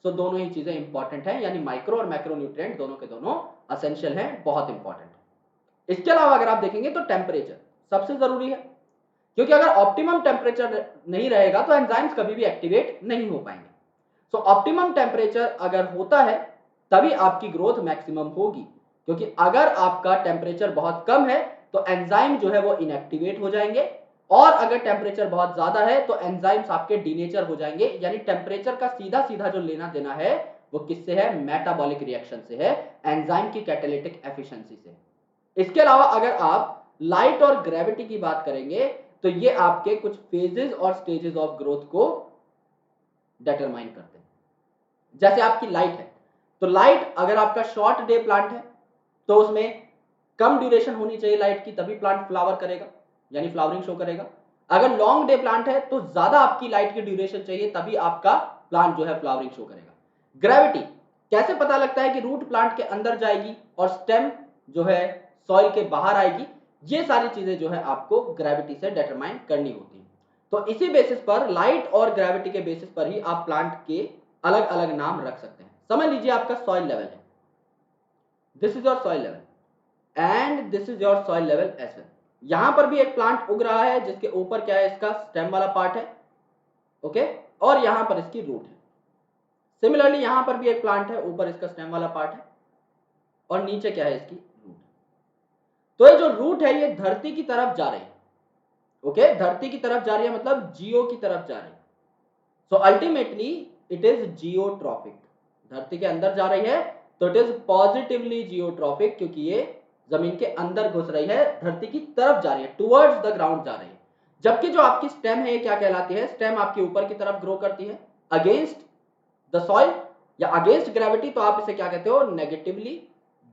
[SPEAKER 1] सो दोनों ही चीजें इंपॉर्टेंट हैं, यानी माइक्रो और मैक्रो न्यूट्रिएंट दोनों के दोनों असेंशियल हैं, बहुत इंपॉर्टेंट है। इसके अलावा अगर आप देखेंगे तो टेम्परेचर सबसे जरूरी है, क्योंकि अगर ऑप्टिमम टेम्परेचर नहीं रहेगा तो एंजाइम्स कभी भी एक्टिवेट नहीं हो पाएंगे। सो ऑप्टिमम टेम्परेचर अगर होता है तभी आपकी ग्रोथ मैक्सिमम होगी, क्योंकि अगर आपका टेम्परेचर बहुत कम है तो एंजाइम जो है वो इनएक्टिवेट हो जाएंगे, और अगर टेम्परेचर बहुत ज्यादा है तो एंजाइम्स आपके डीनेचर हो जाएंगे। यानी टेम्परेचर का सीधा सीधा जो लेना देना है वो किससे है, मेटाबॉलिक रिएक्शन से है, एंजाइम की कैटालिटिक एफिशिएंसी से। इसके अलावा अगर आप लाइट और ग्रेविटी की बात करेंगे तो ये आपके कुछ फेजेस और स्टेजेस ऑफ ग्रोथ को डिटरमाइन करते हैं। जैसे आपकी लाइट है, तो लाइट अगर आपका शॉर्ट डे प्लांट है तो उसमें कम ड्यूरेशन होनी चाहिए लाइट की, तभी प्लांट फ्लावर करेगा, यानी फ्लावरिंग शो करेगा। अगर लॉन्ग डे प्लांट है तो ज्यादा आपकी लाइट की ड्यूरेशन चाहिए, तभी आपका प्लांट जो है फ्लावरिंग शो करेगा। ग्रेविटी, कैसे पता लगता है कि रूट प्लांट के अंदर जाएगी और स्टेम जो है सॉइल के बाहर आएगी, ये सारी चीजें जो है आपको ग्रेविटी से डिटरमाइन करनी होती है। तो इसी बेसिस पर, लाइट और ग्रेविटी के बेसिस पर ही आप प्लांट के अलग अलग नाम रख सकते हैं। समझ लीजिए आपका सॉइल लेवल है, this is your soil level and this is your soil level as well. यहां पर भी एक प्लांट उग रहा है जिसके ऊपर क्या है, इसका स्टेम वाला पार्ट है, ओके, और यहां पर इसकी रूट है। सिमिलरली यहां पर भी एक प्लांट है, ऊपर इसका स्टेम वाला पार्ट है और नीचे क्या है, इसकी रूट। तो ये जो रूट है ये धरती की तरफ जा रही है, ओके, धरती की तरफ जा रही है मतलब जियो की तरफ जा रही है। So ultimately it is geotropic, धरती के अंदर जा रही है तो इट इज पॉजिटिवली जियोट्रॉफिक, क्योंकि ये जमीन के अंदर घुस रही है, धरती की तरफ जा रही है, टुवर्ड्स द ग्राउंड जा रही है। जबकि जो आपकी स्टेम है ये क्या कहलाती है, स्टेम आपकी ऊपर की तरफ ग्रो करती है अगेंस्ट द सॉइल या अगेंस्ट ग्रेविटी, तो आप इसे क्या कहते हो, नेगेटिवली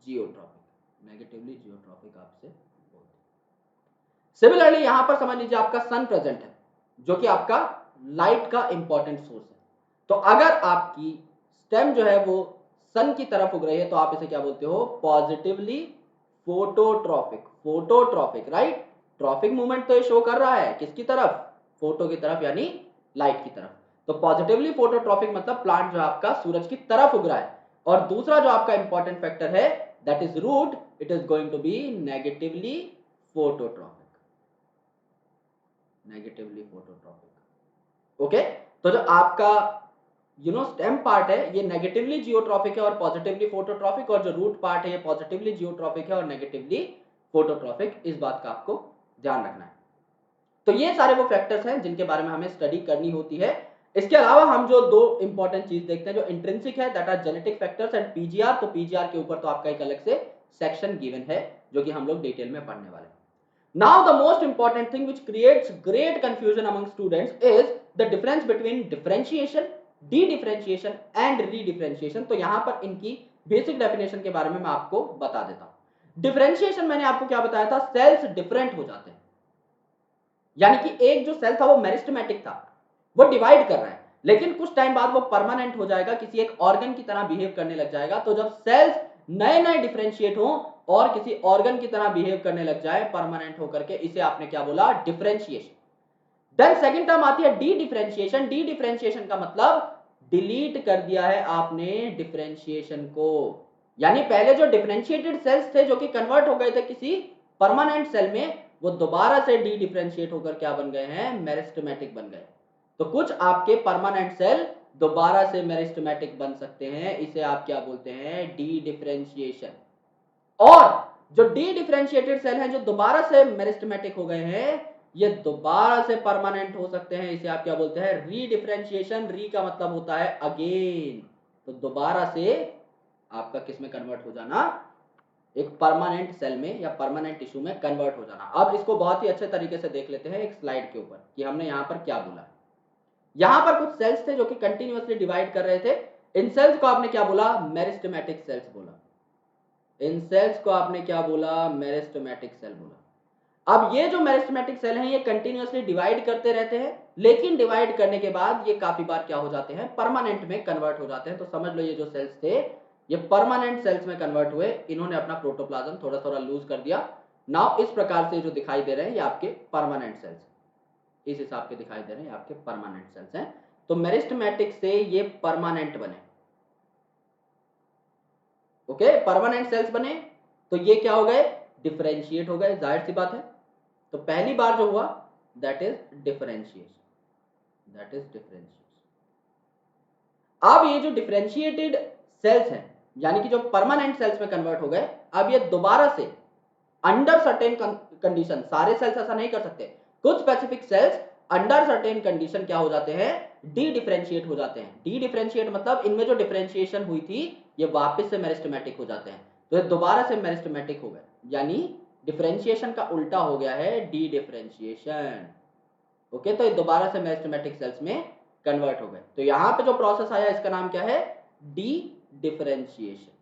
[SPEAKER 1] जियोट्रॉफिक, नेगेटिवली जियोट्रॉफिक आपसे बोलते हैं। सिमिलरली यहां पर समझ लीजिए आपका सन प्रेजेंट है जो कि आपका लाइट का इंपॉर्टेंट सोर्स है। तो अगर आपकी स्टेम जो है वो सन की तरफ उग रही है तो आप इसे क्या बोलते हो, positively phototrophic, phototrophic, right. Trophic movement तो ये शो कर रहा है किसकी तरफ, फोटो की तरफ, यानी लाइट की तरफ। तो पॉजिटिवली फोटोट्रॉफिक मतलब प्लांट जो आपका सूरज की तरफ उग रहा है। और दूसरा जो आपका इंपॉर्टेंट फैक्टर है that is root, it is going to be negatively phototrophic, negatively phototrophic, okay. तो जो आपका स्टेम पार्ट है ये नेगेटिवली जियोट्रॉफिक है और पॉजिटिवली फोटोट्रॉफिक, और जो रूट पार्ट है ये पॉजिटिवली जियोट्रॉफिक है और नेगेटिवली फोटोट्रॉफिक। इस बात का आपको ध्यान रखना है। तो ये सारे वो फैक्टर्स हैं जिनके बारे में हमें स्टडी करनी होती है। इसके अलावा हम जो दो इंपॉर्टेंट चीज देखते हैं, जो इंट्रिंसिक है that are genetic factors and PGR. तो पीजीआर के ऊपर तो आपका एक अलग से सेक्शन गिवन है जो कि हम लोग डिटेल में पढ़ने वाले हैं। Now the most important thing which creates great confusion among students is the difference between differentiation, de-differentiation and redifferentiation। तो यहां पर इनकी बेसिक डेफिनेशन के बारे में मैं आपको बता देता हूं। डिफरेंशिएशन मैंने आपको क्या बताया था, सेल्स डिफरेंट हो जाते हैं, यानी कि एक जो सेल था वो मेरिस्टेमेटिक था, वो डिवाइड कर रहा है, लेकिन कुछ टाइम बाद वो परमानेंट हो जाएगा, किसी एक ऑर्गन की तरह बिहेव करने लग जाएगा। तो जब सेल्स नए नए डिफरेंशिएट हो और किसी ऑर्गन की तरह बिहेव करने लग जाए परमानेंट होकर के, इसे आपने क्या बोला, डिफरेंशिएशन। देन सेकंड टर्म आती है डी डिफरेंशिएशन। डी डिफरेंशिएशन का मतलब डिलीट कर दिया है आपने डिफरेंशिएशन को, यानी पहले जो डिफरेंशिएटेड सेल्स थे जो कि कन्वर्ट हो गए थे किसी परमानेंट सेल में, वो दोबारा से डी डिफरेंशिएट होकर क्या बन गए हैं, मेरिस्टेमेटिक बन गए। तो कुछ आपके परमानेंट सेल दोबारा से मेरिस्टेमेटिक बन सकते हैं, इसे आप क्या बोलते हैं, डी डिफरेंशिएशन। और जो डी डिफरेंशिएटेड सेल हैं जो दोबारा से मेरिस्टेमेटिक हो गए हैं, ये दोबारा से परमानेंट हो सकते हैं, इसे आप क्या बोलते हैं, रीडिफरेंशिएशन। री का मतलब होता है अगेन, तो दोबारा से आपका किस में कन्वर्ट हो जाना, एक परमानेंट सेल में या परमानेंट टिश्यू में कन्वर्ट हो जाना। अब इसको बहुत ही अच्छे तरीके से देख लेते हैं एक स्लाइड के ऊपर कि हमने यहां पर क्या बोला। यहां पर कुछ सेल्स थे जो कि कंटिन्यूअसली डिवाइड कर रहे थे, इन सेल्स को आपने क्या बोला, मेरिस्टेमेटिक सेल्स बोला। इन सेल्स को आपने क्या बोला, मेरिस्टेमेटिक सेल बोला। अब ये जो मेरिस्टेमेटिक सेल हैं ये कंटिन्यूअसली डिवाइड करते रहते हैं, लेकिन डिवाइड करने के बाद ये काफी बार क्या हो जाते हैं, परमानेंट में कन्वर्ट हो जाते हैं। तो समझ लो ये जो सेल्स थे ये परमानेंट सेल्स में कन्वर्ट हुए, इन्होंने अपना प्रोटोप्लाज्म थोड़ा थोड़ा लूज कर दिया। नाउ इस प्रकार से जो दिखाई दे रहे हैं ये आपके परमानेंट सेल्स, इस हिसाब के दिखाई दे रहे हैं, आपके परमानेंट सेल्स हैं। तो मेरिस्टेमेटिक से ये परमानेंट बने, ओके, परमानेंट सेल्स बने, तो ये क्या हो गए, डिफरेंशिएट हो गए, जाहिर सी बात है। तो पहली बार जो हुआ that is differentiation, that is differentiation. अब ये जो डिफरेंशिएटेड सेल्स हैं यानी कि जो परमानेंट सेल्स में कन्वर्ट हो गए, अब ये दोबारा से अंडर सर्टेन कंडीशन, सारे सेल्स ऐसा नहीं कर सकते, कुछ specific sales under certain condition क्या हो जाते हैं, डी डिफरेंशिएट हो जाते हैं। डी डिफरेंशिएट मतलब इनमें जो डिफरेंशिएशन हुई थी ये वापस से मेरिस्टेमेटिक हो जाते हैं, तो ये दोबारा से मेरिस्टेमेटिक हो गए, यानी डिफरेंशिएशन का उल्टा हो गया है डी डिफरेंशिएशन, ओके। तो ये दोबारा से मेरिस्टेमेटिक सेल्स में कन्वर्ट हो गए। तो यहां पे जो प्रोसेस आया इसका नाम क्या है, D differentiation.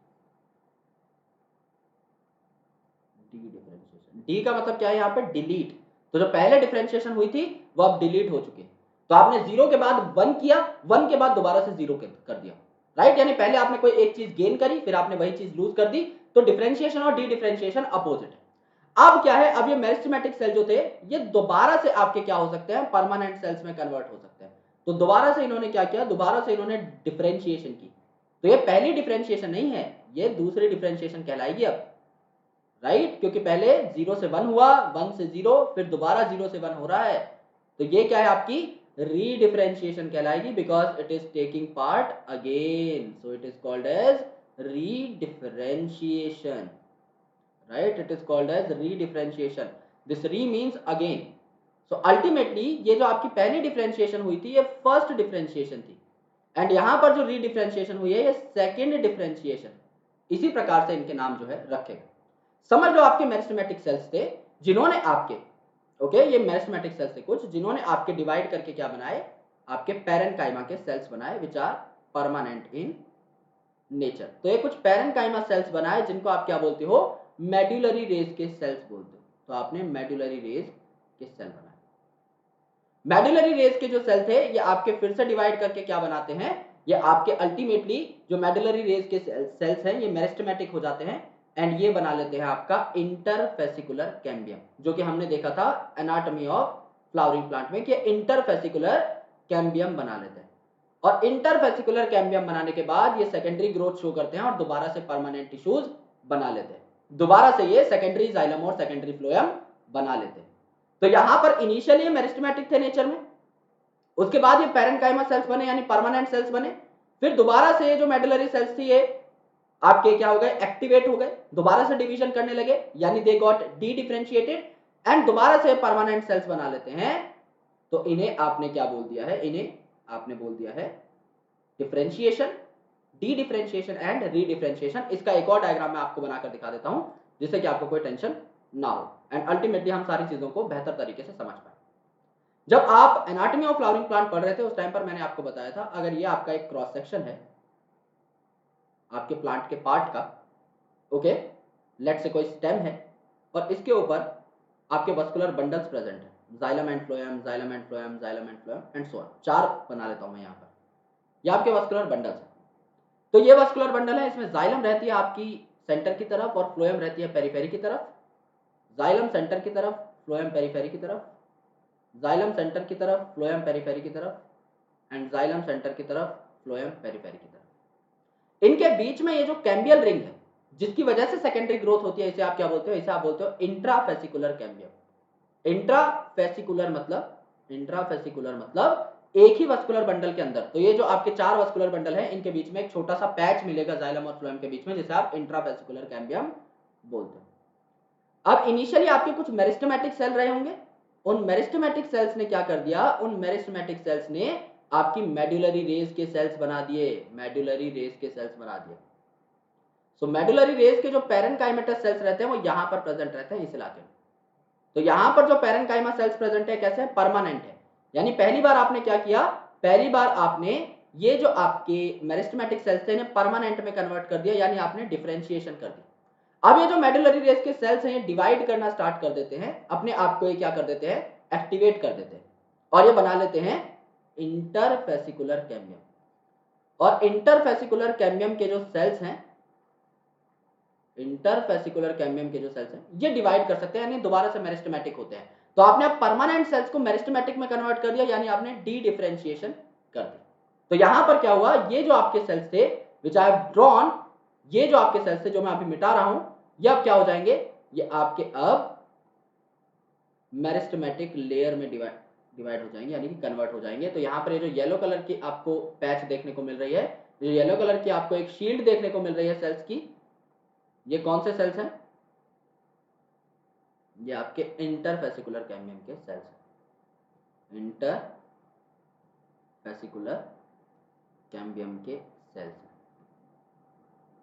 [SPEAKER 1] D differentiation, D का मतलब क्या है यहाँ पे, डिलीट। तो जो पहले डिफरेंशिएशन हुई थी वो अब डिलीट हो चुकी है। तो आपने जीरो के बाद वन किया, वन के बाद दोबारा से जीरो कर दिया, राइट। यानी पहले आपने कोई एक चीज गेन करी फिर आपने वही चीज लूज कर दी। तो डिफरेंशिएशन और डी डिफरेंशिएशन अपोजिट है। अब क्या है, अब ये मेरिस्टेमेटिक सेल जो थे ये दोबारा से आपके क्या हो सकते हैं, परमानेंट सेल्स में कन्वर्ट हो सकते हैं। तो दोबारा से इन्होंने क्या किया, दोबारा से इन्होंने डिफरेंशिएशन की। तो ये पहली डिफरेंशिएशन नहीं है, ये दूसरी डिफरेंशिएशन कहलाएगी अब, राइट, क्योंकि पहले 0 से 1 हुआ, 1 से 0, फिर दोबारा 0 से 1 हो रहा है, तो ये क्या है आपकी रीडिफरेंशिएशन कहलाएगी, because it is taking part again, so it is called as redifferentiation, right, it is called as redifferentiation, this re means again. So ultimately ये जो आपकी पहली डिफरेंशिएशन हुई थी ये फर्स्ट डिफरेंशिएशन थी, एंड यहां पर जो रीडिफरेंशिएशन हुई है ये सेकेंड डिफरेंशिएशन, इसी प्रकार से इनके नाम जो है रखे गए। समझ लो आपके मेरिस्टेमेटिक सेल्स थे जिन्होंने आपके, ओके, ये मेरिस्टेमेटिक सेल्स थे कुछ जिन्होंने आपके डिवाइड करके क्या बनाए, आपके पैरेनकाइमा के सेल्स बनाए which are permanent in nature. तो ये कुछ पैरेनकाइमा सेल्स बनाए जिनको आप क्या बोलते हो, मेड्यूलरी रेस के सेल्स बोलते हो। तो आपने मेड्यूलरी रेस के सेल बनाए। मेड्यूलरी रेस के जो सेल थे ये आपके फिर से डिवाइड करके क्या बनाते हैं, ये आपके अल्टीमेटली जो मेडुलरी रेस के सेल्स हैं ये मेरिस्टेमेटिक हो जाते हैं, एंड ये बना लेते हैं आपका इंटरफेसिकुलर कैम्बियम, जो कि हमने देखा था एनाटॉमी ऑफ फ्लावरिंग प्लांट में कि इंटरफेसिकुलर कैम्बियम बना लेते हैं। और इंटरफेसिकुलर कैम्बियम बनाने के बाद ये सेकेंडरी ग्रोथ शो करते हैं और दोबारा से परमानेंट टिश्यूज बना लेते हैं, दोबारा से ये सेकेंडरी जाइलम और सेकेंडरी फ्लोएम बना लेते हैं। तो यहां पर इनिशियली मेरिस्टेमेटिक थे नेचर में, उसके बाद ये पैरेनकाइमा सेल्स बने यानी परमानेंट सेल्स बने, फिर दोबारा से ये जो मेडुलरी सेल्स थी ये आपके क्या हो गए, एक्टिवेट हो गए, दोबारा से डिवीजन करने लगे यानी they got D differentiated, and दोबारा से परमानेंट सेल्स बना लेते हैं। तो इन्हें आपने क्या बोल दिया है, इन्हें आपने बोल दिया है डिफरेंशिएशन, डी डिफरेंशिएशन एंड रीडिफरेंशिएशन। इसका एक और डायग्राम मैं आपको बनाकर दिखा देता हूं जिससे कि आपको कोई टेंशन ना हो एंड अल्टीमेटली हम सारी चीजों को बेहतर तरीके से समझ पाए। जब आप एनाटॉमी ऑफ फ्लावरिंग प्लांट पढ़ रहे थे उस टाइम पर मैंने आपको बताया था, अगर ये आपका एक क्रॉस सेक्शन है आपके प्लांट के पार्ट का, ओके, लेट से कोई स्टेम है और इसके ऊपर आपके वस्कुलर बंडल्स प्रेजेंट है, xylem and phloem, xylem and phloem, xylem and phloem and so on, चार बना लेता हूं मैं यहाँ पर, ये आपके वस्कुलर बंडल्स है। तो ये वस्कुलर बंडल है, इसमें जाइलम रहती है आपकी सेंटर की तरफ और फ्लोएम रहती है पेरीफेरी की तरफ, जाइलम सेंटर की तरफ, फ्लोएम पेरीफेरी की तरफ, जाइलम सेंटर की तरफ, फ्लोएम पेरीफेरी की तरफ एंड जाइलम सेंटर की तरफ, फ्लोएम पेरीफेरी की तरफ। इनके बीच में ये जो कैम्बियल रिंग है जिसकी वजह से सेकेंडरी ग्रोथ होती है, इसे आप क्या बोलते हो, इसे आप बोलते हो इंट्राफेसिकुलर कैम्बियम। इंट्राफेसिकुलर मतलब एक ही वस्कुलर बंडल के अंदर, तो ये जो आपके चार वस्कुलर बंडल है इनके बीच में एक छोटा सा पैच मिलेगा जाइलम और फ्लोएम के बीच में, जिसे आप इंट्राफेसिकुलर कैम्बियम बोलते हो। अब इनिशियली आपके कुछ मेरिस्टेमेटिक सेल रहे होंगे, उन मेरिस्टेमेटिक सेल्स ने क्या कर दिया, उन मेरिस्टेमेटिक सेल्स ने आपकी मेडुलरी रेस के सेल्स बना दिए, मेडुलरी रेस के सेल्स बना दिए। सो मेडुलरी रेस के जो पैरेनकाइमेटस सेल्स रहते हैं वो यहां पर प्रेजेंट रहते हैं इस इलाके में। तो यहां पर जो पैरेनकाइमा सेल्स प्रेजेंट है कैसे, परमानेंट है, यानी पहली बार आपने क्या किया, पहली बार आपने ये जो आपके मेरिस्टेमेटिक सेल्स थे इन्हें परमानेंट में कन्वर्ट कर दिया, यानी आपने डिफरेंशिएशन कर दी। अब ये जो मेडुलरी रेस के सेल्स हैं ये डिवाइड करना स्टार्ट कर देते हैं, अपने आप को ये क्या कर देते हैं, एक्टिवेट कर देते हैं और ये बना लेते हैं इंटरफेसिकुलर कैम्बियम। और इंटरफेसिकुलर कैम्बियम के जो सेल्स हैं, इंटरफेसिकुलर कैम्बियम के जो सेल्स हैं ये डिवाइड कर सकते हैं यानी दोबारा से मेरिस्टेमेटिक होते हैं। तो आपने अब परमानेंट सेल्स को मेरिस्टेमेटिक में कन्वर्ट कर दिया यानी आपने डी डिफरेंशिएशन कर दी। तो यहां पर क्या हुआ, ये जो आपके सेल्स थे विच आई हैव ड्रॉन, ये जो आपके सेल्स थे जो मैं अभी मिटा रहा हूं, ये अब क्या हो जाएंगे, ये आपके अब मेरिस्टेमेटिक लेयर में डिवाइड हो जाएंगे यानी कि कन्वर्ट हो जाएंगे। तो यहां पर ये जो येलो कलर की आपको पैच देखने को मिल रही है, जो येलो कलर की आपको एक शील्ड देखने को मिल रही है सेल्स की, ये कौन से सेल्स हैं, ये आपके इंटरफेसिकुलर कैम्बियम के सेल्स हैं, इंटरफेसिकुलर कैम्बियम के सेल्स हैं।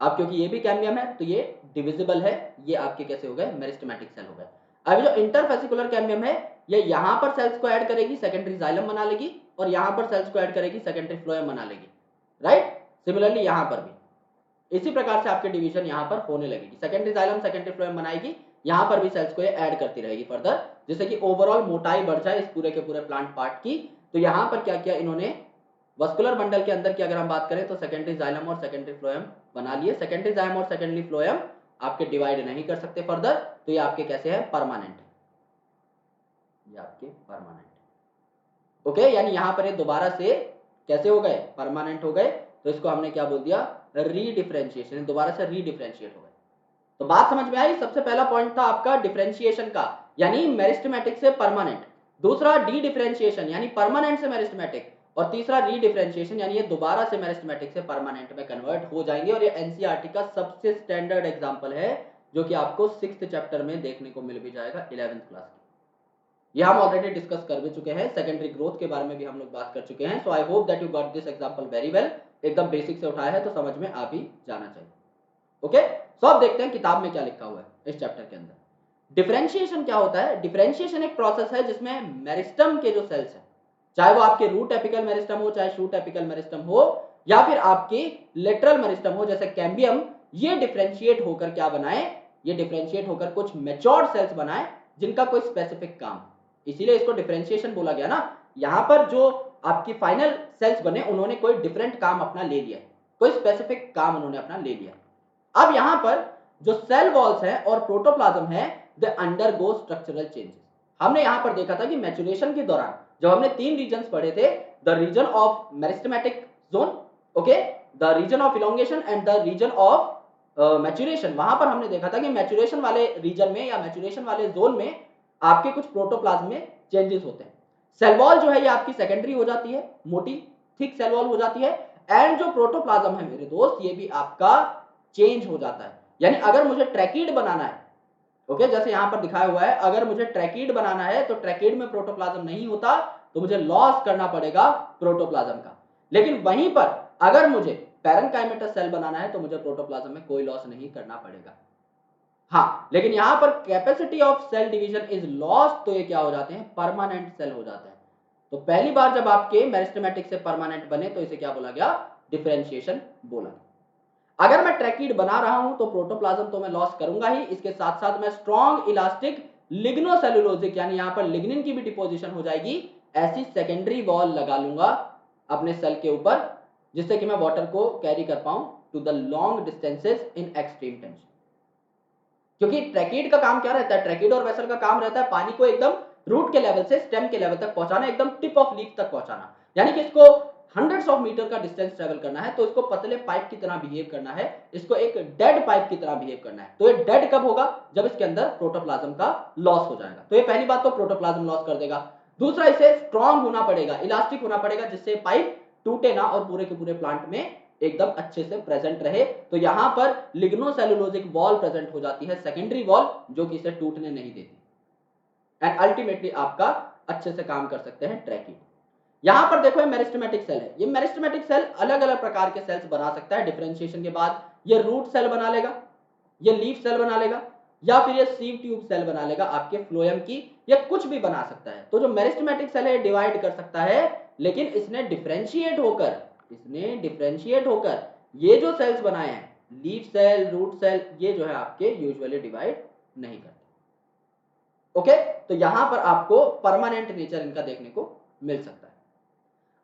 [SPEAKER 1] अब क्योंकि ये भी कैम्बियम है तो ये डिविजिबल है, ये आपके कैसे हो गए, मेरिस्टेमेटिक सेल हो गए। अब जो इंटरफेसिकुलर कैम्बियम है ये यहां पर सेल्स को ऐड करेगी, सेकेंडरी जाइलम बना लेगी, और यहां पर सेल्स को ऐड करेगी, सेकेंडरी फ्लोएम बना लेगी, राइट। सिमिलरली यहां पर भी इसी प्रकार से आपके डिवीजन यहां पर होने लगेगी, सेकेंडरी जाइलम सेकेंडरी फ्लोएम बनाएगी, यहां पर भी सेल्स को ये ऐड करती रहेगी फर्दर, जिससे कि ओवरऑल मोटाई बढ़ जाए इस पूरे के पूरे प्लांट पार्ट की। तो यहां पर क्या किया इन्होंने, वस्कुलर बंडल के अंदर की अगर हम बात करें तो सेकेंडरी जाइलम और सेकेंडरी फ्लोएम बना लिए, सेकेंडरी जाइलम और सेकेंडरी फ्लोएम आपके डिवाइड नहीं कर सकते फर्दर, तो ये आपके कैसे है, परमानेंट है, ये आपके परमानेंट है, ओके। यानी यहां पर ये दोबारा से कैसे हो गए, परमानेंट हो गए, तो इसको हमने क्या बोल दिया, रीडिफरेंशिएशन, दोबारा से रीडिफरेंशिएट हो गए। तो बात समझ में आई। सबसे पहला पॉइंट था आपका डिफरेंशिएशन का, यानी मेरिस्टेमेटिक से परमानेंट। दूसरा डी डिफरेंशिएशन यानी परमानेंट से मेरिस्टेमेटिक, और तीसरा री डिफरेंशिएशन यानी ये दोबारा से मेरिस्टेमेटिक से परमानेंट में कन्वर्ट हो जाएंगे। और ये एनसीईआरटी का सबसे स्टैंडर्ड एग्जांपल है जो कि आपको 6th चैप्टर में देखने को मिल भी जाएगा 11th क्लास की। ये हम ऑलरेडी डिस्कस कर भी चुके हैं, सेकेंडरी ग्रोथ के बारे में भी हम लोग बात कर चुके हैं। So I hope that you got this example very well. एकदम बेसिक से उठाया है तो समझ में आ भी जाना चाहिए। ओके, सो अब देखते हैं किताब में क्या लिखा हुआ है इस चैप्टर के अंदर। डिफरेंशिएशन क्या होता है? डिफरेंशिएशन एक प्रोसेस है जिसमें मेरिस्टम के जो सेल्स हैं, चाहे वो आपके रूट एपिकल मेरिस्टम हो, चाहे शूट एपिकल मेरिस्टम हो, या फिर आपकी लेटरल मेरिस्टम हो जैसे कैम्बियम, ये डिफरेंशिएट होकर क्या बनाए? ये डिफरेंशिएट होकर कुछ मैच्योर्ड सेल्स बनाए जिनका कोई स्पेसिफिक काम, इसीलिए इसको डिफरेंशिएशन बोला गया ना। यहां पर जो आपकी फाइनल सेल्स बने उन्होंने कोई डिफरेंट काम अपना ले लिया, कोई स्पेसिफिक काम उन्होंने अपना ले लिया। अब यहां पर जो सेल वॉल्स है और प्रोटोप्लाज्म है, दे अंडरगो स्ट्रक्चरल चेंजेस। हमने यहां पर देखा था कि मैच्योरेशन के दौरान जब हमने 3 रीजन्स पढ़े थे, the region of meristematic zone, okay, the region of elongation and the region of maturation. वहां पर हमने देखा था कि मैच्योरेशन वाले रीजन में या मैच्योरेशन वाले जोन में आपके कुछ प्रोटोप्लाज्म में चेंजेस होते हैं। सेल वॉल जो है ये आपकी सेकेंडरी हो जाती है, मोटी थिक सेल वॉल हो जाती है, एंड जो प्रोटोप्लाज्म है मेरे दोस्त ये भी आपका चेंज हो जाता है। यानी अगर मुझे ट्रैकीड बनाना है, ओके, जैसे यहां पर दिखाया हुआ है, अगर मुझे ट्रैकीड बनाना है तो ट्रैकीड में प्रोटोप्लाज्म नहीं होता तो मुझे लॉस करना पड़ेगा प्रोटोप्लाज्म का। लेकिन वहीं पर अगर मुझे पैरेनकाइमेटस सेल बनाना है तो मुझे प्रोटोप्लाज्म में कोई लॉस नहीं करना पड़ेगा। हाँ, लेकिन यहां पर capacity of cell division is lost, तो ये क्या हो जाते हैं? परमानेंट सेल हो जाते हैं। तो पहली बार जब आपके मेरिस्टेमेटिक से परमानेंट बने तो इसे क्या बोला गया? डिफरेंशिएशन बोला। अगर मैं ट्रैकीड बना रहा हूं तो प्रोटोप्लाज्म तो मैं लॉस करूंगा ही, इसके साथ साथ मैं स्ट्रॉन्ग इलास्टिक लिग्नोसेलुलोजिक यानी यहां पर लिग्निन की भी डिपोजिशन हो जाएगी, ऐसी सेकेंडरी वॉल लगा लूंगा अपने सेल के ऊपर, जिससे कि मैं वाटर को कैरी कर पाऊं to the long distances in extreme tension. क्योंकि ट्रैकीड का काम क्या रहता है? ट्रैकीड और वेसल का काम रहता है पानी को एकदम रूट के लेवल से स्टेम के लेवल तक पहुंचाना, एकदम टिप ऑफ लीफ तक पहुंचाना। यानी कि इसको हंड्रेड्स ऑफ मीटर का डिस्टेंस ट्रेवल करना है तो इसको पतले पाइप की तरह बिहेव करना है, इसको एक डेड पाइप की तरह बिहेव करना है। तो ये डेड कब होगा? जब इसके अंदर प्रोटोप्लाज्म का लॉस हो जाएगा। तो ये पहली बात, तो प्रोटोप्लाज्म लॉस कर देगा। दूसरा, इसे स्ट्रॉन्ग होना पड़ेगा, इलास्टिक होना पड़ेगा, जिससे पाइप टूटे ना और पूरे के पूरे प्लांट में एकदम अच्छे से प्रेजेंट रहे। तो यहां पर लिग्नोसेलुलोजिक वॉल प्रेजेंट हो जाती है, सेकेंडरी वॉल, जो कि इसे टूटने नहीं देती, एंड अल्टीमेटली आपका अच्छे से काम कर सकते हैं ट्रैकीड। यहां पर देखो ये मेरिस्टेमेटिक सेल है, ये मेरिस्टेमेटिक सेल अलग अलग प्रकार के सेल्स बना सकता है डिफरेंशिएशन के बाद। ये रूट सेल बना लेगा, ये लीफ सेल बना लेगा, या फिर ये सीव ट्यूब सेल बना लेगा आपके फ्लोएम की, या कुछ भी बना सकता है। तो जो मेरिस्टेमेटिक सेल है डिवाइड कर सकता है, लेकिन इसने डिफरेंशिएट होकर ये जो सेल्स बनाए हैं, लीफ सेल, रूट सेल, ये जो है आपके यूजुअली डिवाइड नहीं करते। ओके, तो यहां पर आपको परमानेंट नेचर इनका देखने को मिल सकता है।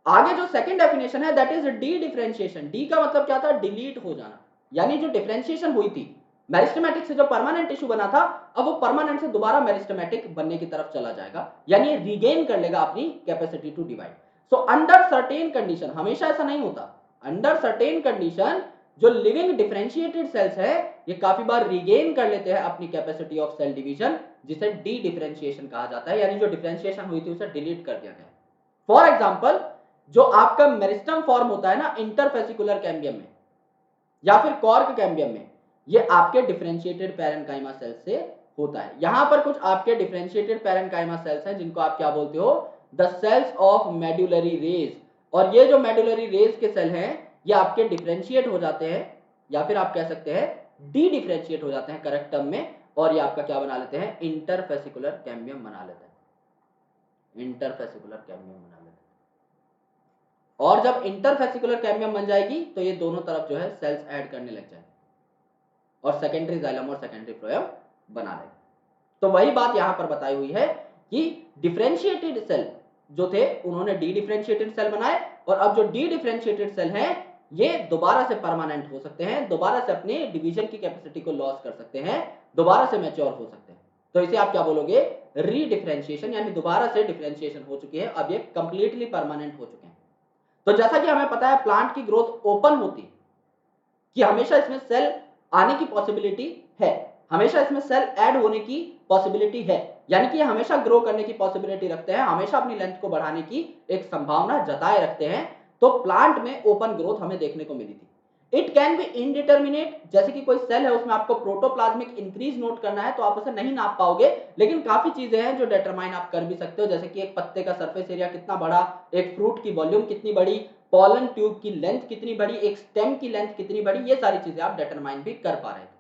[SPEAKER 1] आगे जो सेकंड डेफिनेशन है that is D differentiation. D का मतलब क्या था? डिलीट हो जाना। यानी जो डिफरेंशिएशन हुई थी मेरिस्टेमेटिक से, जो परमानेंट टिश्यू बना था, अब वो परमानेंट से दोबारा मेरिस्टेमेटिक बनने की तरफ चला जाएगा, यानी रिगेन कर लेगा अपनी capacity to divide. So under certain condition, हमेशा ऐसा नहीं होता, अंडर सर्टेन कंडीशन जो लिविंग डिफरेंशिएटेड सेल्स है ये काफी बार रिगेन कर लेते हैं अपनी कैपेसिटी ऑफ सेल डिवीजन, जिसे डी डिफरेंशिएशन कहा जाता है। यानी जो डिफरेंशिएशन हुई थी उसे डिलीट कर दिया गया। फॉर एग्जाम्पल, जो आपका मेरिस्टम फॉर्म होता है ना इंटरफेसिकुलर कैम्बियम में या फिर कॉर्क कैम्बियम में, ये आपके डिफरेंशिएटेड पैरेनकाइमा सेल से होता है। यहां पर कुछ आपके डिफरेंशिएटेड पैरेनकाइमा सेल्स हैं जिनको आप क्या बोलते हो? The cells of medullary rays. और ये जो मेडुलरी रेज के सेल हैं ये आपके डिफरेंशिएट हो जाते हैं, या फिर आप कह सकते हैं डी डिफरेंशिएट हो जाते हैं करेक्ट टर्म में, और ये आपका क्या बना लेते हैं? इंटरफेसिकुलर कैम्बियम बना लेते हैं, इंटरफेसिकुलर कैम्बियम बना लेते हैं। और जब इंटरफेसिकुलर कैम्बियम बन जाएगी तो ये दोनों तरफ जो है सेल्स ऐड करने लग जाएंगे और सेकेंडरी जाइलम और सेकेंडरी फ्लोएम बना लेगा। तो वही बात यहां पर बताई हुई है कि डिफरेंशिएटेड सेल जो थे उन्होंने डी डिफरेंशिएटेड सेल बनाए, और अब जो डी डिफरेंशिएटेड सेल हैं ये दोबारा से परमानेंट हो सकते हैं, दोबारा से अपने डिवीजन की कैपेसिटी को लॉस कर सकते हैं, दोबारा से मैच्योर हो सकते हैं। तो इसे आप क्या बोलोगे? रीडिफरेंशिएशन, यानी दोबारा से डिफरेंशिएशन हो चुकी है, अब ये कंप्लीटली परमानेंट हो चुके हैं। तो जैसा कि हमें पता है प्लांट की ग्रोथ ओपन होती है, कि हमेशा इसमें सेल आने की पॉसिबिलिटी है, हमेशा इसमें सेल ऐड होने की पॉसिबिलिटी है, यानी कि हमेशा ग्रो करने की पॉसिबिलिटी रखते हैं, हमेशा अपनी लेंथ को बढ़ाने की एक संभावना जताए रखते हैं। तो प्लांट में ओपन ग्रोथ हमें देखने को मिली थी। इट कैन बी इनडिटर्मिनेट, जैसे कि कोई सेल है उसमें आपको प्रोटोप्लाज्मिक इंक्रीज नोट करना है तो आप उसे नहीं नाप पाओगे, लेकिन काफी चीजें हैं जो डिटरमाइन आप कर भी सकते हो, जैसे कि एक पत्ते का सरफेस एरिया कितना बड़ा, एक फ्रूट की वॉल्यूम कितनी बड़ी, पॉलन ट्यूब की लेंथ कितनी बड़ी, एक स्टेम की लेंथ कितनी बड़ी, ये सारी चीजें आप डिटरमाइन भी कर पा रहे थे।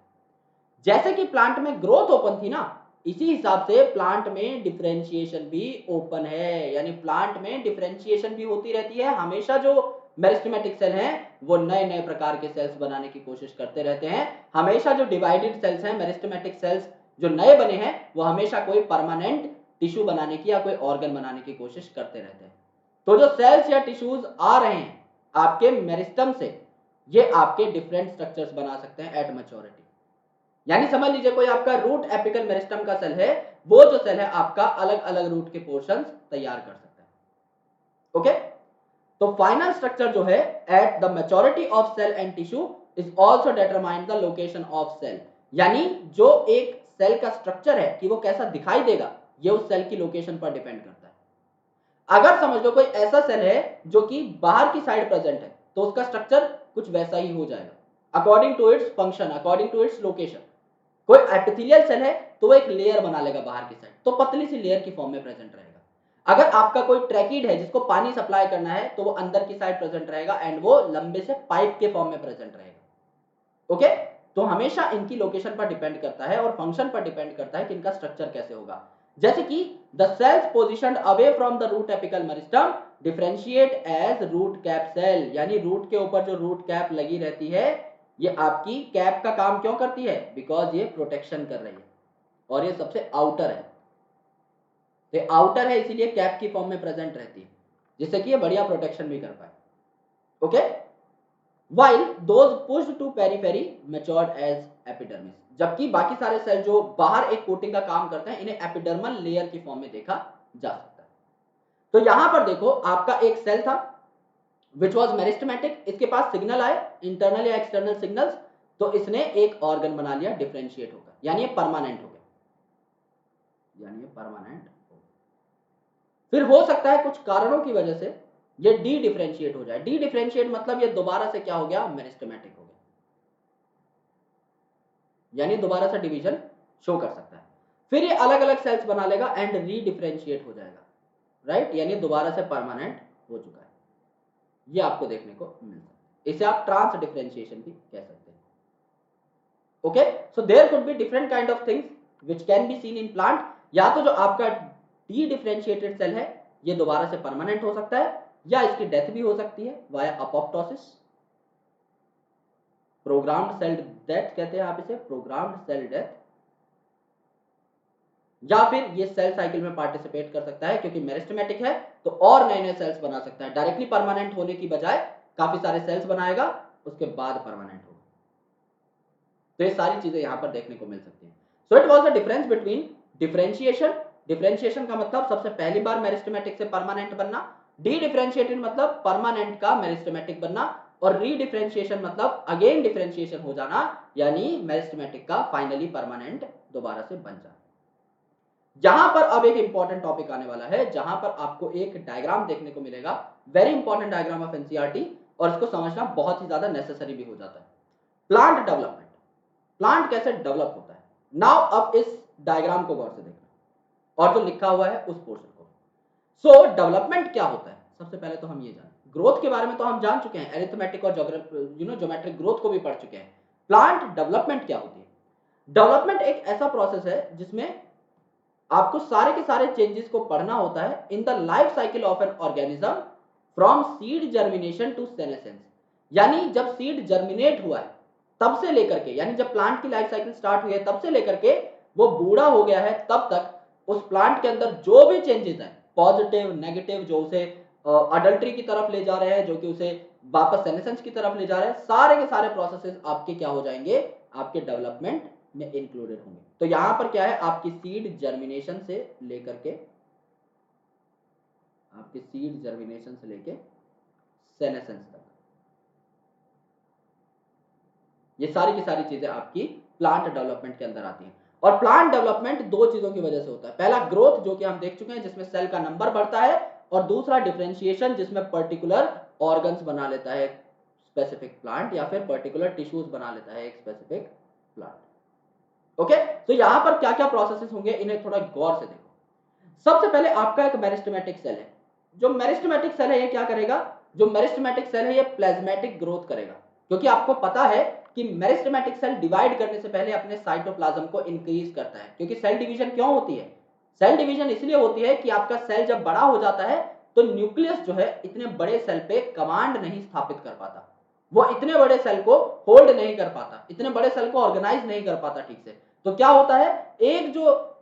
[SPEAKER 1] जैसे कि प्लांट में ग्रोथ ओपन थी ना, इसी हिसाब से प्लांट में डिफरेंशिएशन भी ओपन है, यानी प्लांट में डिफरेंशिएशन भी होती रहती है। हमेशा जो मेरिस्टेमेटिक सेल हैं वो नए नए प्रकार के सेल्स बनाने की कोशिश करते रहते हैं। हमेशा जो डिवाइडेड सेल्स हैं, मेरिस्टेमेटिक सेल्स जो नए बने हैं, वो हमेशा कोई परमानेंट टिश्यू बनाने की या कोई ऑर्गन बनाने की कोशिश करते रहते हैं। तो जो सेल्स या टिश्यूज आ रहे हैं आपके मेरिस्टम से, ये आपके डिफरेंट स्ट्रक्चर्स बना सकते हैं एट मैच्योरिटी। यानी समझ लीजिए कोई आपका रूट एपिकल मेरिस्टम का सेल है, वो जो सेल है आपका अलग अलग रूट के पोर्शंस तैयार कर सकता है। ओके, तो फाइनल स्ट्रक्चर जो है at the maturity of cell and tissue is also determine the location of cell, यानी जो एक सेल का स्ट्रक्चर है कि वो कैसा दिखाई देगा, ये उस सेल की लोकेशन पर डिपेंड करता है। अगर समझ लो कोई ऐसा सेल है जो कि बाहर की साइड प्रेजेंट है, तो उसका स्ट्रक्चर कुछ वैसा ही हो जाएगा according to its function, according to its location. कोई एपिथेलियल सेल है तो वो एक लेयर बना लेगा बाहर की साइड, तो पतली सी लेयर की फॉर्म में प्रेजेंट रहेगा। अगर आपका कोई ट्रैकिड है जिसको पानी सप्लाई करना है, तो वो अंदर की साइड प्रेजेंट रहेगा एंड वो लंबे से पाइप के फॉर्म में प्रेजेंट रहेगा। ओके, तो हमेशा इनकी लोकेशन पर डिपेंड करता है और फंक्शन पर डिपेंड करता है कि इनका स्ट्रक्चर कैसे होगा। जैसे कि the cells positioned away from the root apical meristem differentiate as root cap cell, यानी रूट के ऊपर जो रूट कैप लगी रहती है, ये आपकी कैप का काम क्यों करती है, बिकॉज ये प्रोटेक्शन कर रही है और ये सबसे आउटर है, ये आउटर है इसीलिए कैप की फॉर्म में प्रेजेंट रहती है, जिससे कि ये बढ़िया प्रोटेक्शन भी कर पाए। Okay, while those pushed to periphery matured as epidermis, जबकि बाकी सारे सेल जो बाहर एक कोटिंग का काम करते हैं, इन्हें एपिडर्मल लेयर की फॉर्म में देखा जा सकता है। तो यहां पर देखो आपका एक सेल था विच वॉज मेरिस्टेमेटिक, इसके पास सिग्नल आए इंटरनल या एक्सटर्नल सिग्नल्स, तो इसने एक ऑर्गन बना लिया डिफरेंशिएट होकर, यानी ये परमानेंट हो गया, यानी ये परमानेंट हो गया। फिर हो सकता है कुछ कारणों की वजह से ये डी डिफरेंशिएट हो जाए। डी डिफरेंशिएट मतलब ये दोबारा से क्या हो गया, मेरिस्टेमेटिक हो गया, यानी दोबारा से डिवीजन शो कर सकता है। फिर ये अलग अलग सेल्स बना लेगा एंड रीडिफरेंशिएट हो जाएगा, राइट, यानी दोबारा से परमानेंट हो चुका है। ये आपको देखने को मिलता है, इसे आप ट्रांस डिफरेंशिएशन भी कह सकते हैं। Okay, so there could be different kind of things which can be seen in plant. या तो जो आपका डी डिफरेंशिएटेड सेल है ये दोबारा से परमानेंट हो सकता है, या इसकी डेथ भी हो सकती है via apoptosis, programmed cell death कहते हैं आप इसे, प्रोग्राम्ड सेल डेथ। या फिर ये सेल साइकिल में पार्टिसिपेट कर सकता है क्योंकि मेरिस्टेमेटिक है तो और नए नए सेल्स बना सकता है, डायरेक्टली परमानेंट होने की बजाय काफी सारे सेल्स बनाएगा उसके बाद परमानेंट होगा। तो ये सारी चीजें यहां पर देखने को मिल सकती हैं। So it was the difference between differentiation, differentiation का मतलब सबसे पहली बार मेरिस्टेमेटिक से परमानेंट बनना, डी डिफरेंशिएटेड मतलब परमानेंट का मेरिस्टेमेटिक बनना, और रीडिफरेंशिएशन मतलब अगेन डिफरेंशिएशन हो जाना, यानी मेरिस्टेमेटिक का फाइनली परमानेंट दोबारा से बन जाना। यहां पर अब एक इंपॉर्टेंट टॉपिक आने वाला है जहां पर आपको एक डायग्राम देखने को मिलेगा, very important diagram of NCERT, और इसको समझना बहुत ही ज्यादा नेसेसरी भी हो जाता है। प्लांट डेवलपमेंट, प्लांट कैसे डेवलप होता है। नाउ अब इस डायग्राम को गौर से देखना और जो लिखा हुआ है उस पोर्शन को। सो डेवलपमेंट क्या होता है, सबसे पहले तो हम ये जानें। ग्रोथ के बारे में तो हम जान चुके हैं, एरिथमेटिक और ज्योमेट्रिक ग्रोथ को भी पढ़ चुके हैं। प्लांट डेवलपमेंट क्या होती है। डेवलपमेंट एक ऐसा प्रोसेस है जिसमें आपको सारे के सारे चेंजेस को पढ़ना होता है in the life cycle of an organism from seed germination to senescence, यानी जब सीड जर्मिनेट हुआ है तब से लेकर के, यानी जब प्लांट की लाइफ साइकिल स्टार्ट हुई है तब से लेकर के वो बूढ़ा हो गया है तब तक उस प्लांट के अंदर जो भी चेंजेस हैं, पॉजिटिव नेगेटिव, जो उसे अडल्ट्री की तरफ ले जा रहे हैं, जो कि उसे वापस सेनेसेंस की तरफ ले जा रहे हैं, सारे के सारे प्रोसेसेस आपके क्या हो जाएंगे, आपके डेवलपमेंट में इंक्लूडेड होंगे। तो यहां पर क्या है, आपकी सीड जर्मिनेशन से लेकर के, आपके सीड जर्मिनेशन से लेके सेनेसेंस तक, ये सारी की सारी चीजें आपकी प्लांट डेवलपमेंट के अंदर आती हैं। और प्लांट डेवलपमेंट दो चीजों की वजह से होता है, पहला ग्रोथ जो कि हम देख चुके हैं जिसमें सेल का नंबर बढ़ता है, और दूसरा डिफरेंशिएशन जिसमें पर्टिकुलर ऑर्गन्स बना लेता है स्पेसिफिक प्लांट, या फिर पर्टिकुलर टिश्यूज बना लेता है एक स्पेसिफिक प्लांट। ओके, तो यहां पर क्या क्या प्रोसेसेस होंगे इन्हें थोड़ा गौर से देखो। सबसे पहले आपका एक मेरिस्टेमेटिक सेल है। जो मेरिस्टेमेटिक सेल है ये क्या करेगा, जो मेरिस्टेमेटिक सेल है ये प्लाज्मेटिक ग्रोथ करेगा, क्योंकि आपको पता है कि मेरिस्टेमेटिक सेल डिवाइड करने से पहले अपने साइटोप्लाज्म को इंक्रीज करता है। क्योंकि सेल डिवीजन क्यों होती है, सेल डिवीजन इसलिए होती है कि आपका सेल जब बड़ा हो जाता है तो न्यूक्लियस जो है इतने बड़े सेल पे कमांड नहीं स्थापित कर पाता, वो इतने बड़े सेल को होल्ड नहीं कर पाता, इतने बड़े सेल को ऑर्गेनाइज नहीं कर पाता ठीक से। तो क्या होता है, एक जो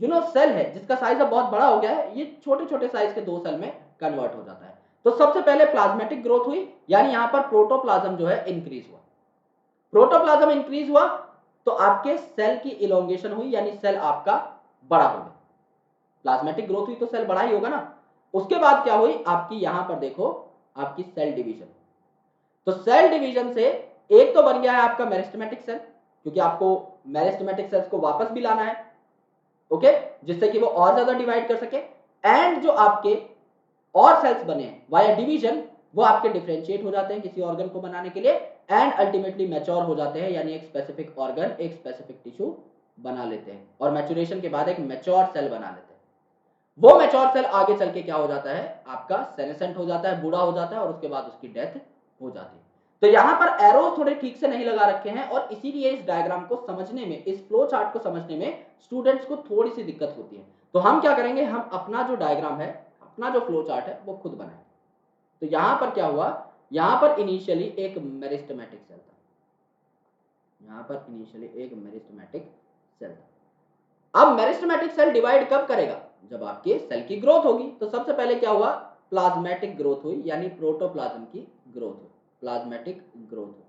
[SPEAKER 1] सेल है जिसका साइज अब बहुत बड़ा हो गया है, ये छोटे छोटे साइज के दो सेल में कन्वर्ट हो जाता है। तो सबसे पहले प्लाज्मेटिक ग्रोथ हुई, यानी यहां पर प्रोटोप्लाज्म जो है इंक्रीज हुआ। प्रोटोप्लाज्म इंक्रीज हुआ तो आपके सेल की इलोंगेशन हुई, यानी सेल आपका बड़ा हो गया। प्लाज्मेटिक ग्रोथ हुई तो सेल बड़ा ही होगा ना। उसके बाद क्या हुई आपकी, यहां पर देखो आपकी सेल डिवीजन। तो सेल डिवीजन से एक तो बन गया है आपका मेरिस्टेमेटिक सेल, क्योंकि आपको मेरिस्टेमेटिक सेल्स को वापस भी लाना है, ओके, जिससे कि वो और ज्यादा डिवाइड कर सके। एंड जो आपके और सेल्स बने हैं वाया डिवीजन, वो आपके डिफरेंशिएट हो जाते हैं किसी ऑर्गन को बनाने के लिए, एंड अल्टीमेटली मैच्योर हो जाते हैं, यानी एक स्पेसिफिक ऑर्गन एक स्पेसिफिक टिश्यू बना लेते हैं, और मैच्योरेशन के बाद एक मैच्योर सेल बना लेते हैं। वो मैच्योर सेल आगे चल के क्या हो जाता है, आपका सेनेसेंट हो जाता है, बूढ़ा हो जाता है, और उसके बाद उसकी डेथ हो जाती है। तो यहां पर एरोस थोड़े ठीक से नहीं लगा रखे हैं, और इसीलिए इस डायग्राम को समझने में, इस फ्लो चार्ट को समझने में स्टूडेंट्स को थोड़ी सी दिक्कत होती है। तो हम क्या करेंगे, हम अपना जो डायग्राम है, अपना जो फ्लो चार्ट है वो खुद बनाएंगे। तो यहां पर क्या हुआ, यहां पर इनिशियली एक मेरिस्टेमेटिक सेल था, यहां पर इनिशियली एक मेरिस्टेमेटिक सेल था। अब मेरिस्टेमेटिक सेल डिवाइड कब करेगा, जब आपके सेल की ग्रोथ होगी। तो सबसे पहले क्या हुआ, प्लाज्मेटिक ग्रोथ हुई, यानी प्रोटोप्लाज्म की ग्रोथ हुई, प्लाज्मेटिक ग्रोथ हुई।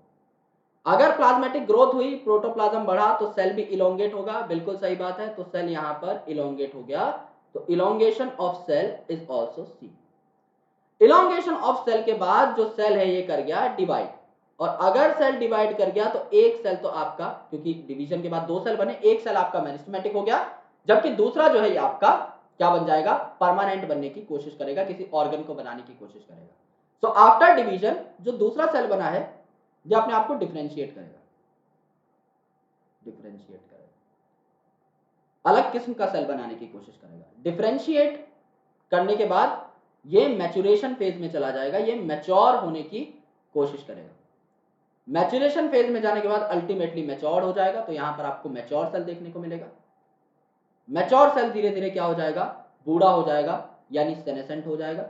[SPEAKER 1] अगर प्लाज्मेटिक ग्रोथ हुई, प्रोटोप्लाज्म बढ़ा, तो सेल भी इलोंगेट होगा, बिल्कुल सही बात है। तो सेल यहां पर इलोंगेट हो गया, तो elongation of cell is also see. Elongation of cell के बाद जो सेल है ये कर गया डिवाइड, और अगर सेल डिवाइड कर गया तो एक सेल तो आपका, क्योंकि डिवीजन के बाद दो सेल बने, एक सेल आपका मेरिस्टेमेटिक हो गया, जबकि दूसरा जो है ये आपका क्या बन जाएगा, परमानेंट बनने की कोशिश करेगा, किसी ऑर्गन को बनाने की कोशिश करेगा। सो आफ्टर डिवीजन जो दूसरा सेल बना है ये अपने आप को डिफरेंशिएट करेगा, डिफरेंशिएट करेगा, अलग किस्म का सेल बनाने की कोशिश करेगा। डिफरेंशिएट करने के बाद ये मैच्योरेशन फेज में चला जाएगा, ये मैच्योर होने की कोशिश करेगा। मैच्योरेशन फेज में जाने के बाद अल्टीमेटली मैच्योर हो जाएगा, तो यहां पर आपको मैच्योर सेल देखने को मिलेगा। मैच्योर सेल धीरे धीरे क्या हो जाएगा, बूढ़ा हो जाएगा, यानी सेनेसेंट हो जाएगा,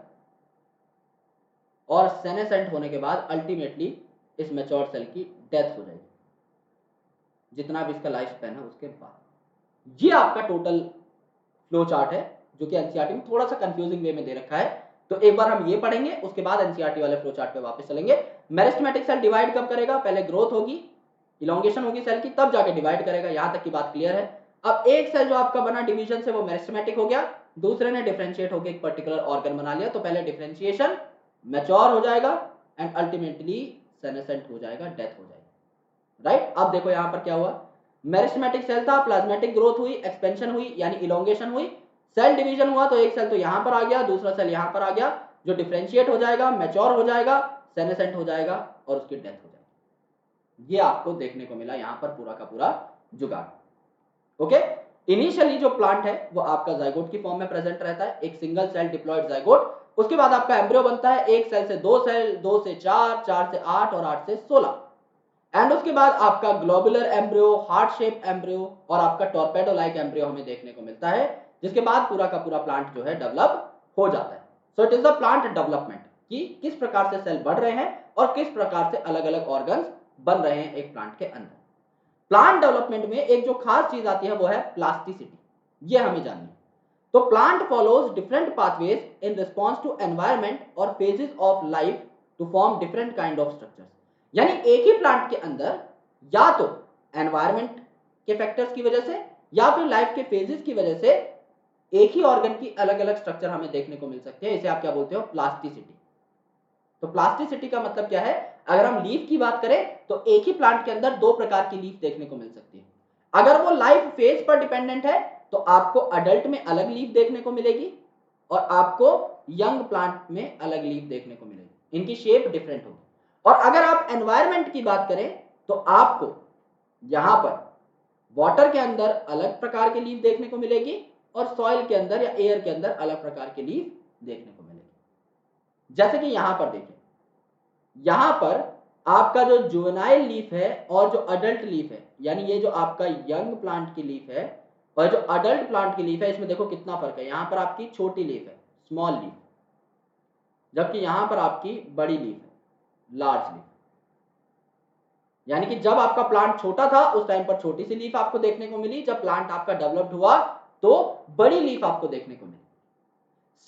[SPEAKER 1] और सेनेसेंट होने के बाद अल्टीमेटली इस मैच्योर सेल की डेथ हो जाएगी, जितना भी इसका लाइफ स्पैन है उसके बाद। ये आपका टोटल फ्लो चार्ट है, जो कि एनसीईआरटी में थोड़ा सा कंफ्यूजिंग वे में दे रखा है। तो एक बार हम ये पढ़ेंगे, उसके बाद एनसीईआरटी वाले फ्लो चार्ट पे वापस चलेंगे। मेरिस्टेमेटिक सेल डिवाइड कब करेगा, पहले ग्रोथ होगी, इलोंगेशन होगी सेल की, तब जाके डिवाइड करेगा। यहां तक की बात क्लियर है। अब एक सेल जो आपका बना डिवीजन से वो मेरिस्टेमेटिक हो गया, दूसरे ने डिफरेंशिएट होकर एक पर्टिकुलर ऑर्गन बना लिया, तो पहले डिफरेंशिएशन, मैच्योर हो जाएगा, एंड अल्टीमेटली सेनेसेंट हो जाएगा, डेथ हो जाएगी। राइट, अब देखो यहां पर क्या हुआ, मेरिस्टेमेटिक सेल था, प्लाज्मेटिक ग्रोथ हुई, एक्सपेंशन हुई यानी इलोंगेशन हुई, सेल डिवीजन हुआ, तो एक सेल तो यहां पर आ गया, दूसरा सेल यहां पर आ गया, जो डिफरेंशिएट हो जाएगा, मैच्योर हो जाएगा, सेनेसेंट हो जाएगा, और उसकी डेथ हो जाएगी। ये आपको देखने को मिला यहां पर पूरा का पूरा जुगाड़। ओके, इनिशियली जो प्लांट है वो आपका जाइगोट की फॉर्म में प्रेजेंट रहता है, एक सिंगल सेल डिप्लॉयड जाइगोट। उसके बाद आपका एम्ब्रियो बनता है, एक सेल से दो सेल, दो से चार, चार से आठ, और आठ से 16। एंड उसके बाद आपका globular embryo, heart shape embryo, और आपका टॉर्पेडो लाइक एम्ब्रियो हमें देखने को मिलता है, जिसके बाद पूरा का पूरा प्लांट जो है डेवलप हो जाता है। सो it is the plant development, कि किस प्रकार से सेल बढ़ रहे हैं और किस प्रकार से अलग अलग ऑर्गन्स बन रहे हैं एक प्लांट के अंदर। प्लांट डेवलपमेंट में एक जो खास चीज आती है वो है प्लास्टिसिटी, ये हमें जाननी है। तो plant follows different pathways in response to environment और phases of life to form different kind of structures. यानी एक ही प्लांट के अंदर या तो एनवायरमेंट के फैक्टर्स की वजह से या फिर लाइफ के फेजेस की वजह से एक ही ऑर्गन की अलग अलग स्ट्रक्चर हमें देखने को मिल सकती है। इसे आप क्या बोलते हो, प्लास्टिसिटी। तो प्लास्टिसिटी का मतलब क्या है, अगर हम लीफ की बात करें तो एक ही प्लांट के अंदर दो प्रकार की लीफ देखने को मिल सकती है। अगर वो लाइफ फेज पर डिपेंडेंट है तो आपको अडल्ट में अलग लीफ देखने को मिलेगी और आपको यंग प्लांट में अलग लीफ देखने को मिलेगी, इनकी शेप डिफरेंट होगी। और अगर आप एनवायरमेंट की बात करें तो आपको यहां पर वाटर के अंदर अलग प्रकार की लीफ देखने को मिलेगी और सॉइल के अंदर या एयर के अंदर अलग प्रकार की लीफ देखने को मिलेगी। जैसे कि यहां पर देखिए, यहां पर आपका जो जुवेनाइल लीफ है और जो अडल्ट लीफ है, यानी ये जो आपका यंग प्लांट की लीफ है और जो अडल्ट प्लांट की लीफ है, इसमें देखो कितना फर्क है। यहां पर आपकी छोटी लीफ है, स्मॉल लीफ, जबकि यहां पर आपकी बड़ी लीफ है, लार्ज लीफ। यानी कि जब आपका प्लांट छोटा था उस टाइम पर छोटी सी लीफ आपको देखने को मिली, जब प्लांट आपका डेवलप्ड हुआ तो बड़ी लीफ आपको देखने को मिली।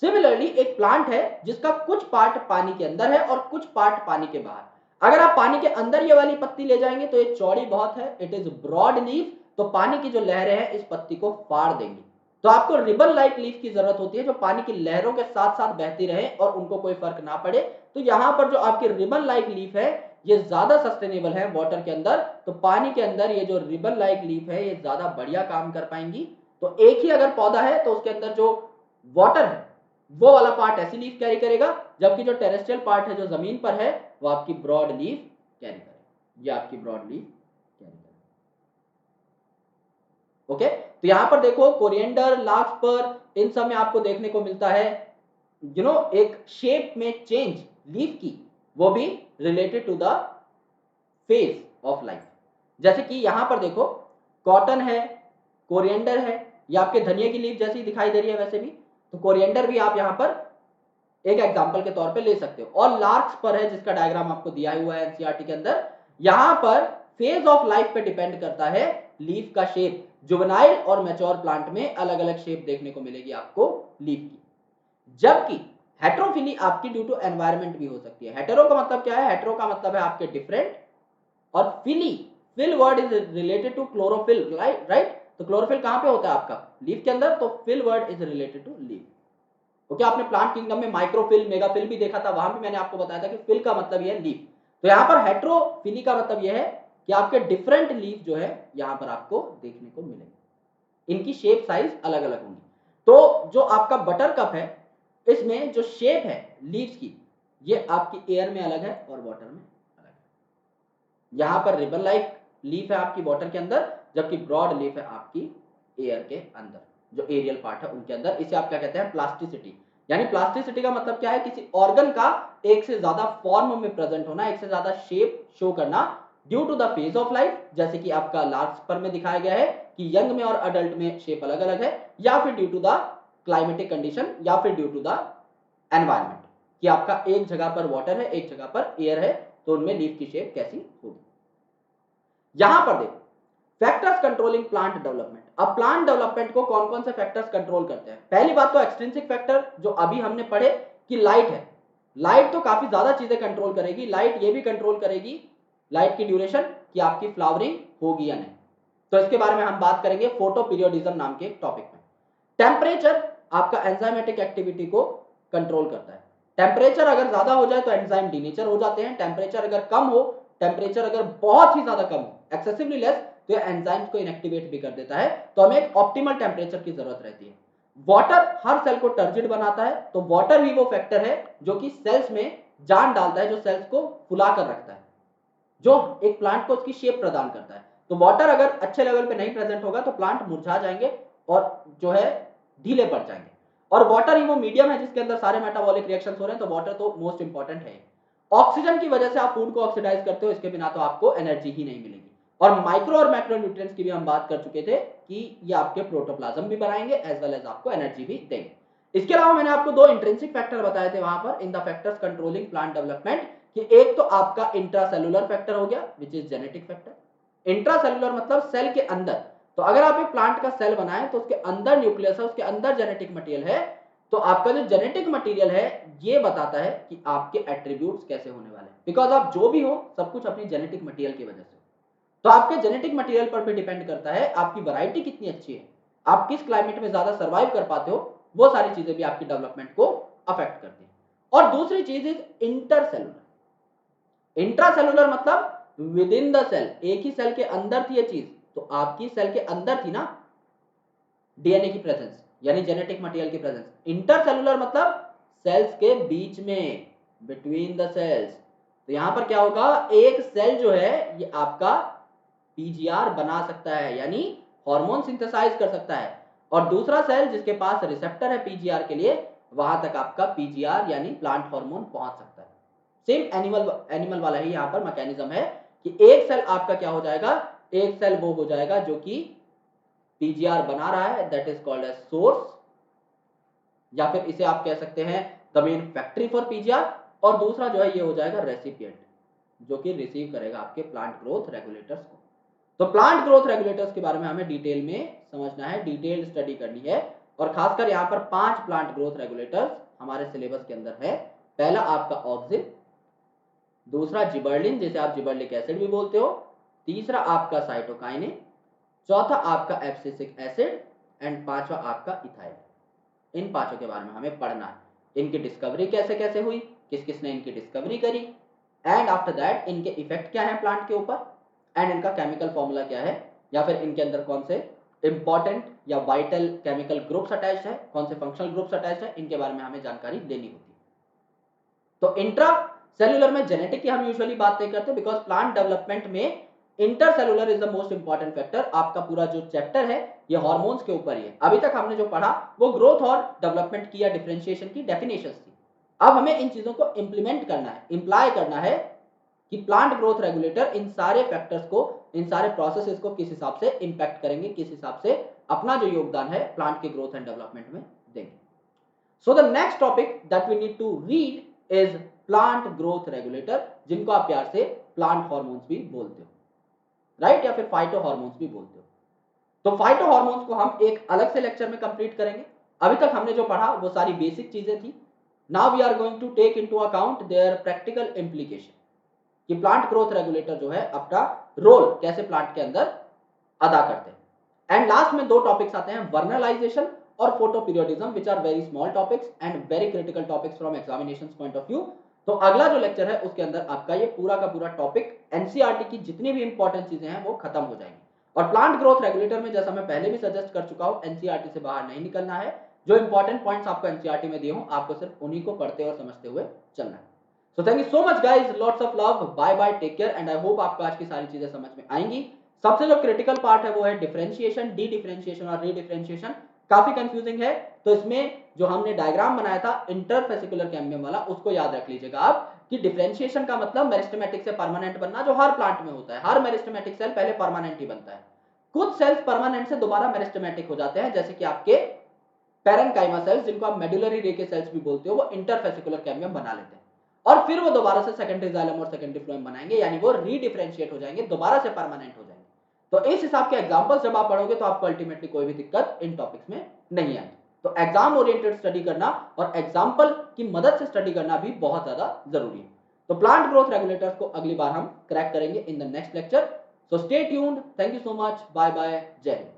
[SPEAKER 1] सिमिलरली एक प्लांट है जिसका कुछ पार्ट पानी के अंदर है और कुछ पार्ट पानी के बाहर। अगर आप पानी के अंदर ये वाली पत्ती ले जाएंगे तो ये चौड़ी बहुत है, इट इज ब्रॉड लीफ, तो पानी की जो लहरें हैं इस पत्ती को फाड़ देंगी। तो आपको रिबन लाइक लीफ की जरूरत होती है जो पानी की लहरों के साथ साथ बहती रहे और उनको कोई फर्क ना पड़े। तो यहां पर जो आपकी रिबन लाइक लीफ है ये ज्यादा सस्टेनेबल है वाटर के अंदर, तो पानी के अंदर ये जो रिबन लाइक लीफ है ये ज्यादा बढ़िया काम कर पाएंगी। तो एक ही अगर पौधा है तो उसके अंदर जो वाटर है वो वाला पार्ट ऐसी लीफ कैरी करेगा, जबकि जो टेरेस्ट्रियल पार्ट है जो जमीन पर है वो आपकी ब्रॉड लीफ कैरी करेगा। ये आपकी ब्रॉड लीफ कैरी करेगा। ओके, तो यहां पर देखो कोरिएंडर, लार्कस्पर, इन सब में आपको देखने को मिलता है एक शेप में चेंज लीफ की, वो भी related to the phase of life. जैसे कि यहां पर देखो कॉटन है, कोरिएंडर है, ये आपके धनिया की लीफ जैसी दिखाई दे रही है वैसे भी, तो कोरिएंडर भी आप यहां पर एक एग्जांपल के तौर पे ले सकते हो। और लार्कस्पर है जिसका डायग्राम आपको दिया हुआ है एनसीईआरटी के अंदर, यहां पर फेज ऑफ लाइफ पे डिपेंड करता है लीफ का शेप। जुवेनाइल और मैच्योर प्लांट में अलग अलग शेप देखने को मिलेगी आपको लीफ की, जबकि हेटेरोफिली आपकी ड्यू टू एनवायरमेंट भी हो सकती है। हेटेरो का मतलब क्या है, हेटेरो का मतलब है आपके डिफरेंट, और फिली, phyll word is related to chlorophyll, right. तो क्लोरोफिल कहां पे होता है आपका, लीफ के अंदर, तो phyll word is related to leaf. Okay, आपने प्लांट किंगडम में माइक्रोफिल, मेगाफिल भी देखा था, वहां भी मैंने आपको बताया था कि फिल का मतलब यह है लीफ। तो यहां पर हेटेरोफिली का मतलब यह है कि आपके डिफरेंट लीफ जो है यहां पर आपको देखने को मिलेंगे, इनकी शेप साइज अलग अलग होंगी। तो जो आपका बटर कप है इसमें जो शेप है लीव्स की, ये आपकी एयर में अलग है और वाटर में अलग है। यहां पर रिबन लाइक लीफ है आपकी वाटर के अंदर, जबकि ब्रॉड लीफ है आपकी एयर के अंदर, जो एरियल पार्ट है उनके अंदर। इसे आप क्या कहते हैं, प्लास्टिसिटी। यानी प्लास्टिसिटी का मतलब क्या है, किसी ऑर्गन का एक से ज्यादा फॉर्म में प्रेजेंट होना, एक से ज्यादा शेप शो करना due to the phase of life. जैसे कि आपका लार्कस्पर में दिखाया गया है कि यंग में और अडल्ट में शेप अलग अलग है, या फिर due to the climatic condition, या फिर ड्यू टू द एनवायरमेंट, कि आपका एक जगह पर वाटर है एक जगह पर एयर है, तो उनमें लीफ की शेप कैसी होगी। यहां पर देखो फैक्टर्स कंट्रोलिंग प्लांट डेवलपमेंट। अब प्लांट डेवलपमेंट को कौन कौन से फैक्टर्स कंट्रोल करते हैं। पहली बात तो एक्सट्रिंसिक फैक्टर जो अभी हमने पढ़े कि लाइट है, लाइट तो काफी ज्यादा चीजें कंट्रोल करेगी। लाइट ये भी कंट्रोल करेगी, लाइट की ड्यूरेशन, कि आपकी फ्लावरिंग होगी या नहीं। तो इसके बारे में हम बात करेंगे फोटो पीरियोडिज्म नाम के एक टॉपिक में। टेम्परेचर आपका एंजाइमेटिक एक्टिविटी को कंट्रोल करता है। टेम्परेचर अगर ज्यादा हो जाए तो एंजाइम डीनेचर हो जाते हैं, टेम्परेचर अगर कम हो, टेम्परेचर अगर बहुत ही ज्यादा कम हो, एक्सेसिवली लेस, तो ये एंजाइम्स को इनएक्टिवेट भी कर देता है। तो हमें एक ऑप्टिमल टेम्परेचर की जरूरत रहती है। वाटर हर सेल को टर्जिड बनाता है, तो वाटर ही वो फैक्टर है जो कि सेल्स में जान डालता है, जो सेल्स को फुला कर रखता है, जो एक प्लांट को उसकी शेप प्रदान करता है। तो वाटर अगर अच्छे लेवल पे नहीं प्रेजेंट होगा तो प्लांट मुरझा जाएंगे और जो है ढीले पड़ जाएंगे। और वाटर ही वो मीडियम है जिसके अंदर सारे मेटाबॉलिक रिएक्शंस हो रहे हैं, तो वाटर तो मोस्ट इंपॉर्टेंट है। ऑक्सीजन की वजह से आप फूड को ऑक्सीडाइज करते हो, इसके बिना तो आपको एनर्जी ही नहीं मिलेगी। और माइक्रो और मैक्रो न्यूट्रिएंट्स की भी हम बात कर चुके थे कि ये आपके प्रोटोप्लाज्म भी बनाएंगे एज वेल एज आपको एनर्जी भी देंगे। इसके अलावा मैंने आपको दो इंट्रिंसिक फैक्टर बताए थे वहां पर in the factors controlling plant development, कि एक तो आपका इंट्रासेलुलर फैक्टर हो गया which is genetic factor. Intracellular मतलब सेल के अंदर, तो अगर आप एक प्लांट का सेल बनाएं तो उसके अंदर न्यूक्लियस है, उसके अंदर जेनेटिक मटेरियल है, तो आपका जो जेनेटिक मटेरियल है ये बताता है कि आपके एट्रीब्यूट्स कैसे होने वाले हैं, बिकॉज आप जो भी हो सब कुछ अपनी जेनेटिक मटेरियल की वजह से। तो आपके जेनेटिक मटेरियल पर भी डिपेंड करता है आपकी वैरायटी कितनी अच्छी है, आप किस क्लाइमेट में ज्यादा सर्वाइव कर पाते हो, वो सारी चीजें भी आपकी डेवलपमेंट को अफेक्ट करती है। और दूसरी चीज इज इंटरसेलुलर। इंट्रासेलुलर मतलब विद इन द सेल, एक ही सेल के अंदर थी ये चीज, तो आपकी सेल के अंदर थी ना डीएनए की प्रेजेंस यानी जेनेटिक मटेरियल की प्रेजेंस। इंटरसेलुलर मतलब सेल्स के बीच में, बिटवीन द सेल्स। तो यहां पर क्या होगा, एक सेल जो है ये आपका पीजीआर बना सकता है यानी हार्मोन सिंथेसाइज कर सकता है, और दूसरा सेल जिसके पास रिसेप्टर है पीजीआर के लिए, वहां तक आपका पीजीआर यानी प्लांट हार्मोन पहुंच सकता है। सेम एनिमल वाला ही यहां पर मैकेनिज्म है कि एक सेल आपका क्या हो जाएगा, एक सेल वो हो जाएगा जो कि पीजीआर बना रहा है, that is called as source, या फिर इसे आप कह सकते हैं the main factory for PGR, और दूसरा जो है ये हो जाएगा रेसिपिएंट जो कि रिसीव करेगा आपके प्लांट ग्रोथ रेगुलेटर्स को। तो प्लांट ग्रोथ रेगुलेटर्स के बारे में हमें डिटेल में समझना है, डिटेल्ड स्टडी करनी है, और खासकर यहां पर 5 प्लांट ग्रोथ रेगुलेटर्स हमारे सिलेबस के अंदर है। पहला आपका ऑक्सिन, दूसरा जिबर्लिन जिसे आप जिबर्लिक एसिड भी बोलते हो, तीसरा आपका साइटोकाइनिन, चौथा आपका एब्सिसिक एसिड, एंड पांचवा आपका इथाइल। इन पांचों के बारे में हमें पढ़ना है, इनकी डिस्कवरी कैसे कैसे हुई, किस किसने इनकी डिस्कवरी करी, एंड आफ्टर दैट इनके इफेक्ट क्या है प्लांट के ऊपर, एंड इनका केमिकल फॉर्मूला क्या है, या फिर इनके अंदर कौन से इंपॉर्टेंट या वाइटल केमिकल ग्रुप्स अटैच है, कौन से फंक्शनल ग्रुप्स अटैच है, इनके बारे में हमें जानकारी लेनी होती है। तो इंट्रा सेलुलर में जेनेटिक की हम यूजुअली बात नहीं करते, बिकॉज प्लांट डेवलपमेंट में intercellular is the most important factor. आपका पूरा जो चैप्टर है ये हार्मोन्स के ऊपर ही है। अभी तक हमने जो पढ़ा वो ग्रोथ और डेवलपमेंट की या डिफरेंशिएशन की डेफिनेशंस थी। अब हमें इन चीजों को इंप्लीमेंट करना है, इंप्लाई करना है कि प्लांट ग्रोथ रेगुलेटर इन सारे फैक्टर्स को, इन सारे प्रोसेसेस को किस हिसाब से इंपैक्ट करेंगे, किस हिसाब से अपना जो योगदान है प्लांट के ग्रोथ एंड डेवलपमेंट में देंगे। So the next topic that we need to read is plant growth regulator, जिनको आप प्यार से प्लांट हार्मोन्स भी बोलते हो, राइट, या फिर फाइटो हार्मोन्स भी बोलते हो। तो फाइटो हार्मोन्स को हम एक अलग से लेक्चर में कंप्लीट करेंगे। अभी तक हमने जो पढ़ा वो सारी बेसिक चीजें थी। Now we are going to take into account their practical implication कि प्लांट ग्रोथ रेगुलेटर जो है अपना रोल कैसे प्लांट के अंदर अदा करते हैं। एंड लास्ट में 2 टॉपिक्स आते हैं, वर्नलाइजेशन और photoperiodism, which are very small topics and very critical topics from examination point of view. तो अगला जो लेक्चर है उसके अंदर आपका ये पूरा का पूरा टॉपिक एनसीईआरटी की जितनी भी इंपॉर्टेंट चीजें हैं वो खत्म हो जाएंगी। और प्लांट ग्रोथ रेगुलेटर में जैसा मैं पहले भी सजेस्ट कर चुका हूं, एनसीईआरटी से बाहर नहीं निकलना है। जो इंपॉर्टेंट पॉइंट्स आपको एनसीईआरटी में दिए हूं, आपको सिर्फ उन्हीं को पढ़ते और समझते हुए चलना है। So thank you so much guys, lots of love, bye bye, take care, and I hope आपको आज की सारी चीजें समझ में आएंगी। सबसे जो क्रिटिकल पार्ट है वो है डिफरेंशिएशन, डी डिफरेंशिएशन और रीडिफरेंशिएशन। काफी कंफ्यूजिंग है, तो इसमें जो हमने डायग्राम बनाया था इंटरफेसिकुलर कैम्बियम वाला, उसको याद रख लीजिएगा आप कि डिफरेंशिएशन का मतलब मेरिस्टेमेटिक से परमानेंट बनना, जो हर प्लांट में होता है। हर मेरिस्टेमेटिक सेल पहले परमानेंट ही बनता है। कुछ सेल्स परमानेंट से दोबारा मेरिस्टेमेटिक हो जाते हैं, जैसे कि आपके पैरेन्काइमा सेल्स, जिनको आप मेडुलरी रे के सेल्स भी बोलते हो, वो इंटरफेसिकुलर कैम्बियम बना लेते हैं और फिर वो दोबारा से सेकेंडरी जाइलम और सेकेंडरी फ्लोएम बनाएंगे, यानी वो रीडिफरेंशिएट हो जाएंगे, दोबारा से परमानेंट हो जाएंगे। तो इस हिसाब के एग्जांपल्स जब आप पढ़ोगे तो आपको अल्टीमेटली कोई भी दिक्कत इन टॉपिक्स में नहीं आएगी। तो एग्जाम ओरिएंटेड स्टडी करना और एग्जाम्पल की मदद से स्टडी करना भी बहुत ज्यादा जरूरी है। तो प्लांट ग्रोथ रेगुलेटर्स को अगली बार हम क्रैक करेंगे in the next lecture. So stay tuned, thank you so much, bye bye, जय हिंद।